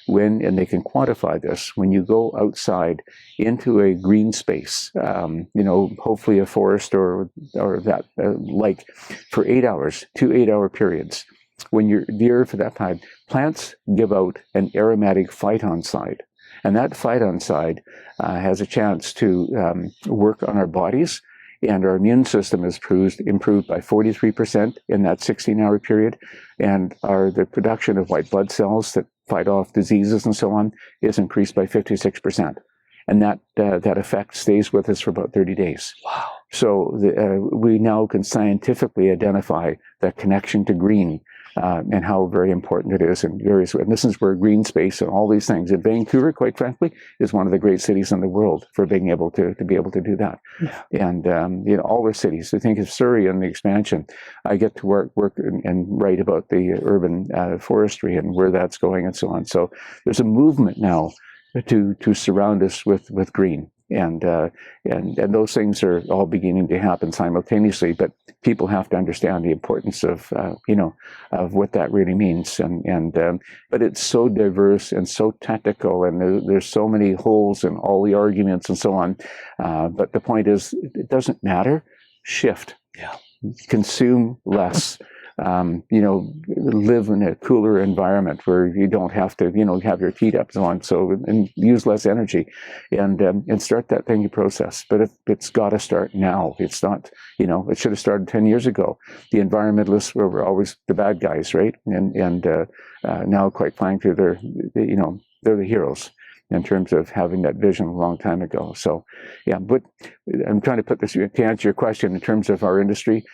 when, and they can quantify this, when you go outside into a green space, hopefully a forest or that like for 8 hours, 2 8-hour periods, when you're there for that time, plants give out an aromatic phytoncide. And that phytoncide has a chance to work on our bodies, and our immune system is improved by 43% in that 16-hour period. And the production of white blood cells that fight off diseases and so on is increased by 56%. And that effect stays with us for about 30 days. Wow. So we now can scientifically identify that connection to green and how very important it is in various ways. And this is where green space and all these things. And Vancouver, quite frankly, is one of the great cities in the world for being able to be able to do that. Yeah. And all the cities. I think of Surrey and the expansion. I get to work and write about the urban forestry and where that's going and so on. So there's a movement now to surround us with green, and those things are all beginning to happen simultaneously. But people have to understand the importance of of what that really means, but it's so diverse and so technical, and there's so many holes in all the arguments and so on. But the point is, it doesn't matter. Shift. Yeah. Consume less. Live in a cooler environment where you don't have to, have your feet up and so on. So, and use less energy, and start that thinking process. But it's got to start now. It's not, it should have started 10 years ago. The environmentalists were always the bad guys, right? And now, quite frankly, they're the heroes in terms of having that vision a long time ago. So, yeah, but I'm trying to put this to answer your question in terms of our industry.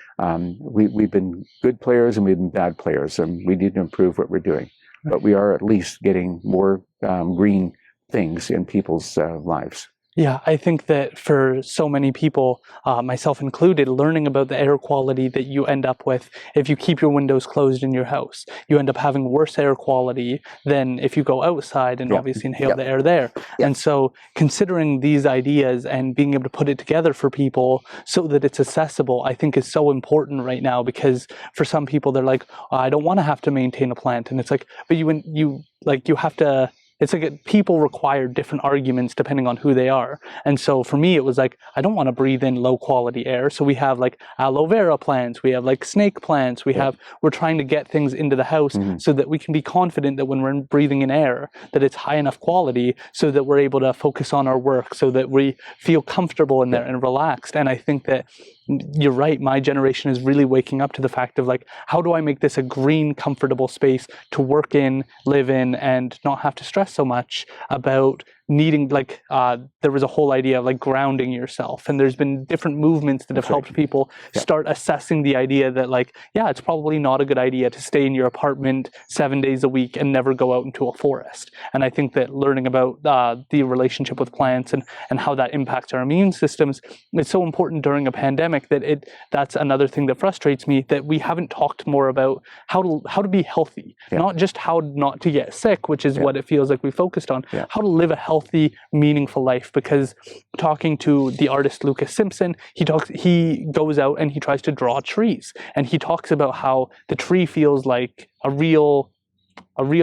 We've been good players and we've been bad players, and we need to improve what we're doing. But we are at least getting more green things in people's lives. Yeah, I think that for so many people, myself included, learning about the air quality that you end up with if you keep your windows closed in your house, you end up having worse air quality than if you go outside and obviously inhale the air there. And so considering these ideas and being able to put it together for people so that it's accessible, I think is so important right now, because for some people, they're like, I don't want to have to maintain a plant. And it's like, but you have to. It's like people require different arguments depending on who they are. And so for me, it was like, I don't want to breathe in low quality air. So we have like aloe vera plants, we have like snake plants, we're trying to get things into the house so that we can be confident that when we're breathing in air, that it's high enough quality so that we're able to focus on our work, so that we feel comfortable in there and relaxed. And I think that you're right, my generation is really waking up to the fact of like, how do I make this a green, comfortable space to work in, live in, and not have to stress so much about needing, there was a whole idea of like grounding yourself, and there's been different movements that have helped people start assessing the idea that like, it's probably not a good idea to stay in your apartment 7 days a week and never go out into a forest. And I think that learning about the relationship with plants and how that impacts our immune systems is so important during a pandemic, that's another thing that frustrates me, that we haven't talked more about how to be healthy, not just how not to get sick, which is what it feels like we focused on, how to live a healthy, meaningful life. Because talking to the artist Lucas Simpson, he goes out and he tries to draw trees, and he talks about how the tree feels like a real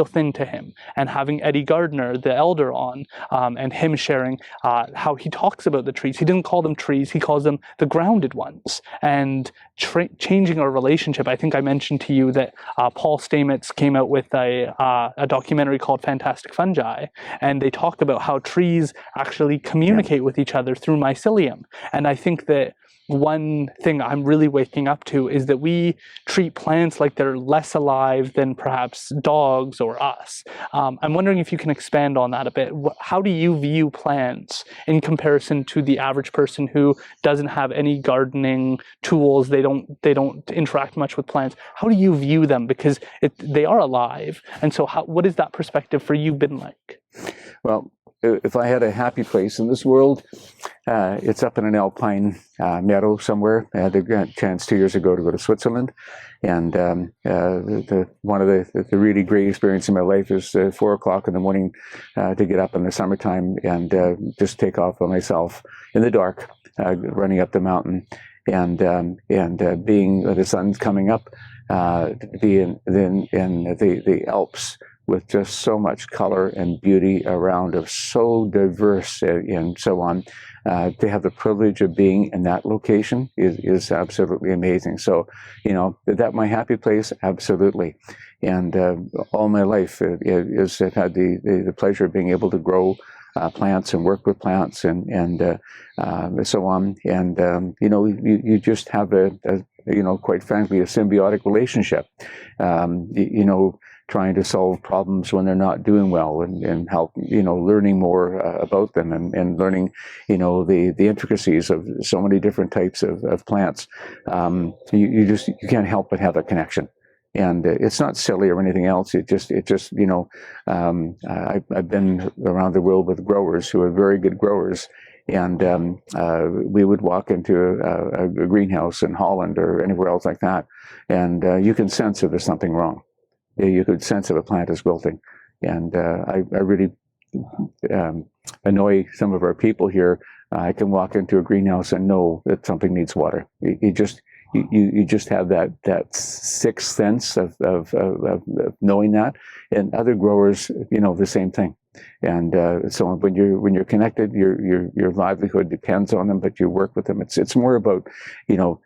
thing to him. And having Eddie Gardner, the elder, on and him sharing how he talks about the trees. He doesn't call them trees, he calls them the grounded ones. And changing our relationship. I think I mentioned to you that Paul Stamets came out with a documentary called Fantastic Fungi, and they talk about how trees actually communicate with each other through mycelium. And I think that one thing I'm really waking up to is that we treat plants like they're less alive than perhaps dogs or us. I'm wondering if you can expand on that a bit. How do you view plants in comparison to the average person who doesn't have any gardening tools? They don't interact much with plants. How do you view them? Because they are alive. And so what is that perspective for you been like? Well, if I had a happy place in this world, it's up in an alpine meadow somewhere. I had a chance 2 years ago to go to Switzerland, and one of the really great experiences in my life is 4 o'clock in the morning to get up in the summertime and just take off by myself in the dark, running up the mountain, and being the sun's coming up, be in the Alps with just so much color and beauty around, of so diverse and so on. To have the privilege of being in that location is absolutely amazing. So, you know, is that my happy place? Absolutely. And all my life I've had the pleasure of being able to grow plants and work with plants and so on. And, you know, you just have you know, quite frankly, a symbiotic relationship. You know, trying to solve problems when they're not doing well, and help, you know, learning more about them, and learning, you know, the intricacies of so many different types of plants. You can't help but have a connection. And it's not silly or anything else. It just you know, I've been around the world with growers who are very good growers, and we would walk into a greenhouse in Holland or anywhere else like that, and you can sense if there's something wrong. You could sense if a plant is wilting. And I really annoy some of our people here. I can walk into a greenhouse and know that something needs water. You just have that sixth sense of knowing that. And other growers, you know, the same thing. And so when you're connected, your livelihood depends on them, but you work with them. It's more about, you know,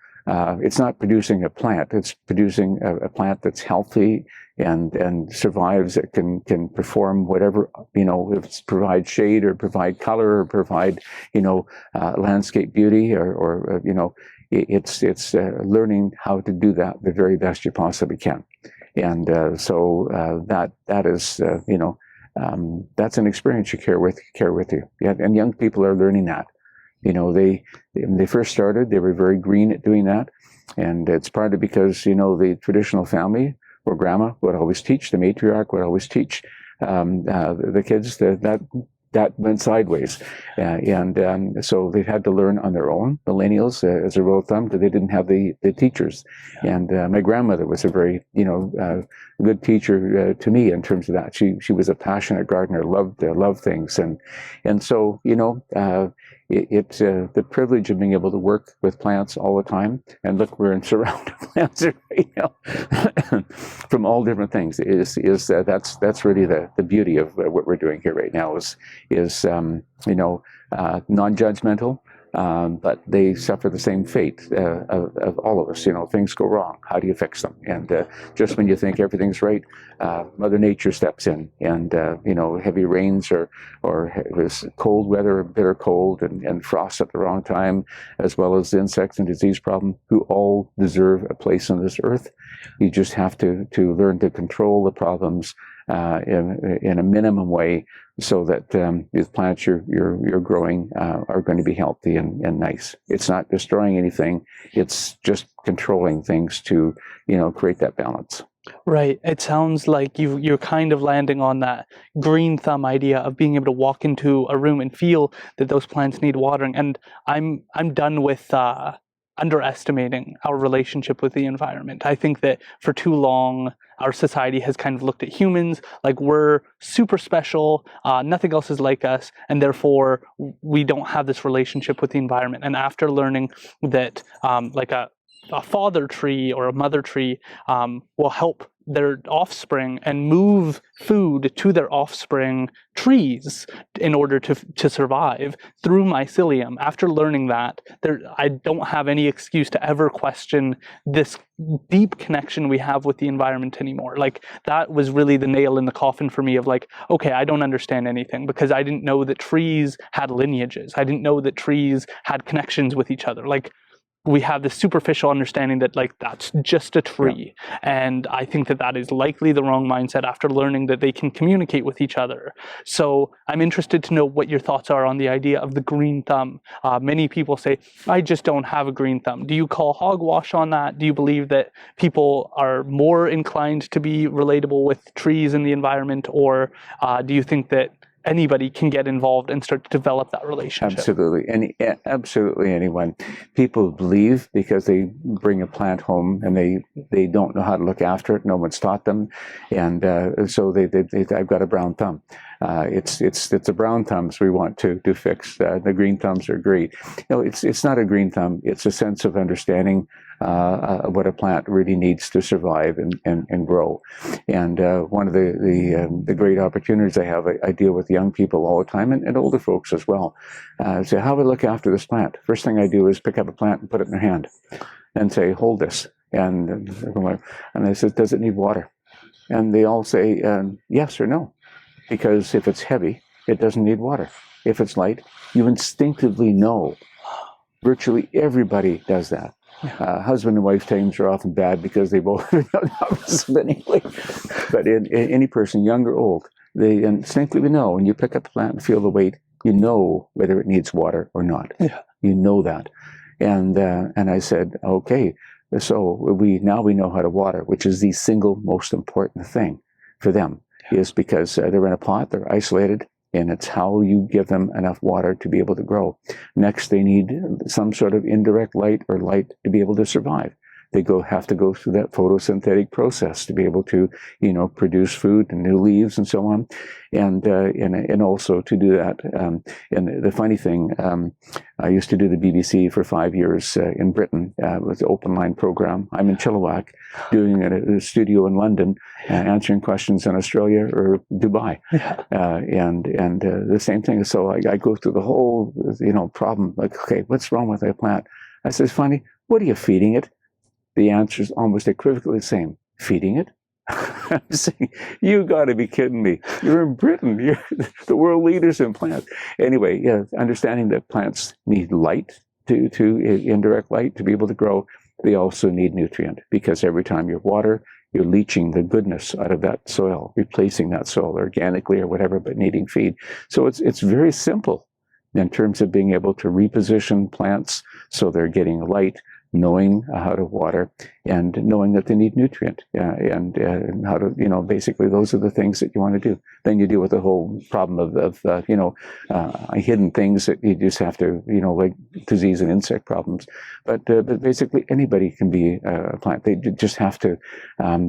it's not producing a plant. It's producing a plant that's healthy and survives. It can perform whatever, you know, if it's provide shade or provide color or provide, you know, landscape beauty or you know, it's learning how to do that the very best you possibly can. And so that is, you know, that's an experience you carry with you. Yeah, and young people are learning that. You know, when they first started, they were very green at doing that. And it's partly because, you know, the traditional family or grandma would always teach, the matriarch would always teach the kids that went sideways. So they've had to learn on their own, millennials, as a rule of thumb, because they didn't have the teachers. And my grandmother was a very, you know, good teacher to me in terms of that. She was a passionate gardener, loved things. And so, you know, it's the privilege of being able to work with plants all the time. And look, we're in surrounded plants right now from all different things. That's really the beauty of what we're doing here right now is you know, non-judgmental, but they suffer the same fate of all of us. You know, things go wrong. How do you fix them? And just when you think everything's right, Mother Nature steps in, and you know, heavy rains or this cold weather, bitter cold, and frost at the wrong time, as well as insects and disease problem, who all deserve a place on this earth. You just have to learn to control the problems in a minimum way, so that the plants you're growing are going to be healthy and nice. It's not destroying anything. It's just controlling things to, you know, create that balance. Right. It sounds like you're kind of landing on that green thumb idea of being able to walk into a room and feel that those plants need watering. And I'm done with underestimating our relationship with the environment. I think that for too long, our society has kind of looked at humans like we're super special, nothing else is like us, and therefore we don't have this relationship with the environment. And after learning that like a father tree or a mother tree will help their offspring and move food to their offspring trees in order to survive through mycelium. After learning that, I don't have any excuse to ever question this deep connection we have with the environment anymore. Like, that was really the nail in the coffin for me of like, okay, I don't understand anything, because I didn't know that trees had lineages. I didn't know that trees had connections with each other. Like, we have this superficial understanding that like that's just a tree. Yeah. And I think that is likely the wrong mindset after learning that they can communicate with each other. So I'm interested to know what your thoughts are on the idea of the green thumb. Many people say, I just don't have a green thumb. Do you call hogwash on that? Do you believe that people are more inclined to be relatable with trees and the environment? Or do you think that anybody can get involved and start to develop that relationship. Absolutely anyone. People believe because they bring a plant home and they don't know how to look after it. No one's taught them, and so I've got a brown thumb. It's the brown thumbs we want to fix. The green thumbs are great. It's not a green thumb. It's a sense of understanding what a plant really needs to survive and grow. And one of the great opportunities I have, I deal with young people all the time and older folks as well. Say, how do I look after this plant? First thing I do is pick up a plant and put it in their hand and say, hold this. And I said, does it need water? And they all say yes or no. Because if it's heavy, it doesn't need water. If it's light, you instinctively know. Virtually everybody does that. Husband and wife teams are often bad because they both but anyway. But in any person, young or old, they instinctively know. When you pick up the plant and feel the weight, you know whether it needs water or not. Yeah. You know that. And I said, okay, so we know how to water, which is the single most important thing for them. Is because they're in a pot, they're isolated, and it's how you give them enough water to be able to grow. Next, they need some sort of indirect light or light to be able to survive. They have to go through that photosynthetic process to be able to, produce food and new leaves and so on, and also to do that. And the funny thing, I used to do the BBC for 5 years in Britain with the open line program. I'm in Chilliwack, doing a studio in London, answering questions in Australia or Dubai, and the same thing. So I go through the whole problem. Like, okay, what's wrong with that plant? I said, funny, what are you feeding it? The answer is almost equivocally the same. Feeding it? I'm saying, you got to be kidding me. You're in Britain. You're the world leaders in plants. Anyway, understanding that plants need light, to indirect light, to be able to grow. They also need nutrient, because every time you water, you're leaching the goodness out of that soil, replacing that soil organically or whatever, but needing feed. So it's very simple in terms of being able to reposition plants so they're getting light, knowing how to water, and knowing that they need nutrient, and how to, basically those are the things that you want to do. Then you deal with the whole problem of hidden things that you just have to, like disease and insect problems. But basically anybody can be a plant. They just have to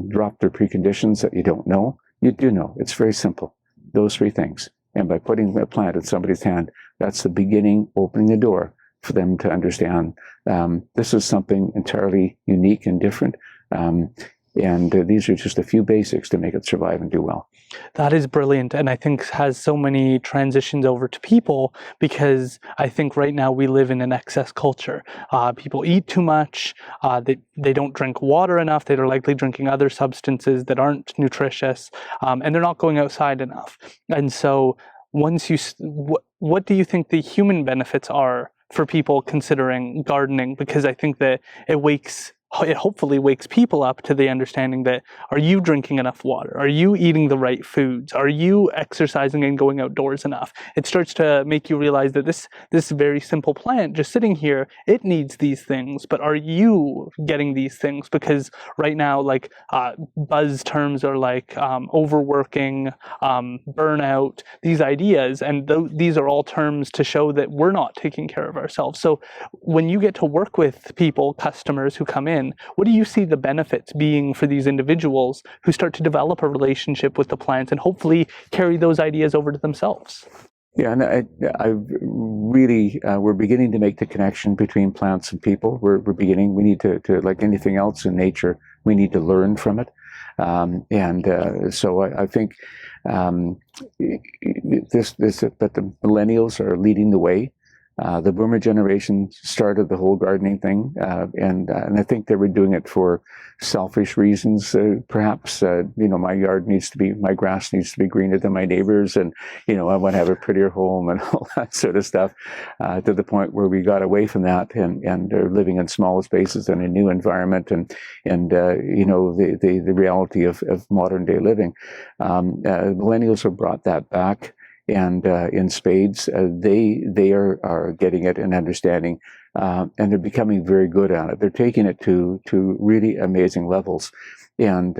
drop their preconditions that you don't know. You do know. It's very simple. Those three things. And by putting a plant in somebody's hand, that's the beginning, opening the door for them to understand this is something entirely unique and different. And these are just a few basics to make it survive and do well. That is brilliant, and I think has so many transitions over to people, because I think right now we live in an excess culture. People eat too much, they don't drink water enough, they're likely drinking other substances that aren't nutritious, and they're not going outside enough. And so once what do you think the human benefits are for people considering gardening? Because I think that it hopefully wakes people up to the understanding that, are you drinking enough water? Are you eating the right foods? Are you exercising and going outdoors enough? It starts to make you realize that this very simple plant just sitting here, it needs these things, but are you getting these things? Because right now, like buzz terms are like overworking, burnout, these ideas, and these are all terms to show that we're not taking care of ourselves. So when you get to work with people, customers who come in, what do you see the benefits being for these individuals who start to develop a relationship with the plants and hopefully carry those ideas over to themselves? Yeah, and I really, we're beginning to make the connection between plants and people. We're beginning. We need to, like anything else in nature, we need to learn from it. So I think that the millennials are leading the way. The boomer generation started the whole gardening thing, and I think they were doing it for selfish reasons. Perhaps, my my grass needs to be greener than my neighbors, and I want to have a prettier home and all that sort of stuff. To the point where we got away from that and are living in small spaces in a new environment, and the reality of modern day living. Millennials have brought that back. And in spades, they are getting it and understanding, and they're becoming very good at it. They're taking it to really amazing levels. And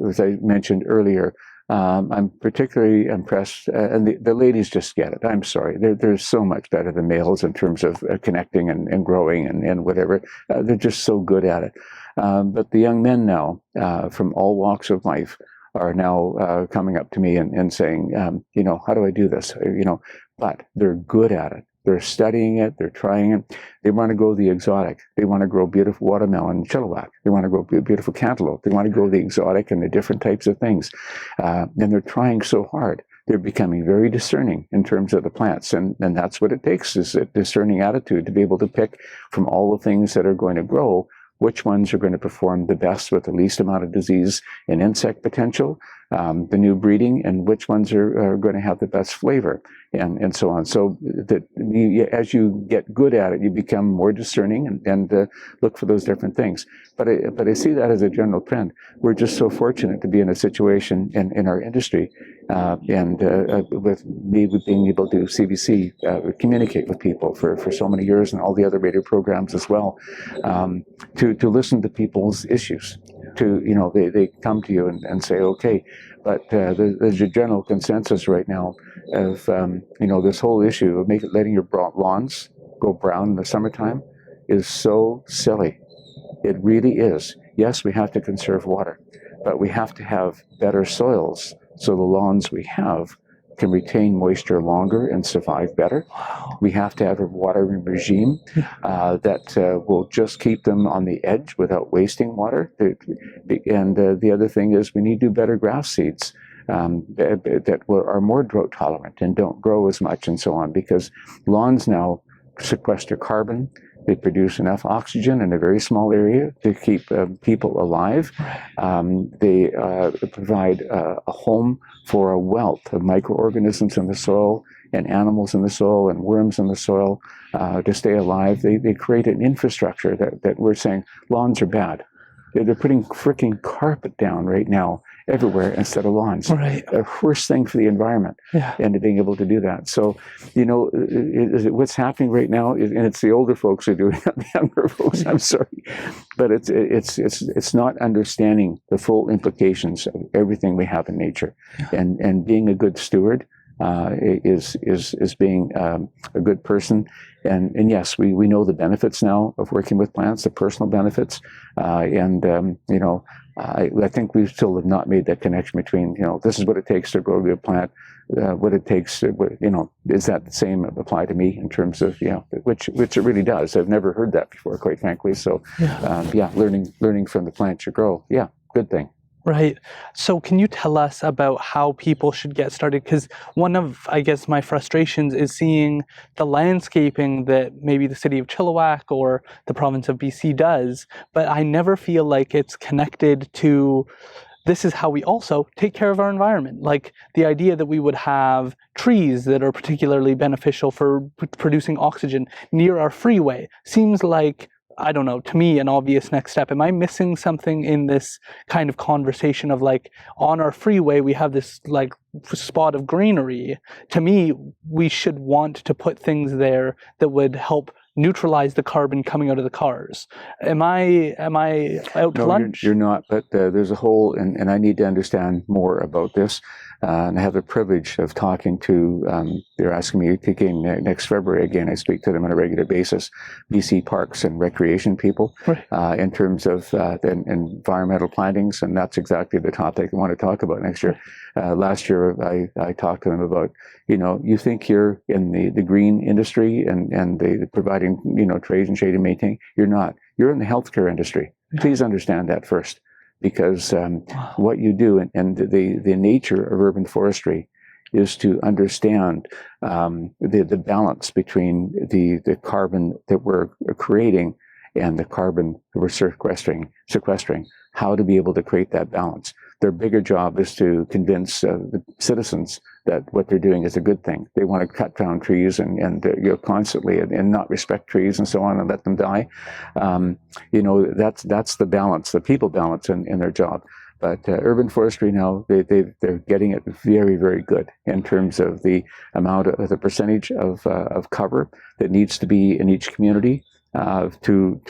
as I mentioned earlier, I'm particularly impressed, and the ladies just get it. I'm sorry, they're so much better than males in terms of connecting and growing and whatever. They're just so good at it. But the young men now, from all walks of life, are now coming up to me and saying, how do I do this? But they're good at it. They're studying it. They're trying it. They want to grow the exotic. They want to grow beautiful watermelon in Chilliwack. They want to grow beautiful cantaloupe. They want to grow the exotic and the different types of things. And they're trying so hard. They're becoming very discerning in terms of the plants. And that's what it takes, is a discerning attitude to be able to pick from all the things that are going to grow which ones are going to perform the best with the least amount of disease and insect potential, the new breeding, and which ones are going to have the best flavor, and so on. So that as you get good at it, you become more discerning and look for those different things. But I see that as a general trend. We're just so fortunate to be in a situation in our industry, and with me being able to CBC communicate with people for so many years, and all the other radio programs as well, to listen to people's issues. They come to you and say, okay, but there's a general consensus right now of this whole issue of letting your lawns go brown in the summertime is so silly. It really is. Yes, we have to conserve water, but we have to have better soils so the lawns we have can retain moisture longer and survive better. We have to have a watering regime that will just keep them on the edge without wasting water. And the other thing is we need to do better grass seeds that are more drought tolerant and don't grow as much and so on, because lawns now sequester carbon. They produce enough oxygen in a very small area to keep people alive. They provide a home for a wealth of microorganisms in the soil and animals in the soil and worms in the soil to stay alive. They create an infrastructure that we're saying lawns are bad. They're putting freaking carpet down right now everywhere instead of lawns. Right. The worst thing for the environment, and being able to do that. So, what's happening right now, and it's the older folks who are doing it, the younger folks, I'm sorry, but it's not understanding the full implications of everything we have in nature, and being a good steward is being a good person. And yes, we know the benefits now of working with plants, the personal benefits, I think we still have not made that connection between, this is what it takes to grow a good plant, what it takes, is that the same apply to me in terms of, which it really does. I've never heard that before, quite frankly. So, learning from the plants you grow, good thing. Right. So can you tell us about how people should get started? Because one of, I guess, my frustrations is seeing the landscaping that maybe the city of Chilliwack or the province of BC does, but I never feel like it's connected to this is how we also take care of our environment. Like the idea that we would have trees that are particularly beneficial for producing oxygen near our freeway seems like, I don't know, to me, an obvious next step. Am I missing something in this kind of conversation of like, on our freeway, we have this like spot of greenery? To me, we should want to put things there that would help neutralize the carbon coming out of the cars. Am I out to lunch? You're not, but there's a whole, and I need to understand more about this. And I have the privilege of talking to, they're asking me again next February, again, I speak to them on a regular basis, BC Parks and Recreation people, in terms of environmental plantings, and that's exactly the topic I want to talk about next year. Last year, I talked to them about, you think you're in the green industry and the providing, trades and shade and maintaining. You're not. You're in the healthcare industry. Please understand that first. Because what you do and the nature of urban forestry is to understand the balance between the carbon that we're creating and the carbon that we're sequestering, how to be able to create that balance. Their bigger job is to convince the citizens that what they're doing is a good thing. They want to cut down trees and constantly and not respect trees and so on and let them die. That's the balance, the people balance in their job. But urban forestry now, they're getting it very, very good in terms of the amount of the percentage of cover that needs to be in each community. to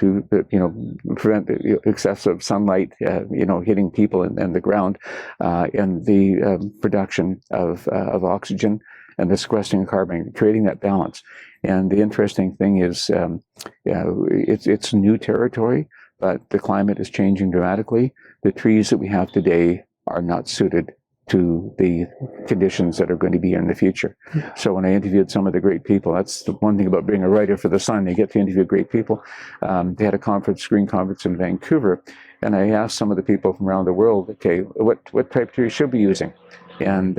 prevent the excessive sunlight hitting people and the ground, and the production of oxygen and the sequestering of carbon, creating that balance. And the interesting thing is, it's new territory, but the climate is changing dramatically. The trees that we have today are not suited to the conditions that are going to be in the future. Yeah. So when I interviewed some of the great people, that's the one thing about being a writer for the Sun, you get to interview great people. They had a screen conference in Vancouver, and I asked some of the people from around the world, okay, what type of tree should we be using? And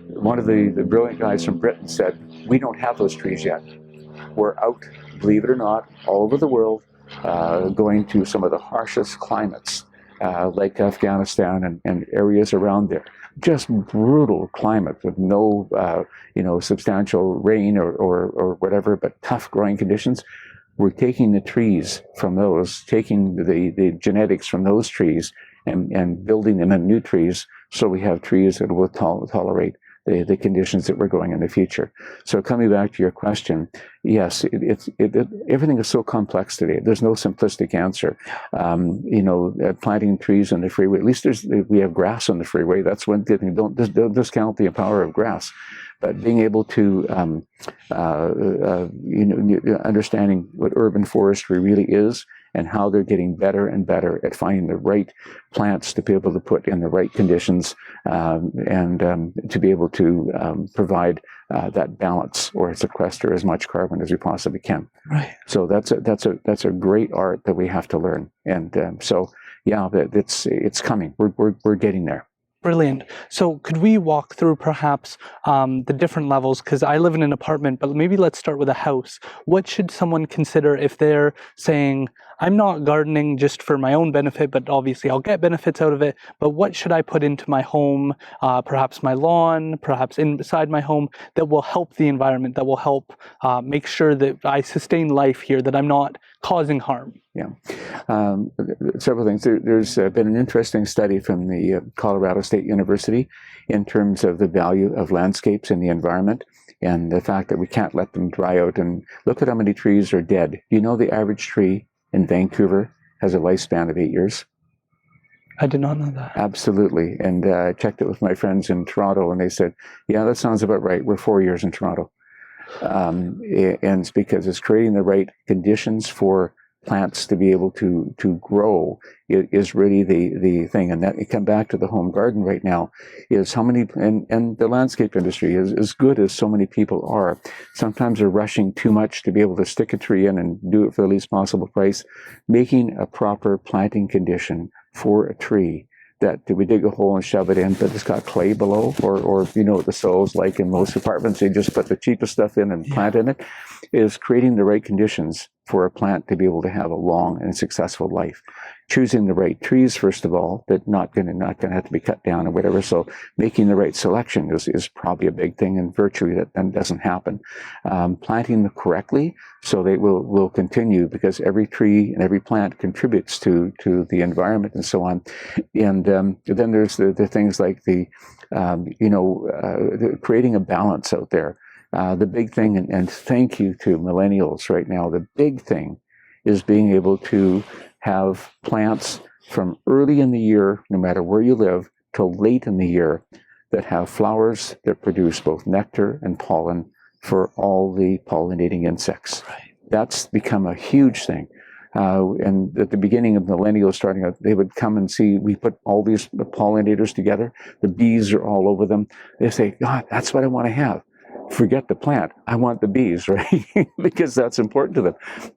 one of the brilliant guys from Britain said, we don't have those trees yet. We're out, believe it or not, all over the world, going to some of the harshest climates, like Afghanistan and areas around there. Just brutal climate with no, substantial rain or whatever, but tough growing conditions. We're taking the trees from those, taking the genetics from those trees and building them in new trees, so we have trees that will tolerate the conditions that we're going in the future. So coming back to your question, yes, everything is so complex today. There's no simplistic answer. Planting trees on the freeway, at least we have grass on the freeway. That's one thing. Don't discount the power of grass. But being able to, understanding what urban forestry really is and how they're getting better and better at finding the right plants to be able to put in the right conditions, and to be able to provide that balance or sequester as much carbon as we possibly can. Right. So that's a great art that we have to learn. And it's coming. We're getting there. Brilliant. So could we walk through perhaps the different levels? Because I live in an apartment, but maybe let's start with a house. What should someone consider if they're saying, I'm not gardening just for my own benefit, but obviously I'll get benefits out of it, but what should I put into my home, perhaps my lawn, perhaps inside my home, that will help the environment, that will help make sure that I sustain life here, that I'm not causing harm? Yeah, several things. There's been an interesting study from the Colorado State University in terms of the value of landscapes in the environment and the fact that we can't let them dry out. And look at how many trees are dead. You know, the average tree in Vancouver has a lifespan of 8 years. I did not know that. Absolutely. And I checked it with my friends in Toronto, and they said, yeah, that sounds about right. We're 4 years in Toronto. And it's because it's creating the right conditions for plants to be able to grow is really the thing. And that, you come back to the home garden right now, is how many, and the landscape industry is as good as so many people are. Sometimes they're rushing too much to be able to stick a tree in and do it for the least possible price. Making a proper planting condition for a tree, that we dig a hole and shove it in, but it's got clay below, or you know what the soil's like in most apartments, they just put the cheapest stuff in and plant in it, is creating the right conditions for a plant to be able to have a long and successful life. Choosing the right trees, first of all, that not going to have to be cut down or whatever. So making the right selection is probably a big thing, and virtually that then doesn't happen. Planting them correctly so they will continue, because every tree and every plant contributes to the environment and so on. And then there's the things like creating a balance out there. The big thing, and thank you to millennials right now, the big thing is being able to have plants from early in the year, no matter where you live, till late in the year, that have flowers that produce both nectar and pollen for all the pollinating insects. Right. That's become a huge thing. And at the beginning of millennials starting out, they would come and see, we put all these pollinators together, the bees are all over them. They say, God, that's what I want to have. Forget the plant. I want the bees, right? Because that's important to them.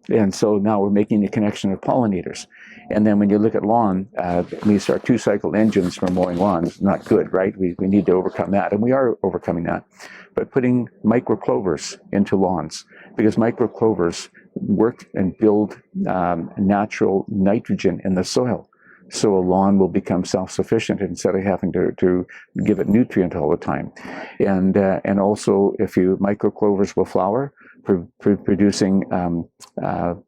And so now we're making the connection of pollinators. And then when you look at lawn, at least our 2-cycle engines for mowing lawns, not good, right? We need to overcome that, and we are overcoming that. But putting microclovers into lawns, because microclovers work and build natural nitrogen in the soil. So a lawn will become self-sufficient instead of having to give it nutrient all the time. And also, if microclovers will flower, producing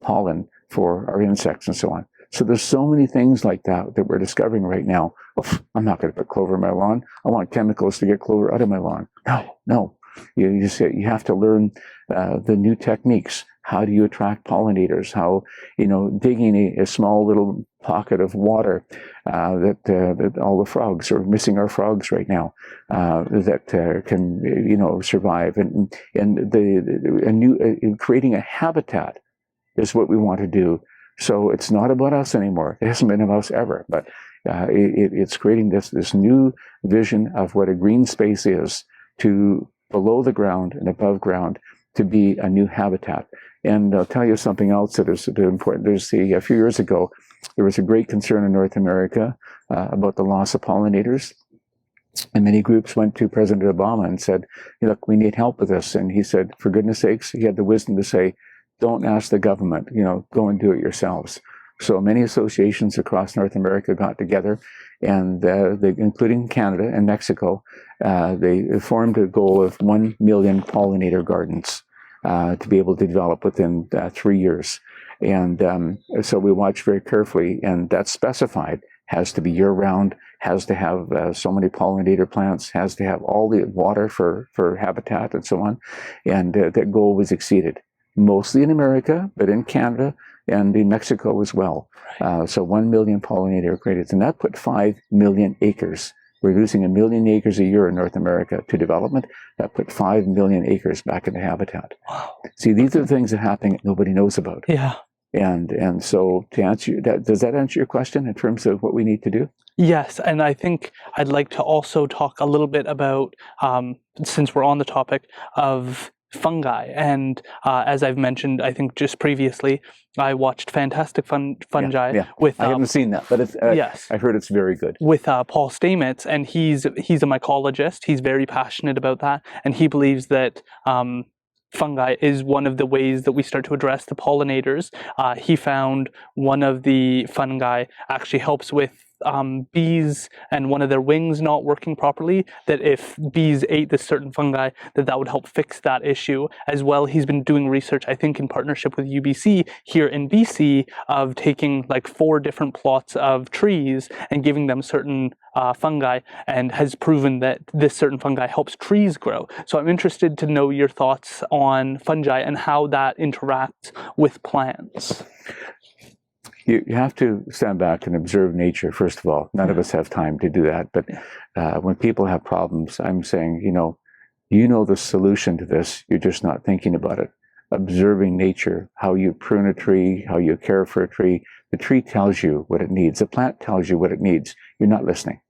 pollen for our insects and so on. So there's so many things like that we're discovering right now. Oh, I'm not going to put clover in my lawn. I want chemicals to get clover out of my lawn. No. You have to learn the new techniques, How do you attract pollinators? How, digging a small little pocket of water that all the frogs are missing, our frogs right now, that can, survive. And creating a habitat is what we want to do. So it's not about us anymore. It hasn't been about us ever, but it's creating this new vision of what a green space is, to below the ground and above ground, to be a new habitat. And I'll tell you something else that is important. A few years ago, there was a great concern in North America about the loss of pollinators. And many groups went to President Obama and said, look, we need help with this. And he said, for goodness sakes, he had the wisdom to say, don't ask the government, go and do it yourselves. So many associations across North America got together, and including Canada and Mexico, they formed a goal of 1 million pollinator gardens to be able to develop within 3 years. And so we watch very carefully, and that's specified. Has to be year-round, has to have so many pollinator plants, has to have all the water for habitat and so on. And that goal was exceeded, mostly in America, but in Canada and in Mexico as well. So 1 million pollinator created, and that put 5 million acres. We're losing 1 million acres a year in North America to development. That put 5 million acres back into habitat. Wow. See, these are the things that happen that nobody knows about. Yeah. And so to answer that, does that answer your question in terms of what we need to do? Yes, and I think I'd like to also talk a little bit about, since we're on the topic of fungi, and as I've mentioned, I think just previously, I watched Fantastic Fungi with. I haven't seen that, but it's, yes, I've heard it's very good. With Paul Stamets, and he's a mycologist. He's very passionate about that, and he believes that fungi is one of the ways that we start to address the pollinators. He found one of the fungi actually helps with bees and one of their wings not working properly, that if bees ate this certain fungi, that would help fix that issue. As well, he's been doing research, I think in partnership with UBC here in BC, of taking like 4 different plots of trees and giving them certain fungi, and has proven that this certain fungi helps trees grow. So I'm interested to know your thoughts on fungi and how that interacts with plants. You have to stand back and observe nature, first of all. None of us have time to do that. But when people have problems, I'm saying, you know the solution to this. You're just not thinking about it. Observing nature, how you prune a tree, how you care for a tree. The tree tells you what it needs. The plant tells you what it needs. You're not listening.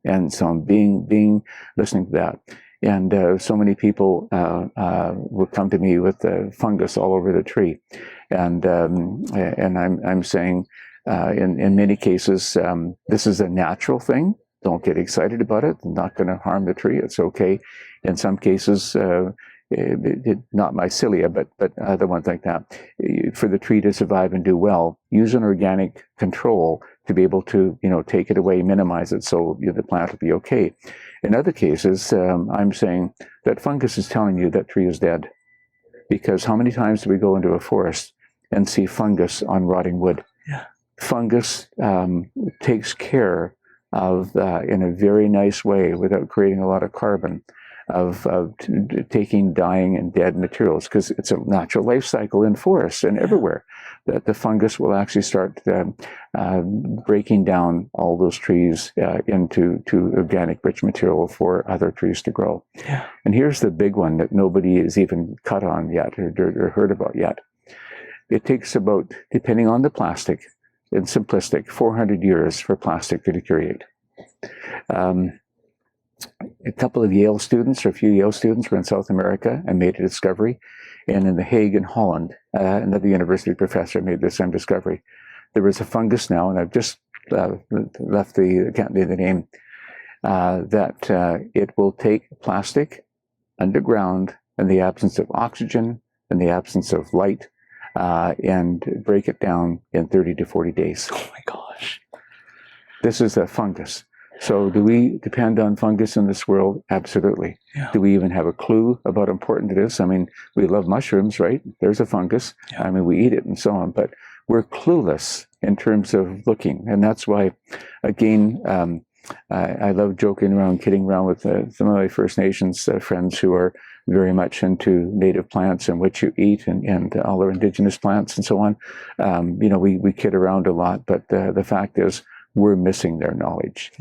And so I'm being listening to that. And so many people will come to me with fungus all over the tree. And I'm saying, in many cases, this is a natural thing. Don't get excited about it. It's not going to harm the tree. It's okay. In some cases, not mycelia, but other ones like that. For the tree to survive and do well, use an organic control to be able to, take it away, minimize it, so the plant will be okay. In other cases, I'm saying that fungus is telling you that tree is dead. Because how many times do we go into a forest and see fungus on rotting wood? Yeah. Fungus takes care of, in a very nice way, without creating a lot of carbon, of taking dying and dead materials, because it's a natural life cycle in forests and everywhere, that the fungus will actually start breaking down all those trees into organic rich material for other trees to grow. Yeah. And here's the big one that nobody has even cut on yet or heard about yet. It takes about, depending on the plastic, in simplistic, 400 years for plastic to deteriorate. A couple of Yale students, or a few Yale students, were in South America and made a discovery. And in The Hague in Holland, another university professor made the same discovery. There was a fungus now, and I've just left can't name the name, that it will take plastic underground in the absence of oxygen, in the absence of light, and break it down in 30 to 40 days. Oh my gosh. This is a fungus. So do we depend on fungus in this world? Absolutely. Yeah. Do we even have a clue about how important it is? I mean, we love mushrooms, right? There's a fungus. Yeah. I mean, we eat it and so on, but we're clueless in terms of looking. And that's why, again, I love joking around, kidding around with some of my First Nations friends who are very much into native plants and what you eat and all our Indigenous plants and so on. We kid around a lot, but the fact is we're missing their knowledge.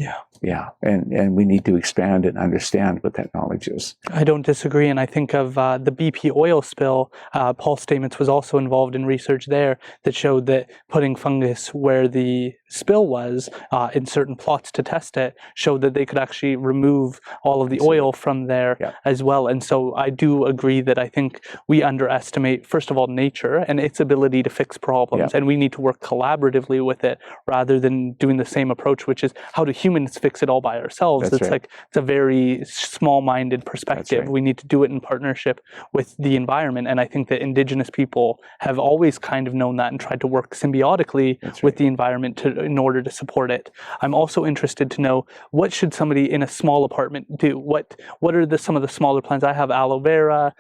Yeah, and we need to expand and understand what that knowledge is. I don't disagree, and I think of the BP oil spill. Paul Stamets was also involved in research there that showed that putting fungus where the spill was in certain plots to test it showed that they could actually remove all of the oil from there as well. And so I do agree that I think we underestimate, first of all, nature and its ability to fix problems, and we need to work collaboratively with it rather than doing the same approach, which is how do humans fix it all by ourselves. It's a very small-minded perspective. We need to do it in partnership with the environment, and I think that Indigenous people have always kind of known that and tried to work symbiotically with the environment in order to support it. I'm also interested to know, what should somebody in a small apartment do? What are some of the smaller plants? I have aloe vera.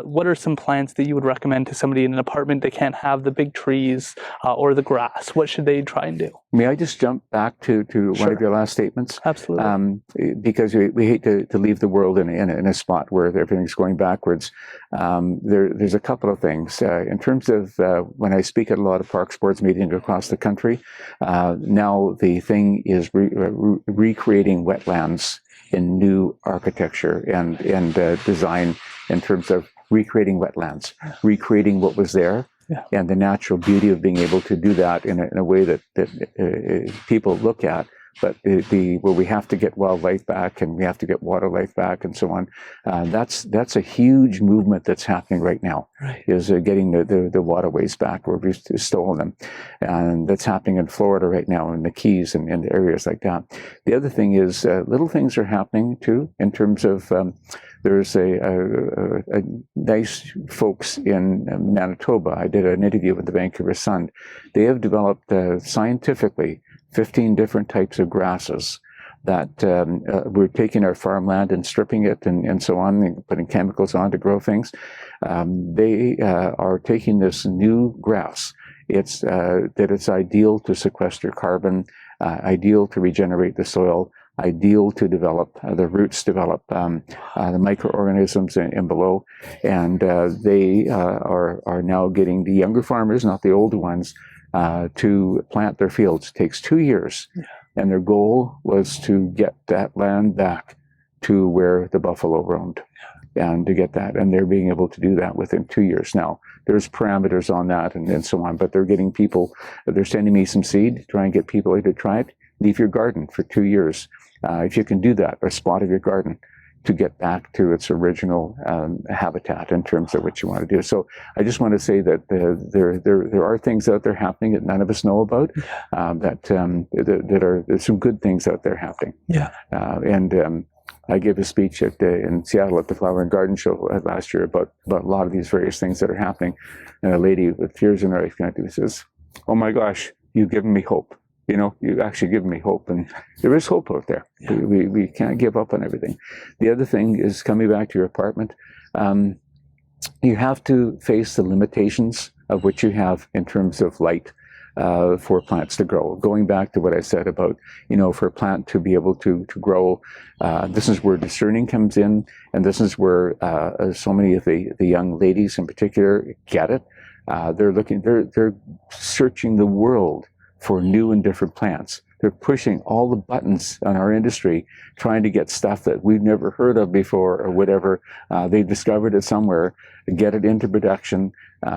What are some plants that you would recommend to somebody in an apartment that can't have the big trees or the grass? What should they try and do? May I just jump back to one of your last statements? Absolutely. Because we hate to leave the world in a spot where everything's going backwards. There's a couple of things. In terms of when I speak at a lot of parks boards meetings across the country, now the thing is recreating wetlands in new architecture and design, in terms of recreating wetlands, recreating what was there. And the natural beauty of being able to do that in a way that people look at, but where we have to get wildlife back and we have to get water life back and so on. That's a huge movement that's happening right now. Is getting the waterways back where we've stolen them, and that's happening in Florida right now, in the Keys and areas like that. The other thing is little things are happening too, in terms of there's a nice folks in Manitoba. I did an interview with the Vancouver Sun. They have developed scientifically 15 different types of grasses that we're taking our farmland and stripping it and so on, and putting chemicals on to grow things. They are taking this new grass. It's ideal to sequester carbon, ideal to regenerate the soil, ideal to develop, the roots develop the microorganisms in below, and they are now getting the younger farmers, not the older ones, to plant their fields. It takes 2 years, and their goal was to get that land back to where the buffalo roamed, and to get that, and they're being able to do that within 2 years. Now, there's parameters on that and so on, but they're getting people, they're sending me some seed, try and get people to try it. Leave your garden for 2 years. If you can do that, or a spot of your garden, to get back to its original habitat in terms of what you want to do. So I just want to say that there are things out there happening that none of us know about, there's some good things out there happening. I gave a speech in Seattle at the Flower and Garden Show last year about a lot of these various things that are happening. And a lady with tears in her eyes says, "Oh my gosh, you've given me hope. You've actually given me hope," and there is hope out there. We can't give up on everything. The other thing is, coming back to your apartment, you have to face the limitations of what you have in terms of light for plants to grow. Going back to what I said about, for a plant to be able to grow, this is where discerning comes in, and this is where so many of the young ladies in particular get it. They're searching the world for new and different plants. They're pushing all the buttons on our industry, trying to get stuff that we've never heard of before or whatever. They discovered it somewhere, get it into production,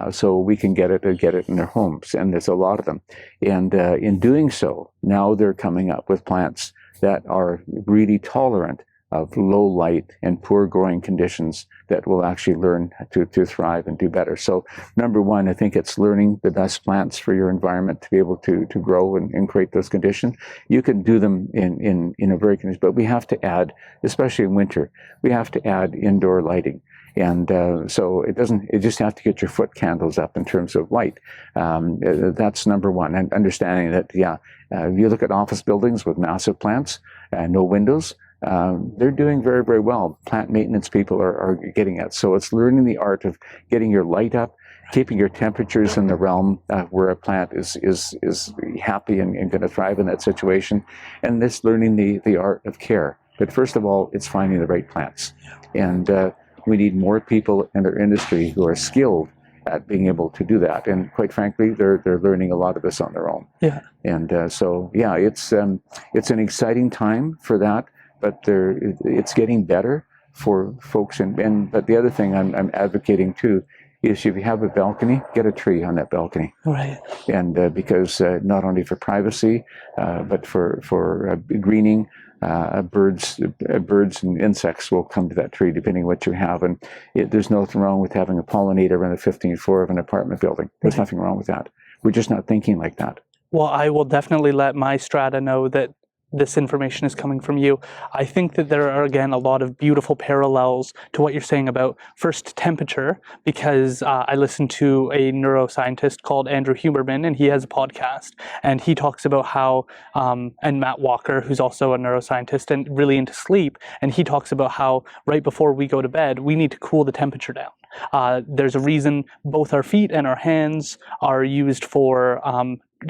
so we can get it in their homes. And there's a lot of them. And in doing so, now they're coming up with plants that are really tolerant of low light and poor growing conditions, that will actually learn to thrive and do better. So number one, I think it's learning the best plants for your environment to be able to grow and create those conditions. You can do them in a very condition, but we have to add, especially in winter, we have to add indoor lighting. And so it just have to get your foot candles up in terms of light. That's number one. And understanding that, if you look at office buildings with massive plants and no windows, they're doing very, very well. Plant maintenance people are getting it. So it's learning the art of getting your light up keeping your temperatures in the realm where a plant is happy and going to thrive in that situation, and this learning the art of care. But first of all, it's finding the right plants, and we need more people in our industry who are skilled at being able to do that. And quite frankly, they're learning a lot of this on their own. Yeah. And so yeah, it's an exciting time for that, but it's getting better for folks. But the other thing I'm advocating too is if you have a balcony, get a tree on that balcony. Right. And because not only for privacy, but for greening, birds and insects will come to that tree depending what you have. And there's nothing wrong with having a pollinator on the 15th floor of an apartment building. There's nothing wrong with that. We're just not thinking like that. Well, I will definitely let my strata know that this information is coming from you. I think that there are, again, a lot of beautiful parallels to what you're saying about first temperature, because I listened to a neuroscientist called Andrew Huberman, and he has a podcast, and he talks about how, and Matt Walker, who's also a neuroscientist and really into sleep, and he talks about how right before we go to bed, we need to cool the temperature down. There's a reason both our feet and our hands are used for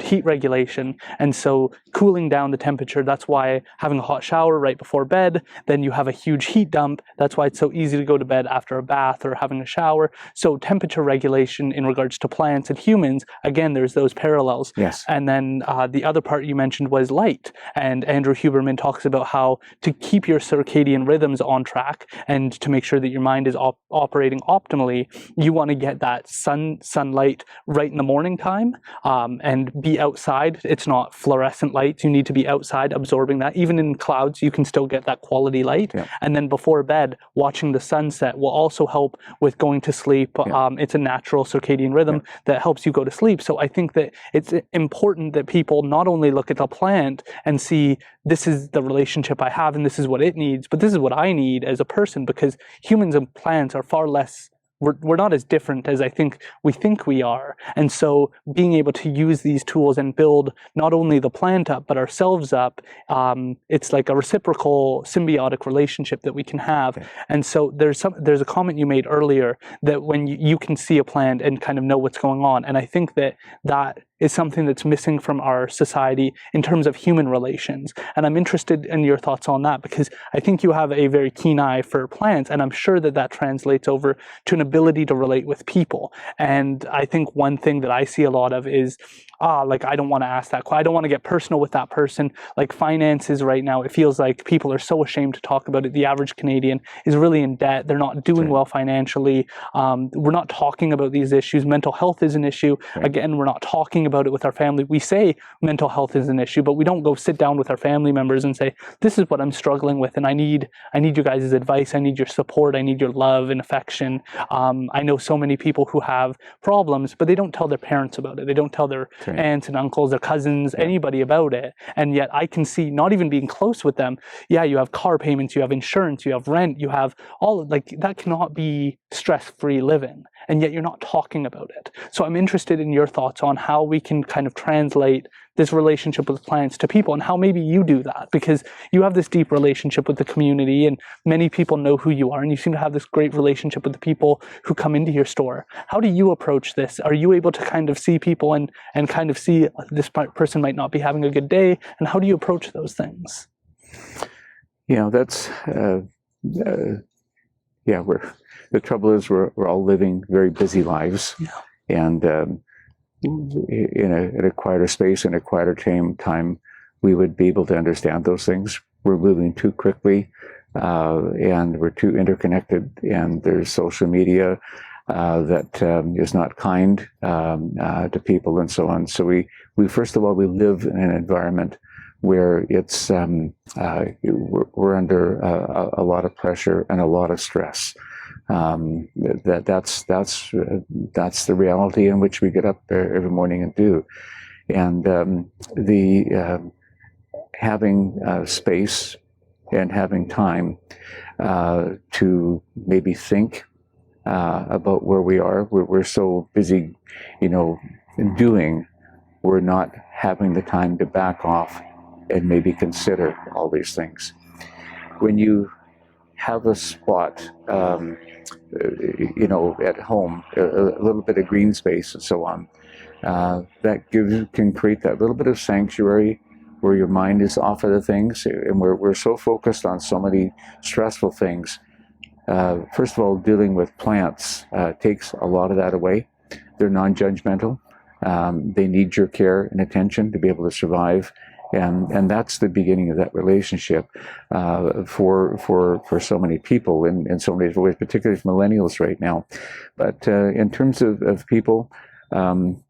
heat regulation, and so cooling down the temperature, that's why having a hot shower right before bed, then you have a huge heat dump. That's why it's so easy to go to bed after a bath or having a shower. So temperature regulation in regards to plants and humans, again, there's those parallels. Yes. And then the other part you mentioned was light, and Andrew Huberman talks about how to keep your circadian rhythms on track and to make sure that your mind is operating optimally, you want to get that sunlight right in the morning time, and be outside. It's not fluorescent lights. You need to be outside absorbing that. Even in clouds, you can still get that quality light. Yeah. And then before bed, watching the sunset will also help with going to sleep. Yeah. It's a natural circadian rhythm that helps you go to sleep. So I think that it's important that people not only look at the plant and see this is the relationship I have and this is what it needs, but this is what I need as a person, because humans and plants are far less, we're not as different as I think we are. And so being able to use these tools and build not only the plant up, but ourselves up, it's like a reciprocal symbiotic relationship that we can have. Okay. And so there's a comment you made earlier that when you can see a plant and kind of know what's going on. And I think that is something that's missing from our society in terms of human relations. And I'm interested in your thoughts on that, because I think you have a very keen eye for plants, and I'm sure that translates over to an ability to relate with people. And I think one thing that I see a lot of is, like, I don't want to ask that. I don't want to get personal with that person. Like finances right now, it feels like people are so ashamed to talk about it. The average Canadian is really in debt. They're not doing well financially. We're not talking about these issues. Mental health is an issue. Right. Again, we're not talking about it with our family. We say mental health is an issue, but we don't go sit down with our family members and say, this is what I'm struggling with, and I need you guys' advice. I need your support. I need your love and affection. I know so many people who have problems, but they don't tell their parents about it. They don't tell their aunts and uncles, their cousins, anybody about it. And yet I can see, not even being close with them, you have car payments, you have insurance, you have rent, you have all, like, that cannot be stress-free living. And yet you're not talking about it. So I'm interested in your thoughts on how we can kind of translate this relationship with plants to people, and how maybe you do that, because you have this deep relationship with the community and many people know who you are, and you seem to have this great relationship with the people who come into your store. How do you approach this? Are you able to kind of see people and kind of see this person might not be having a good day, and how do you approach those things? That's the trouble is we're all living very busy lives, and in a quieter space, in a quieter time, we would be able to understand those things. We're moving too quickly, and we're too interconnected, and there's social media that is not kind to people and so on. So we first of all, we live in an environment where it's we're under a lot of pressure and a lot of stress. That's the reality in which we get up every morning and do. And having space and having time to maybe think about where we are. We're so busy, doing. We're not having the time to back off and maybe consider all these things. When you have a spot, at home, a little bit of green space and so on. That can create that little bit of sanctuary where your mind is off of the things, and we're so focused on so many stressful things. First of all, dealing with plants takes a lot of that away. They're non-judgmental. They need your care and attention to be able to survive, and that's the beginning of that relationship for so many people in so many ways, particularly for millennials right now. But in terms of people, Aaron,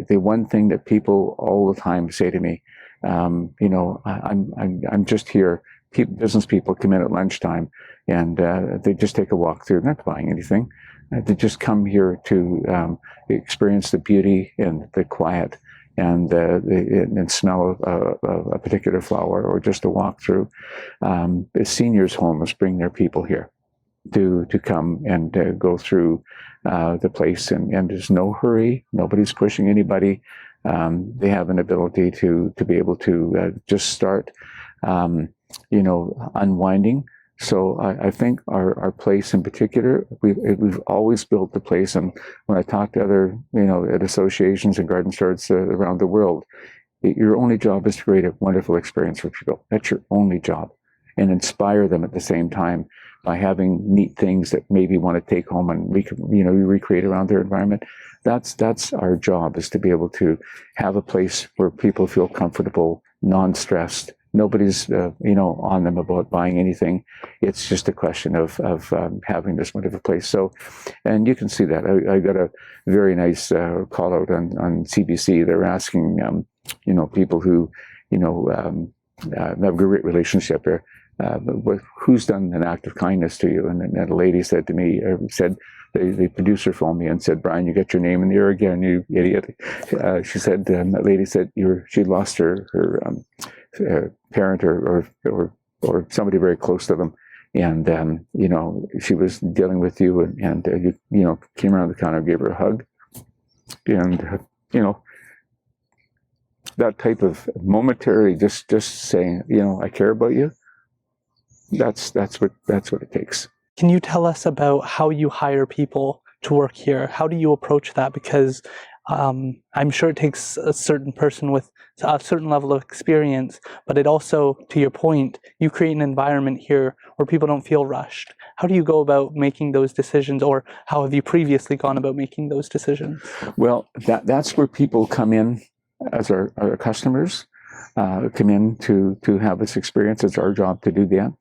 the one thing that people all the time say to me, I'm just here. Business people come in at lunchtime and they just take a walk through. They're not buying anything. They just come here to experience the beauty and the quiet and smell a particular flower, or just a walk through. The seniors' homes bring their people here to come and go through the place, and there's no hurry. Nobody's pushing anybody. They have an ability to be able to just start, unwinding. So I think our place in particular, we've always built the place. And when I talk to other, at associations and garden starts around the world, your only job is to create a wonderful experience for people. That's your only job, and inspire them at the same time by having neat things that maybe want to take home and recreate around their environment. That's our job, is to be able to have a place where people feel comfortable, non-stressed. Nobody's on them about buying anything. It's just a question of having this wonderful place. So, and you can see that. I got a very nice call out on CBC. They're asking people who have a great relationship there. Who's done an act of kindness to you? And a lady said to me, the producer phoned me and said, "Brian, you got your name in the air again, you idiot." She said, that lady said she lost her parent or somebody very close to them, and she was dealing with you, and you came around the counter and gave her a hug, and that type of momentary just saying, I care about you. That's what it takes. Can you tell us about how you hire people to work here? How do you approach that? Because I'm sure it takes a certain person with a certain level of experience, but it also, to your point, you create an environment here where people don't feel rushed. How do you go about making those decisions, or how have you previously gone about making those decisions? Well, that's where people come in as our customers, come in to have this experience. It's our job to do that.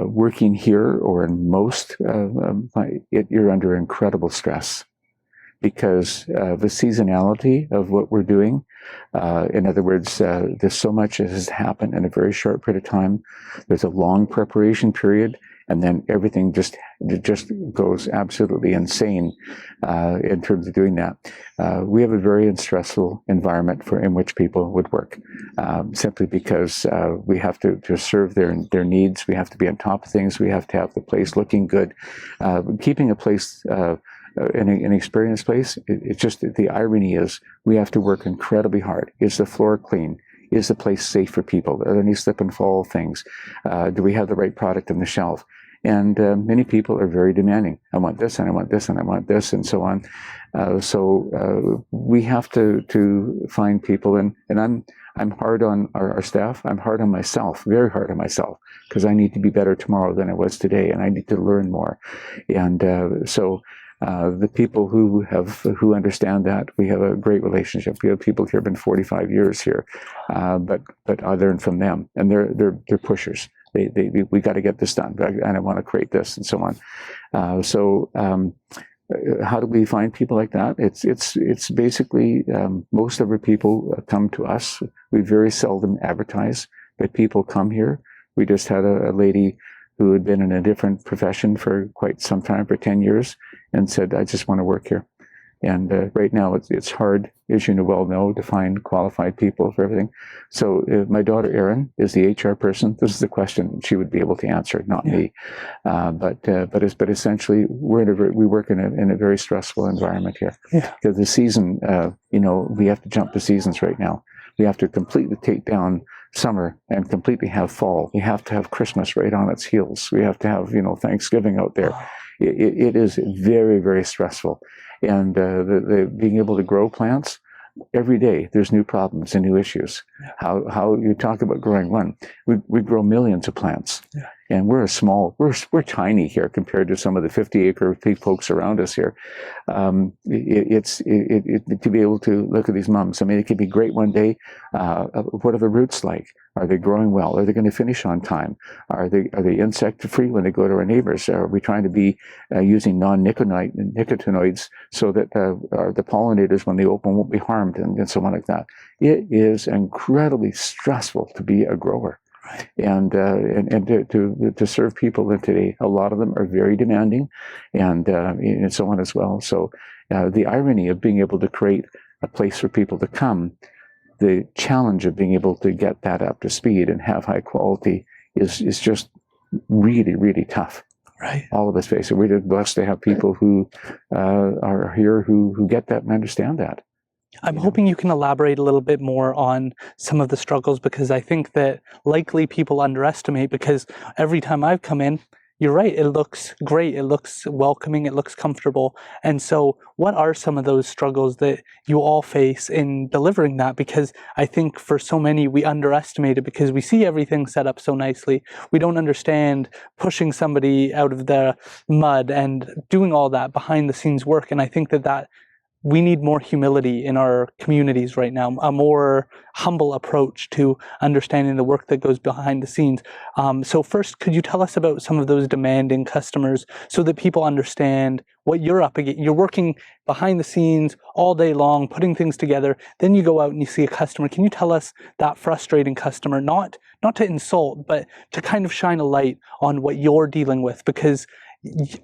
Working here, or in most, you're under incredible stress because the seasonality of what we're doing. In other words, there's so much that has happened in a very short period of time. There's a long preparation period, and then everything just goes absolutely insane in terms of doing that. We have a very stressful environment in which people would work, simply because we have to serve their needs. We have to be on top of things. We have to have the place looking good. Keeping a place, an experienced place, it's just the irony is we have to work incredibly hard. Is the floor clean? Is the place safe for people? Are there any slip and fall things? Do we have the right product on the shelf? And many people are very demanding. I want this, and I want this, and I want this, and so on. So we have to find people, and I'm hard on our staff. I'm hard on myself, very hard on myself, because I need to be better tomorrow than I was today, and I need to learn more. And so the people who understand that, we have a great relationship. We have people here who've been 45 years here, but I learn from them, and they're pushers. We got to get this done, and I want to create this, and so on. So how do we find people like that? It's basically most of our people come to us. We very seldom advertise, but people come here. We just had a lady who had been in a different profession for quite some time, for 10 years, and said, "I just want to work here." And right now it's hard, as you well know, to find qualified people for everything. So my daughter Erin is the HR person. This is the question she would be able to answer, not me. But essentially, we work in a very stressful environment here. Yeah. Because the season, we have to jump the seasons right now. We have to completely take down summer and completely have fall. We have to have Christmas right on its heels. We have to have, Thanksgiving out there. It is very, very stressful. And the being able to grow plants, every day there's new problems and new issues. Yeah. How you talk about growing one, we grow millions of plants. Yeah. And we're we're tiny here compared to some of the 50-acre folks around us here. To be able to look at these mums, I mean, it could be great one day. What are the roots like? Are they growing well? Are they going to finish on time? Are they insect-free when they go to our neighbors? Are we trying to be using non-nicotinoids so that the pollinators, when they open, won't be harmed, and so on like that? It is incredibly stressful to be a grower. And to serve people in today, a lot of them are very demanding, and so on as well. So the irony of being able to create a place for people to come, the challenge of being able to get that up to speed and have high quality is just really, really tough. Right. All of us face it. We're just blessed to have people who are here who get that and understand that. I'm hoping you can elaborate a little bit more on some of the struggles, because I think that likely people underestimate, because every time I've come in, you're right, it looks great, it looks welcoming, it looks comfortable. And so what are some of those struggles that you all face in delivering that? Because I think for so many, we underestimate it because we see everything set up so nicely. We don't understand pushing somebody out of the mud and doing all that behind the scenes work. And I think that we need more humility in our communities right now, a more humble approach to understanding the work that goes behind the scenes. So first, could you tell us about some of those demanding customers so that people understand what you're up against? You're working behind the scenes all day long, putting things together. Then you go out and you see a customer. Can you tell us that frustrating customer, not to insult, but to kind of shine a light on what you're dealing with? Because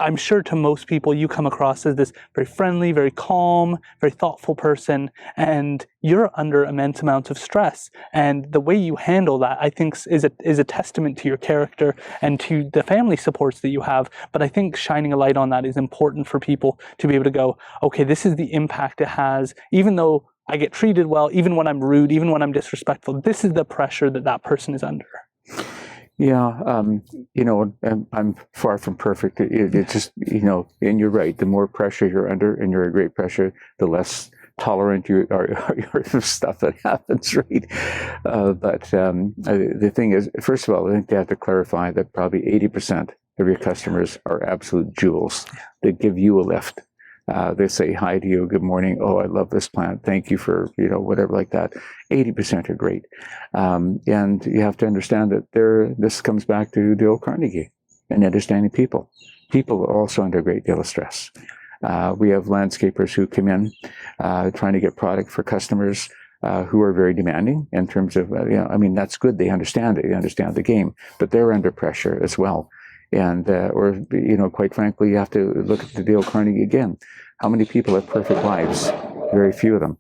I'm sure to most people you come across as this very friendly, very calm, very thoughtful person, and you're under immense amounts of stress. And the way you handle that, I think, is a testament to your character and to the family supports that you have. But I think shining a light on that is important for people to be able to go, okay, this is the impact it has, even though I get treated well, even when I'm rude, even when I'm disrespectful, this is the pressure that person is under. Yeah, I'm far from perfect. It just, and you're right. The more pressure you're under, and you're a great pressure, the less tolerant you are for stuff that happens, right? But the thing is, first of all, I think they have to clarify that probably 80% of your customers are absolute jewels. They give you a lift. They say hi to you, good morning, oh, I love this plant, thank you for, whatever like that. 80% are great. And you have to understand that this comes back to Dale Carnegie and understanding people. People are also under a great deal of stress. We have landscapers who come in trying to get product for customers who are very demanding in terms of, that's good, they understand it, they understand the game, but they're under pressure as well. And, quite frankly, you have to look at the Dale Carnegie again. How many people have perfect lives? Very few of them.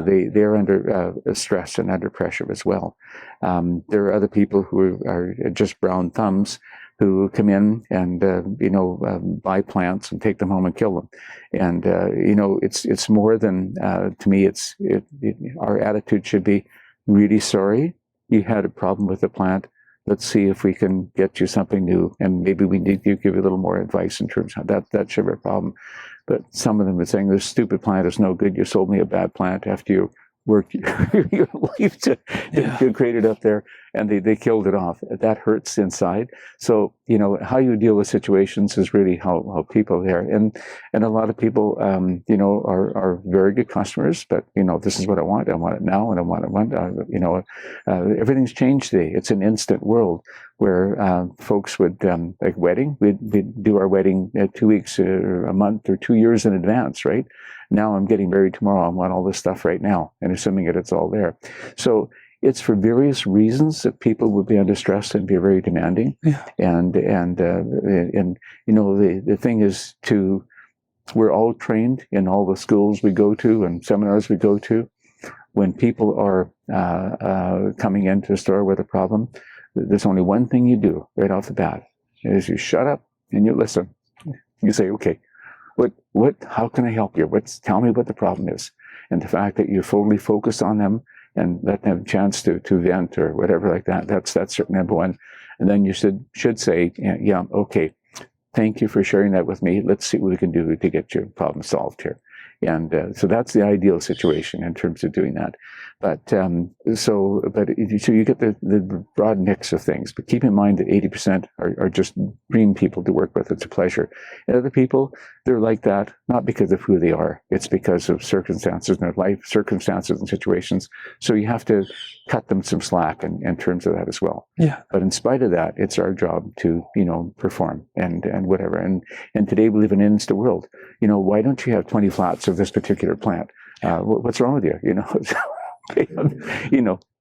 They're under stress and under pressure as well. There are other people who are just brown thumbs who come in and, buy plants and take them home and kill them. And, it's more than, to me, our attitude should be really sorry you had a problem with the plant. Let's see if we can get you something new, and maybe we need to give you a little more advice in terms of that should be a problem. But some of them are saying, this stupid plant is no good. You sold me a bad plant after you worked your life to create it up there, and they killed it off. That hurts inside. So, how you deal with situations is really how people are there. And a lot of people, are very good customers, but, this is what I want it now, and I want it, everything's changed today. It's an instant world where folks would, like wedding, we'd do our wedding 2 weeks or a month or 2 years in advance, right? Now I'm getting married tomorrow. I want all this stuff right now, and assuming it's all there. So it's for various reasons that people would be under stress and be very demanding. Yeah. And the thing is we're all trained in all the schools we go to and seminars we go to. When people are coming into a store with a problem, there's only one thing you do right off the bat, is you shut up and you listen. You say, okay, how can I help you? Tell me what the problem is. And the fact that you're fully focused on them and let them have a chance to vent or whatever like that. That's certainly number one. And then you should say, yeah, okay, thank you for sharing that with me. Let's see what we can do to get your problem solved here. And so that's the ideal situation in terms of doing that. But so you get the broad mix of things. But keep in mind that 80% are just dream people to work with. It's a pleasure. And other people, they're like that, not because of who they are. It's because of circumstances in their life, circumstances and situations. So you have to cut them some slack in terms of that as well. Yeah. But in spite of that, it's our job to, perform and whatever. And today we live in an instant world. Why don't you have 20 flats of this particular plant? What's wrong with you?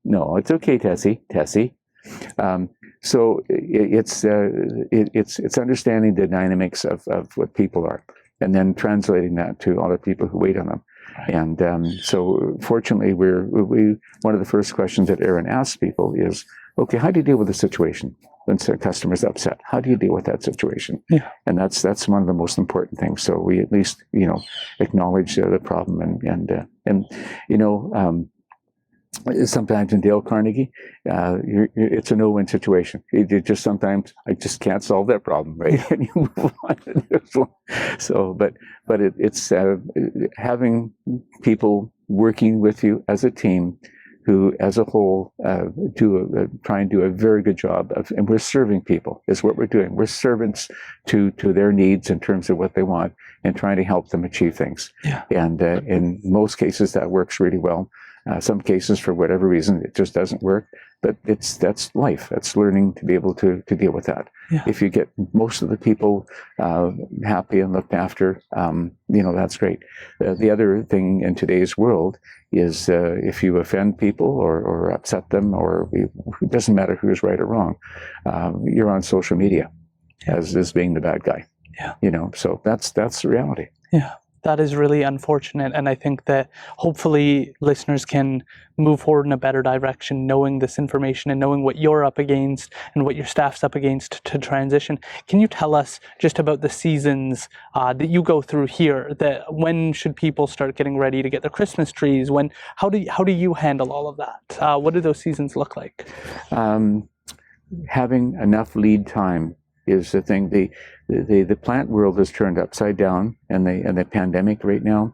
No, it's okay, Tessie. So it's understanding the dynamics of what people are, and then translating that to other people who wait on them. Right. And so fortunately, one of the first questions that Aaron asks people is, okay, how do you deal with the situation when a customer's upset? How do you deal with that situation? Yeah. And that's one of the most important things. So we at least acknowledge the problem and sometimes in Dale Carnegie, it's a no-win situation. Sometimes I just can't solve that problem, right? And you move on to the next one. So, but it's having people working with you as a team who, as a whole, try and do a very good job of, and we're serving people is what we're doing. We're servants to their needs in terms of what they want and trying to help them achieve things. Yeah. And in most cases, that works really well. Some cases, for whatever reason, it just doesn't work. But that's life. That's learning to be able to deal with that. Yeah. If you get most of the people happy and looked after, that's great. The other thing in today's world is if you offend people or upset them, it doesn't matter who's right or wrong, you're on social media as being the bad guy. Yeah. So that's the reality. Yeah. That is really unfortunate, and I think that hopefully listeners can move forward in a better direction, knowing this information and knowing what you're up against and what your staff's up against to transition. Can you tell us just about the seasons that you go through here? That when should people start getting ready to get their Christmas trees? How do you handle all of that? What do those seasons look like? Having enough lead time is the thing. The plant world has turned upside down in the pandemic right now.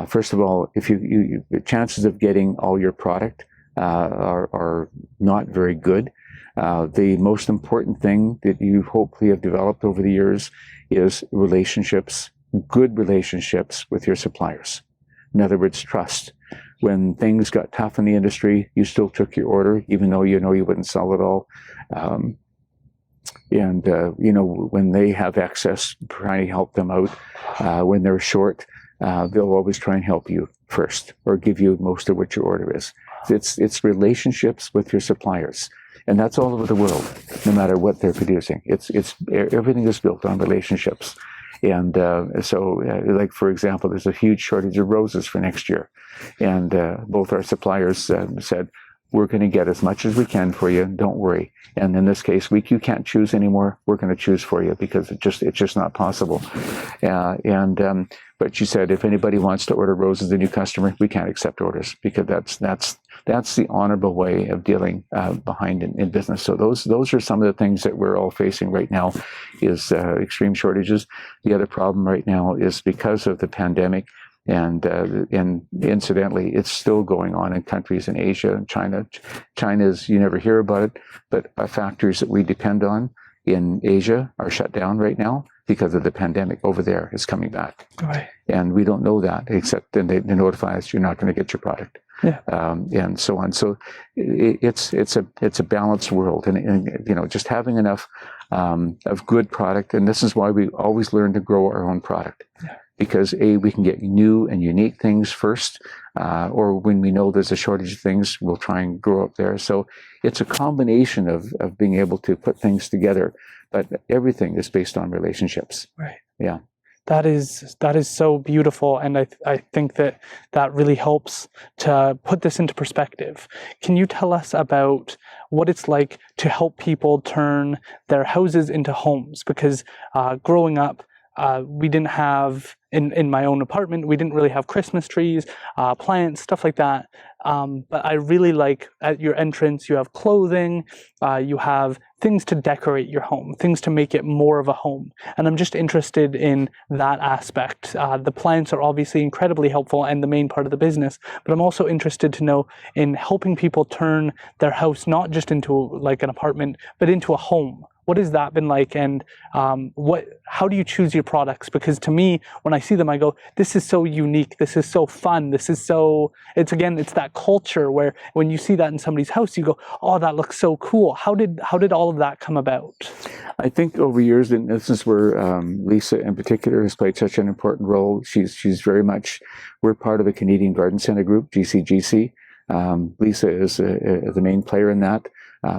First of all, if the chances of getting all your product are not very good. The most important thing that you hopefully have developed over the years is relationships, good relationships with your suppliers. In other words, trust. When things got tough in the industry, you still took your order, even though you wouldn't sell it all. When they have excess, trying to help them out. When they're short, they'll always try and help you first or give you most of what your order is. It's relationships with your suppliers. And that's all over the world, no matter what they're producing. Everything is built on relationships. And like, for example, there's a huge shortage of roses for next year. And both our suppliers said, we're going to get as much as we can for you. Don't worry. And in this case, you can't choose anymore. We're going to choose for you because it's just not possible. But she said, if anybody wants to order roses, a new customer, we can't accept orders because that's the honorable way of dealing behind in business. So those are some of the things that we're all facing right now is extreme shortages. The other problem right now is because of the pandemic. And incidentally, it's still going on in countries in Asia and China. China's, you never hear about it, but factories that we depend on in Asia are shut down right now because of the pandemic. Over there is coming back. Right. And we don't know that, except then they notify us you're not going to get your product. Yeah. And so on. So it's a balanced world, and just having enough of good product. And this is why we always learn to grow our own product. Yeah. Because we can get new and unique things first, or when we know there's a shortage of things, we'll try and grow up there. So it's a combination of being able to put things together, but everything is based on relationships. Right. Yeah. That is so beautiful, and I think that really helps to put this into perspective. Can you tell us about what it's like to help people turn their houses into homes? Because growing up, we didn't have, in my own apartment, we didn't really have Christmas trees, plants, stuff like that. But I really like at your entrance, you have clothing, you have things to decorate your home, things to make it more of a home. And I'm just interested in that aspect. The plants are obviously incredibly helpful and the main part of the business, but I'm also interested to know in helping people turn their house not just into like an apartment, but into a home. What has that been like, and how do you choose your products? Because to me, when I see them, I go, this is so unique, this is so fun, this is so, it's that culture where when you see that in somebody's house, you go, oh, that looks so cool. How did all of that come about? I think over years, and this is where Lisa in particular has played such an important role. She's very much, we're part of the Canadian Garden Centre group, GCGC. Lisa is the main player in that.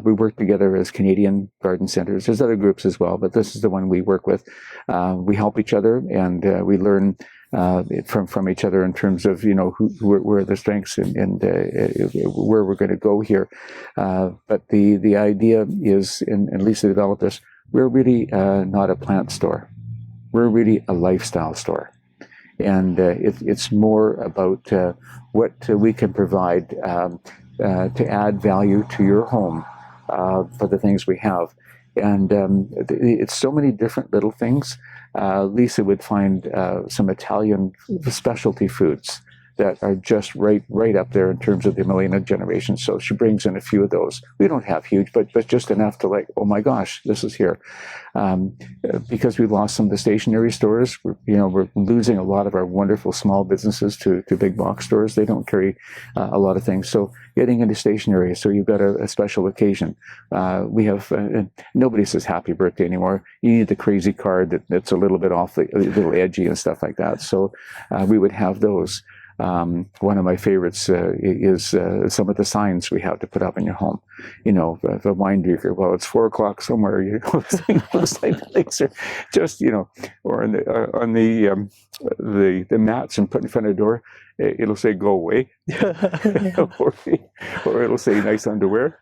We work together as Canadian Garden Centres. There's other groups as well, but this is the one we work with. We help each other, and we learn from each other in terms of, where are the strengths and where we're going to go here. But the idea is, and Lisa developed this, we're really not a plant store. We're really a lifestyle store. And it's more about what we can provide to add value to your home for the things we have. And it's so many different little things. Lisa would find some Italian specialty foods that are just right up there in terms of the millennia generation. So she brings in a few of those. We don't have huge, but just enough to like, oh my gosh, this is here. Because we lost some of the stationery stores, we're losing a lot of our wonderful small businesses to big box stores. They don't carry a lot of things. So getting into stationery, so you've got a special occasion. We have, nobody says happy birthday anymore. You need the crazy card that's a little bit off, a little edgy and stuff like that. So we would have those. One of my favorites is some of the signs we have to put up in your home. The wine drinker. Well, it's 4 o'clock somewhere. Those type of things are just, or on the mats and put in front of the door, it'll say "Go away," or it'll say "Nice underwear."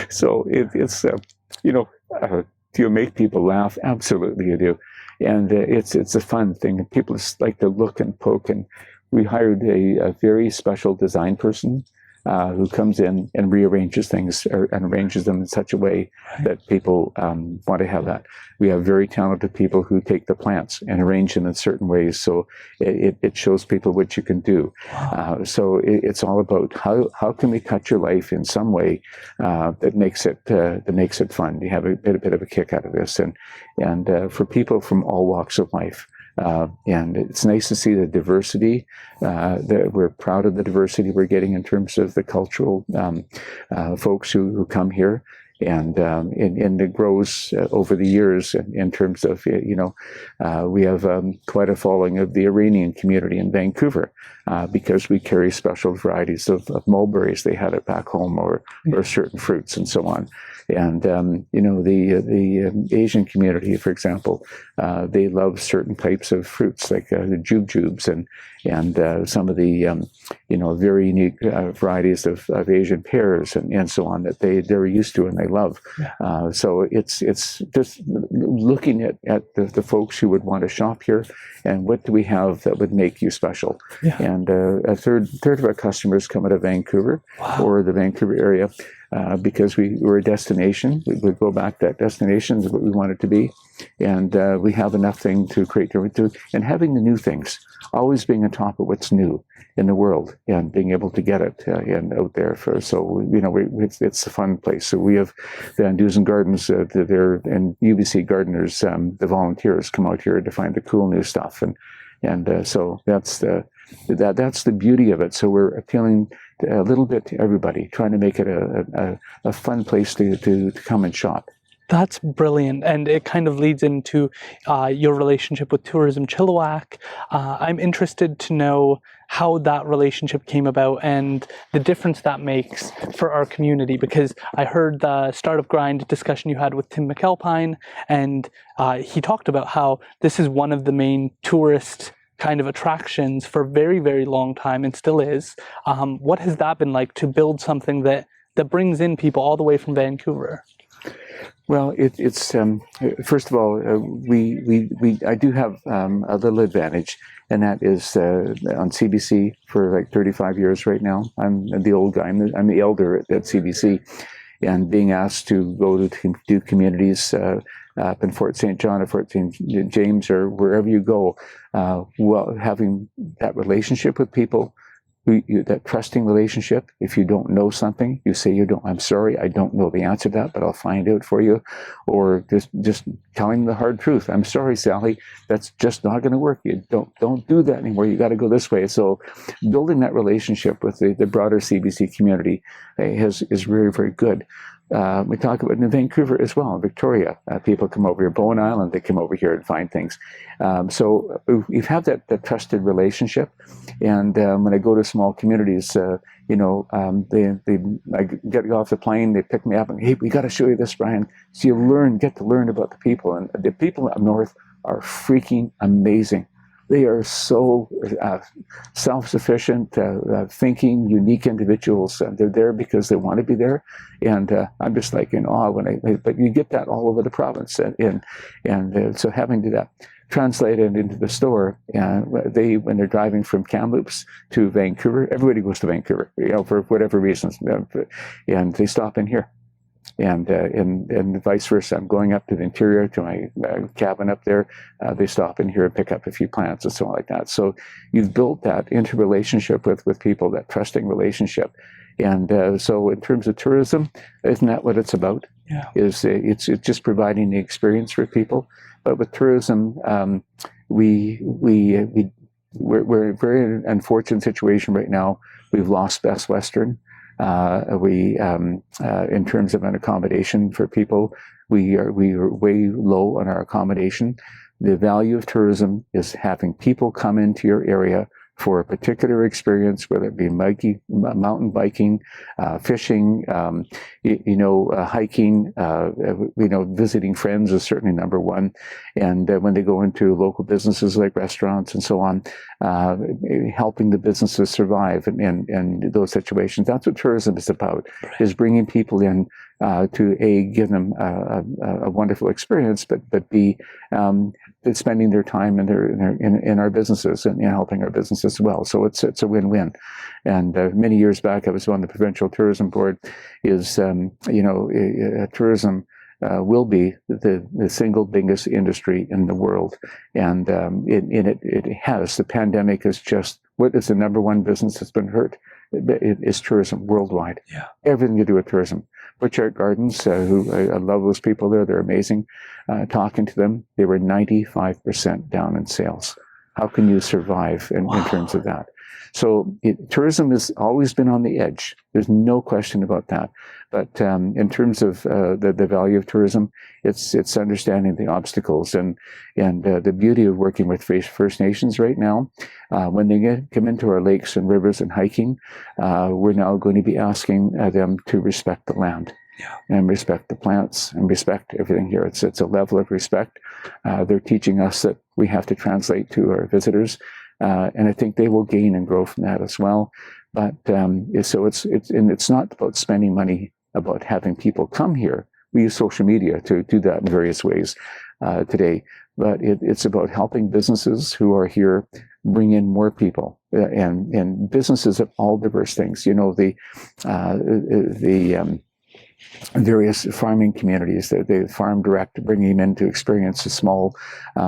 So it's do you make people laugh? Absolutely, you do. And it's a fun thing. People just like to look and poke. And we hired a very special design person who comes in and rearranges things and arranges them in such a way that people want to have that. We have very talented people who take the plants and arrange them in certain ways, so it shows people what you can do. So it's all about how can we cut your life in some way that makes it fun. You have a bit of a kick out of this, and for people from all walks of life. And it's nice to see the diversity. That we're proud of the diversity we're getting in terms of the cultural folks who come here. And it grows over the years in terms of, we have quite a following of the Iranian community in Vancouver because we carry special varieties of mulberries. They had it back home, or certain fruits and so on. And, the Asian community, for example, they love certain types of fruits like the jujubes and some of the, very unique varieties of Asian pears and so on that they're used to and they love. Yeah. So it's just looking at the folks who would want to shop here and what do we have that would make you special. Yeah. And a third of our customers come out of Vancouver. Wow. Or the Vancouver area. Because we're a destination. We go back to that destination is what we want it to be. And we have enough thing to create, and having the new things, always being on top of what's new in the world and being able to get it and out there. It's a fun place. So we have the Van Dusen Gardens there, and UBC gardeners, the volunteers come out here to find the cool new stuff. And so that's the beauty of it. So we're appealing a little bit to everybody, trying to make it a fun place to come and shop. That's brilliant, and it kind of leads into your relationship with Tourism Chilliwack. I'm interested to know how that relationship came about and the difference that makes for our community, because I heard the Startup Grind discussion you had with Tim McAlpine, and he talked about how this is one of the main tourist kind of attractions for a very, very long time and still is. What has that been like to build something that brings in people all the way from Vancouver? Well, it's first of all, I do have a little advantage, and that is on CBC for like 35 years right now. I'm the old guy. I'm the elder at CBC, and being asked to go to do communities up in Fort St. John or Fort St. James or wherever you go, well, having that relationship with people. That trusting relationship. If you don't know something, you say you don't. I'm sorry, I don't know the answer to that, but I'll find out for you. Or just telling the hard truth. I'm sorry, Sally, that's just not going to work. You don't do that anymore. You got to go this way. So, building that relationship with the broader CBC community is very, very good. We talk about in Vancouver as well, Victoria. People come over here, Bowen Island, they come over here and find things. So you've had that trusted relationship. And when I go to small communities, I get off the plane, they pick me up and, hey, we got to show you this, Brian. So you get to learn about the people. And the people up north are freaking amazing. They are so self-sufficient, thinking, unique individuals. They're there because they want to be there, and I'm just like in awe but you get that all over the province, and so having to that translated into the store, when they're driving from Kamloops to Vancouver, everybody goes to Vancouver, for whatever reasons, and they stop in here. And vice versa. I'm going up to the interior to my cabin up there. They stop in here and pick up a few plants and so on like that. So you've built that interrelationship with people, that trusting relationship. And so in terms of tourism, isn't that what it's about? Yeah. It's just providing the experience for people. But with tourism, we're in a very unfortunate situation right now. We've lost Best Western. In terms of an accommodation for people, we are way low on our accommodation. The value of tourism is having people come into your area for a particular experience, whether it be mountain biking, fishing, hiking, visiting friends is certainly number one. And when they go into local businesses like restaurants and so on, helping the businesses survive and those situations. That's what tourism is about, is bringing people in to give them a wonderful experience, but B, spending their time in our businesses and helping our businesses as well. So it's a win-win. And many years back, I was on the provincial tourism board. Tourism will be the single biggest industry in the world, and it has. The pandemic is just what is the number one business that's been hurt. It is tourism worldwide. Yeah, everything to do with tourism. Butchart Gardens, I love those people there. They're amazing. Talking to them, they were 95% down in sales. How can you survive in terms of that? So tourism has always been on the edge. There's no question about that. But in terms of the value of tourism, it's understanding the obstacles and the beauty of working with First Nations right now. When they come into our lakes and rivers and hiking, we're now going to be asking them to respect the land. Yeah. And respect the plants and respect everything here. It's a level of respect. They're teaching us that we have to translate to our visitors, and I think they will gain and grow from that as well. But so it's not about spending money, about having people come here. We use social media to do that in various ways today. But it's about helping businesses who are here bring in more people and businesses of all diverse things. Various farming communities, the farm direct, bringing them in to experience the small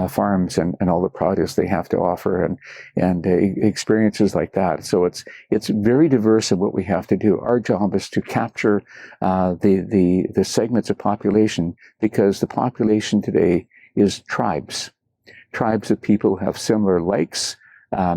farms and all the produce they have to offer and experiences like that. So it's very diverse in what we have to do. Our job is to capture the segments of population, because the population today is tribes of people who have similar likes.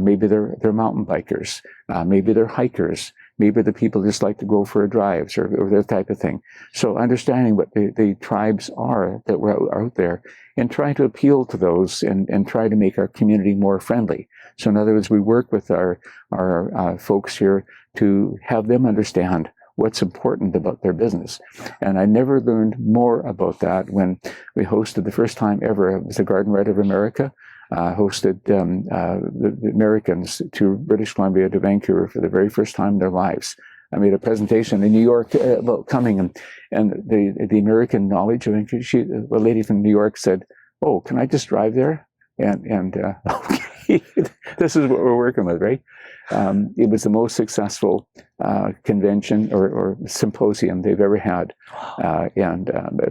Maybe they're mountain bikers, maybe they're hikers. Maybe the people just like to go for drives or that type of thing. So understanding what the tribes are that were out there and trying to appeal to those and try to make our community more friendly. So in other words, we work with our folks here to have them understand what's important about their business. And I never learned more about that when we hosted the first time ever. It was the Garden Right of America. Hosted the Americans to British Columbia, to Vancouver for the very first time in their lives. I made a presentation in New York about coming, and the American knowledge of English. A lady from New York said, "Oh, can I just drive there?" And okay, this is what we're working with, right? It was the most successful convention or symposium they've ever had,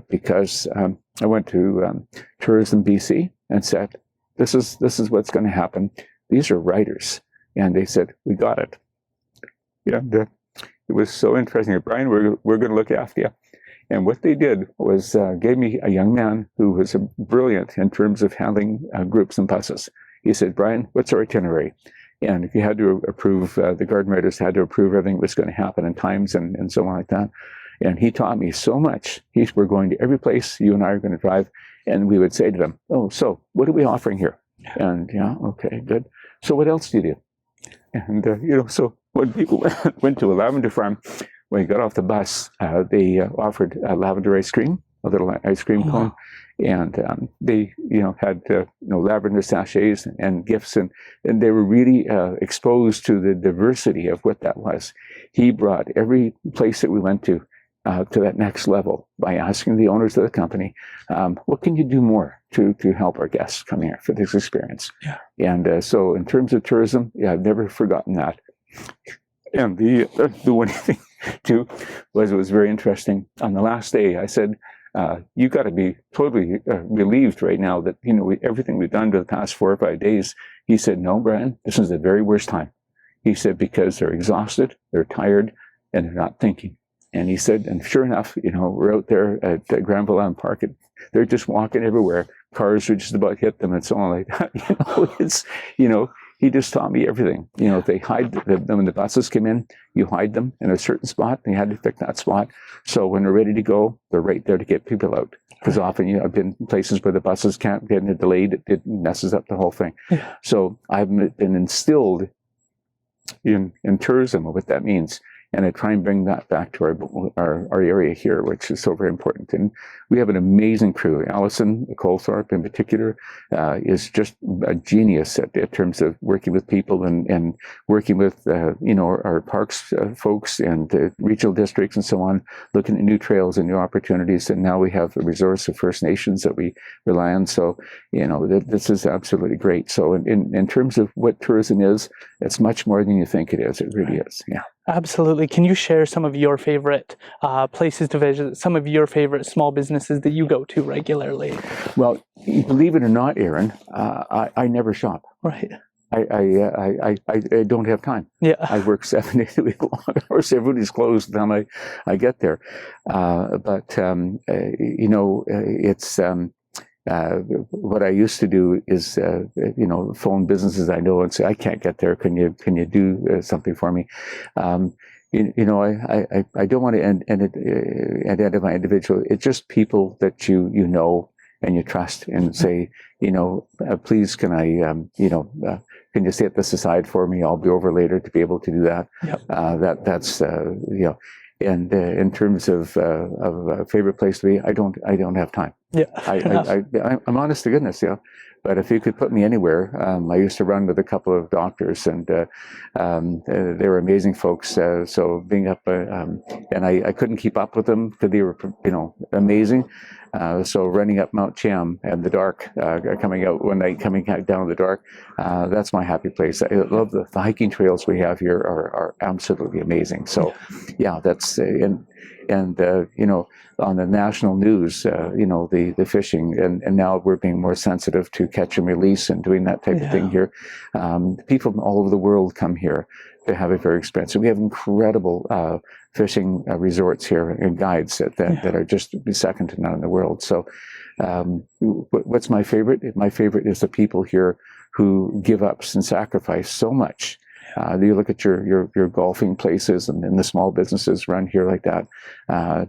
because I went to Tourism BC and said, "This is what's going to happen. These are writers," and they said, "We got it." And it was so interesting. "Brian, we're going to look after you." And what they did was gave me a young man who was brilliant in terms of handling groups and buses. He said, "Brian, what's our itinerary?" And if you had to approve, the garden writers had to approve everything that was going to happen and times and so on like that. And he taught me so much. We're going to every place you and I are going to drive. And we would say to them, "Oh, so what are we offering here?" And yeah, okay, good. "So what else do you do?" And, so when people went to a lavender farm, when you got off the bus, they offered a lavender ice cream, a little ice cream cone. And they, had, lavender sachets and gifts. And they were really exposed to the diversity of what that was. He brought every place that we went to that next level by asking the owners of the company, what can you do more to help our guests come here for this experience? Yeah. And so in terms of tourism, I've never forgotten that. And the one thing too was, it was very interesting. On the last day, I said, "You got to be totally relieved right now that everything we've done for the past 4 or 5 days." He said, "No, Brian, this is the very worst time." He said, "Because they're exhausted, they're tired, and they're not thinking." And he said, and sure enough, we're out there at Granville Island Park, and they're just walking everywhere. Cars would just about hit them and so on like that. It's he just taught me everything. They hide them when the buses come in. You hide them in a certain spot, and you had to pick that spot. So when they're ready to go, they're right there to get people out. Because often, I've been places where the buses can't get delayed. It messes up the whole thing. Yeah. So I've been instilled in tourism and what that means. And I try and bring that back to our area here, which is so very important. And we have an amazing crew. Alison Colthorpe, in particular, is just a genius in terms of working with people and working with, our parks folks and regional districts and so on, looking at new trails and new opportunities. And now we have a resource of First Nations that we rely on. So, this is absolutely great. So in terms of what tourism is, it's much more than you think it is. It really is. Yeah. Absolutely. Can you share some of your favorite places to visit, some of your favorite small businesses that you go to regularly? Well, believe it or not, Aaron, I never shop. Right. I don't have time. Yeah. I work 7 days a week, long hours. Everybody's closed by the time I get there. It's what I used to do is, phone businesses I know and say, "I can't get there. Can you do something for me?" I don't want to identify individual. It's just people that you know and you trust and say, "Please, can I, can you set this aside for me? I'll be over later to be able to do that." Yep. That's And in terms of a favorite place to be, I don't have time. Yeah. I'm honest to goodness, But if you could put me anywhere, I used to run with a couple of doctors, and they were amazing folks. So being up, and I couldn't keep up with them because they were, amazing. So running up Mount Cham in the dark, coming out one night, coming down in the dark, that's my happy place. I love the hiking trails we have here are absolutely amazing. So, yeah, that's on the national news, the fishing, and now we're being more sensitive to catch and release and doing that type of thing here. People from all over the world come here to have a very expensive. We have incredible fishing resorts here and guides that are just second to none in the world. So what's my favorite? My favorite is the people here who give up and sacrifice so much. You look at your golfing places and the small businesses run here like that,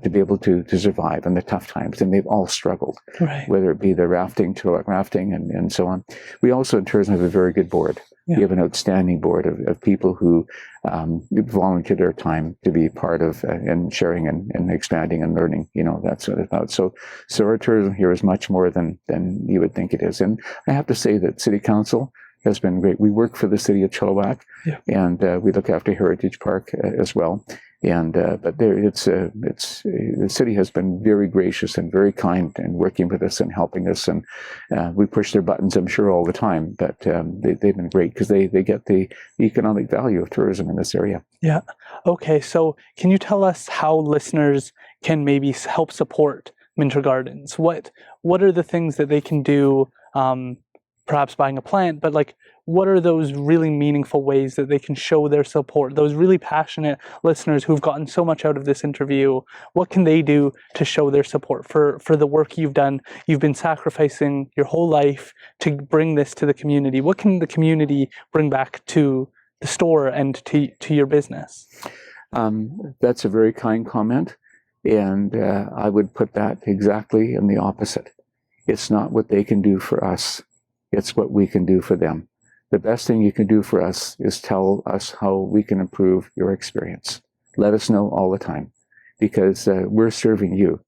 to be able to survive in the tough times, and they've all struggled, right. Whether it be the rafting, Chilliwack rafting, and so on. We also in tourism have a very good board. Yeah. We have an outstanding board of people who volunteer their time to be part of and sharing and expanding and learning. That's what it's about. So our tourism here is much more than you would think it is. And I have to say that City Council has been great. We work for the city of Chilliwack, and we look after Heritage Park as well. And but the city has been very gracious and very kind in working with us and helping us, and we push their buttons, I'm sure, all the time. But they've been great because they get the economic value of tourism in this area. Yeah. Okay. So can you tell us how listeners can maybe help support Minter Gardens? What are the things that they can do? Perhaps buying a plant, but like, what are those really meaningful ways that they can show their support? Those really passionate listeners who've gotten so much out of this interview, what can they do to show their support for the work you've done? You've been sacrificing your whole life to bring this to the community. What can the community bring back to the store and to your business? That's a very kind comment, and I would put that exactly in the opposite. It's not what they can do for us. It's what we can do for them. The best thing you can do for us is tell us how we can improve your experience. Let us know all the time, because we're serving you,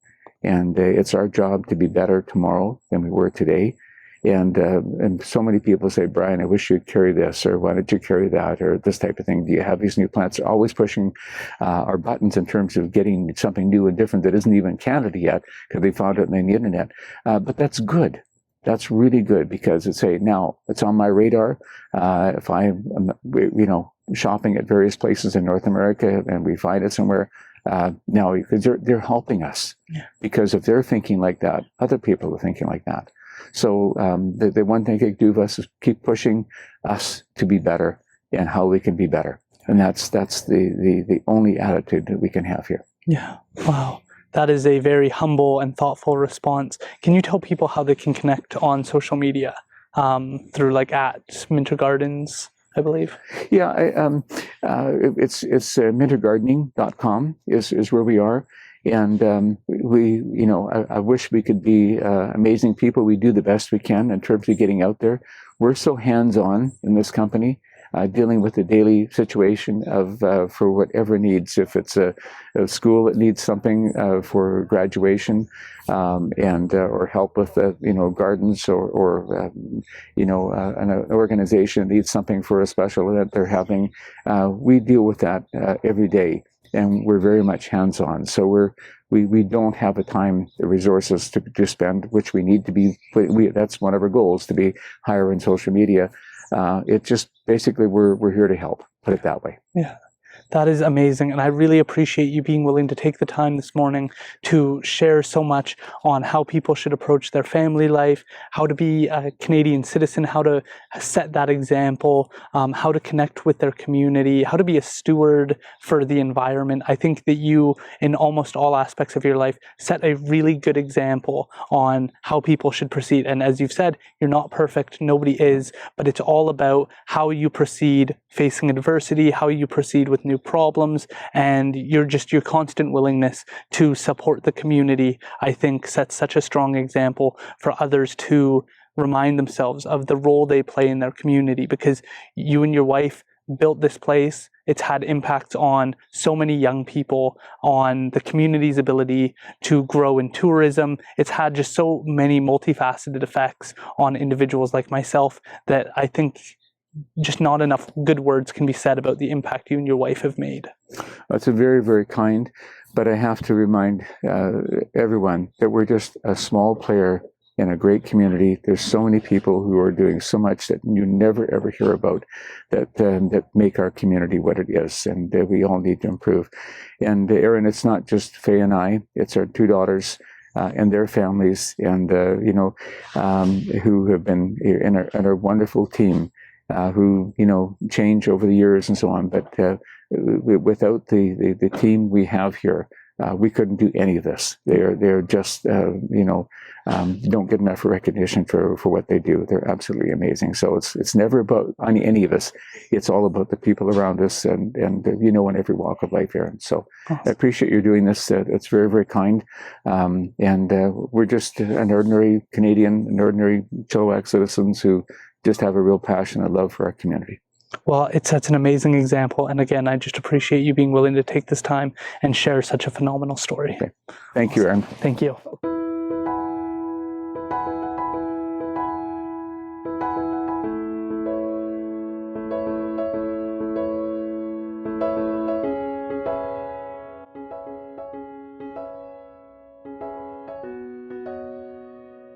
and it's our job to be better tomorrow than we were today. And so many people say, Brian, I wish you'd carry this, or why don't you carry that, or this type of thing. Do you have these new plants? They're always pushing our buttons in terms of getting something new and different that isn't even Canada yet, because they found it on the internet. But that's good. That's really good, because now it's on my radar. If I'm, shopping at various places in North America and we find it somewhere, now because they're helping us, because if they're thinking like that, other people are thinking like that. So the one thing they can do for us is keep pushing us to be better and how we can be better, and that's the only attitude that we can have here. Yeah. Wow. That is a very humble and thoughtful response. Can you tell people how they can connect on social media through at Minter Gardens, I believe? Yeah, it's mintergardening.com is where we are. And I wish we could be amazing people. We do the best we can in terms of getting out there. We're so hands-on in this company. Dealing with the daily situation of for whatever needs. If it's a school that needs something for graduation, and or help with gardens, or an organization that needs something for a special event they're having, we deal with that every day, and we're very much hands-on. So we don't have the time, the resources to spend, which we need to be. That's one of our goals, to be higher in social media. It just basically we're here to help, put it that way. Yeah, that is amazing, and I really appreciate you being willing to take the time this morning to share so much on how people should approach their family life, how to be a Canadian citizen, how to set that example, how to connect with their community, how to be a steward for the environment. I think that you, in almost all aspects of your life, set a really good example on how people should proceed. And as you've said, you're not perfect, nobody is, but it's all about how you proceed facing adversity, how you proceed with new problems, and your constant willingness to support the community, I think, sets such a strong example for others to remind themselves of the role they play in their community, because you and your wife built this place. It's had impacts on so many young people, on the community's ability to grow in tourism. It's had just so many multifaceted effects on individuals like myself that I think just not enough good words can be said about the impact you and your wife have made. That's a very, very kind, but I have to remind everyone that we're just a small player in a great community. There's so many people who are doing so much that you never ever hear about, that make our community what it is, and we all need to improve. And Aaron, it's not just Faye and I, it's our two daughters and their families, and who have been in our wonderful team, who change over the years and so on. But without the team we have here, we couldn't do any of this. They're just don't get enough recognition for what they do. They're absolutely amazing. So it's never about any of us. It's all about the people around us, and in every walk of life here. And so awesome. I appreciate you doing this. It's very, very kind. And we're just an ordinary Canadian, an ordinary Chilliwack citizens who just have a real passion and love for our community. Well, it sets an amazing example. And again, I just appreciate you being willing to take this time and share such a phenomenal story. Okay. Thank you, Aaron. Thank you.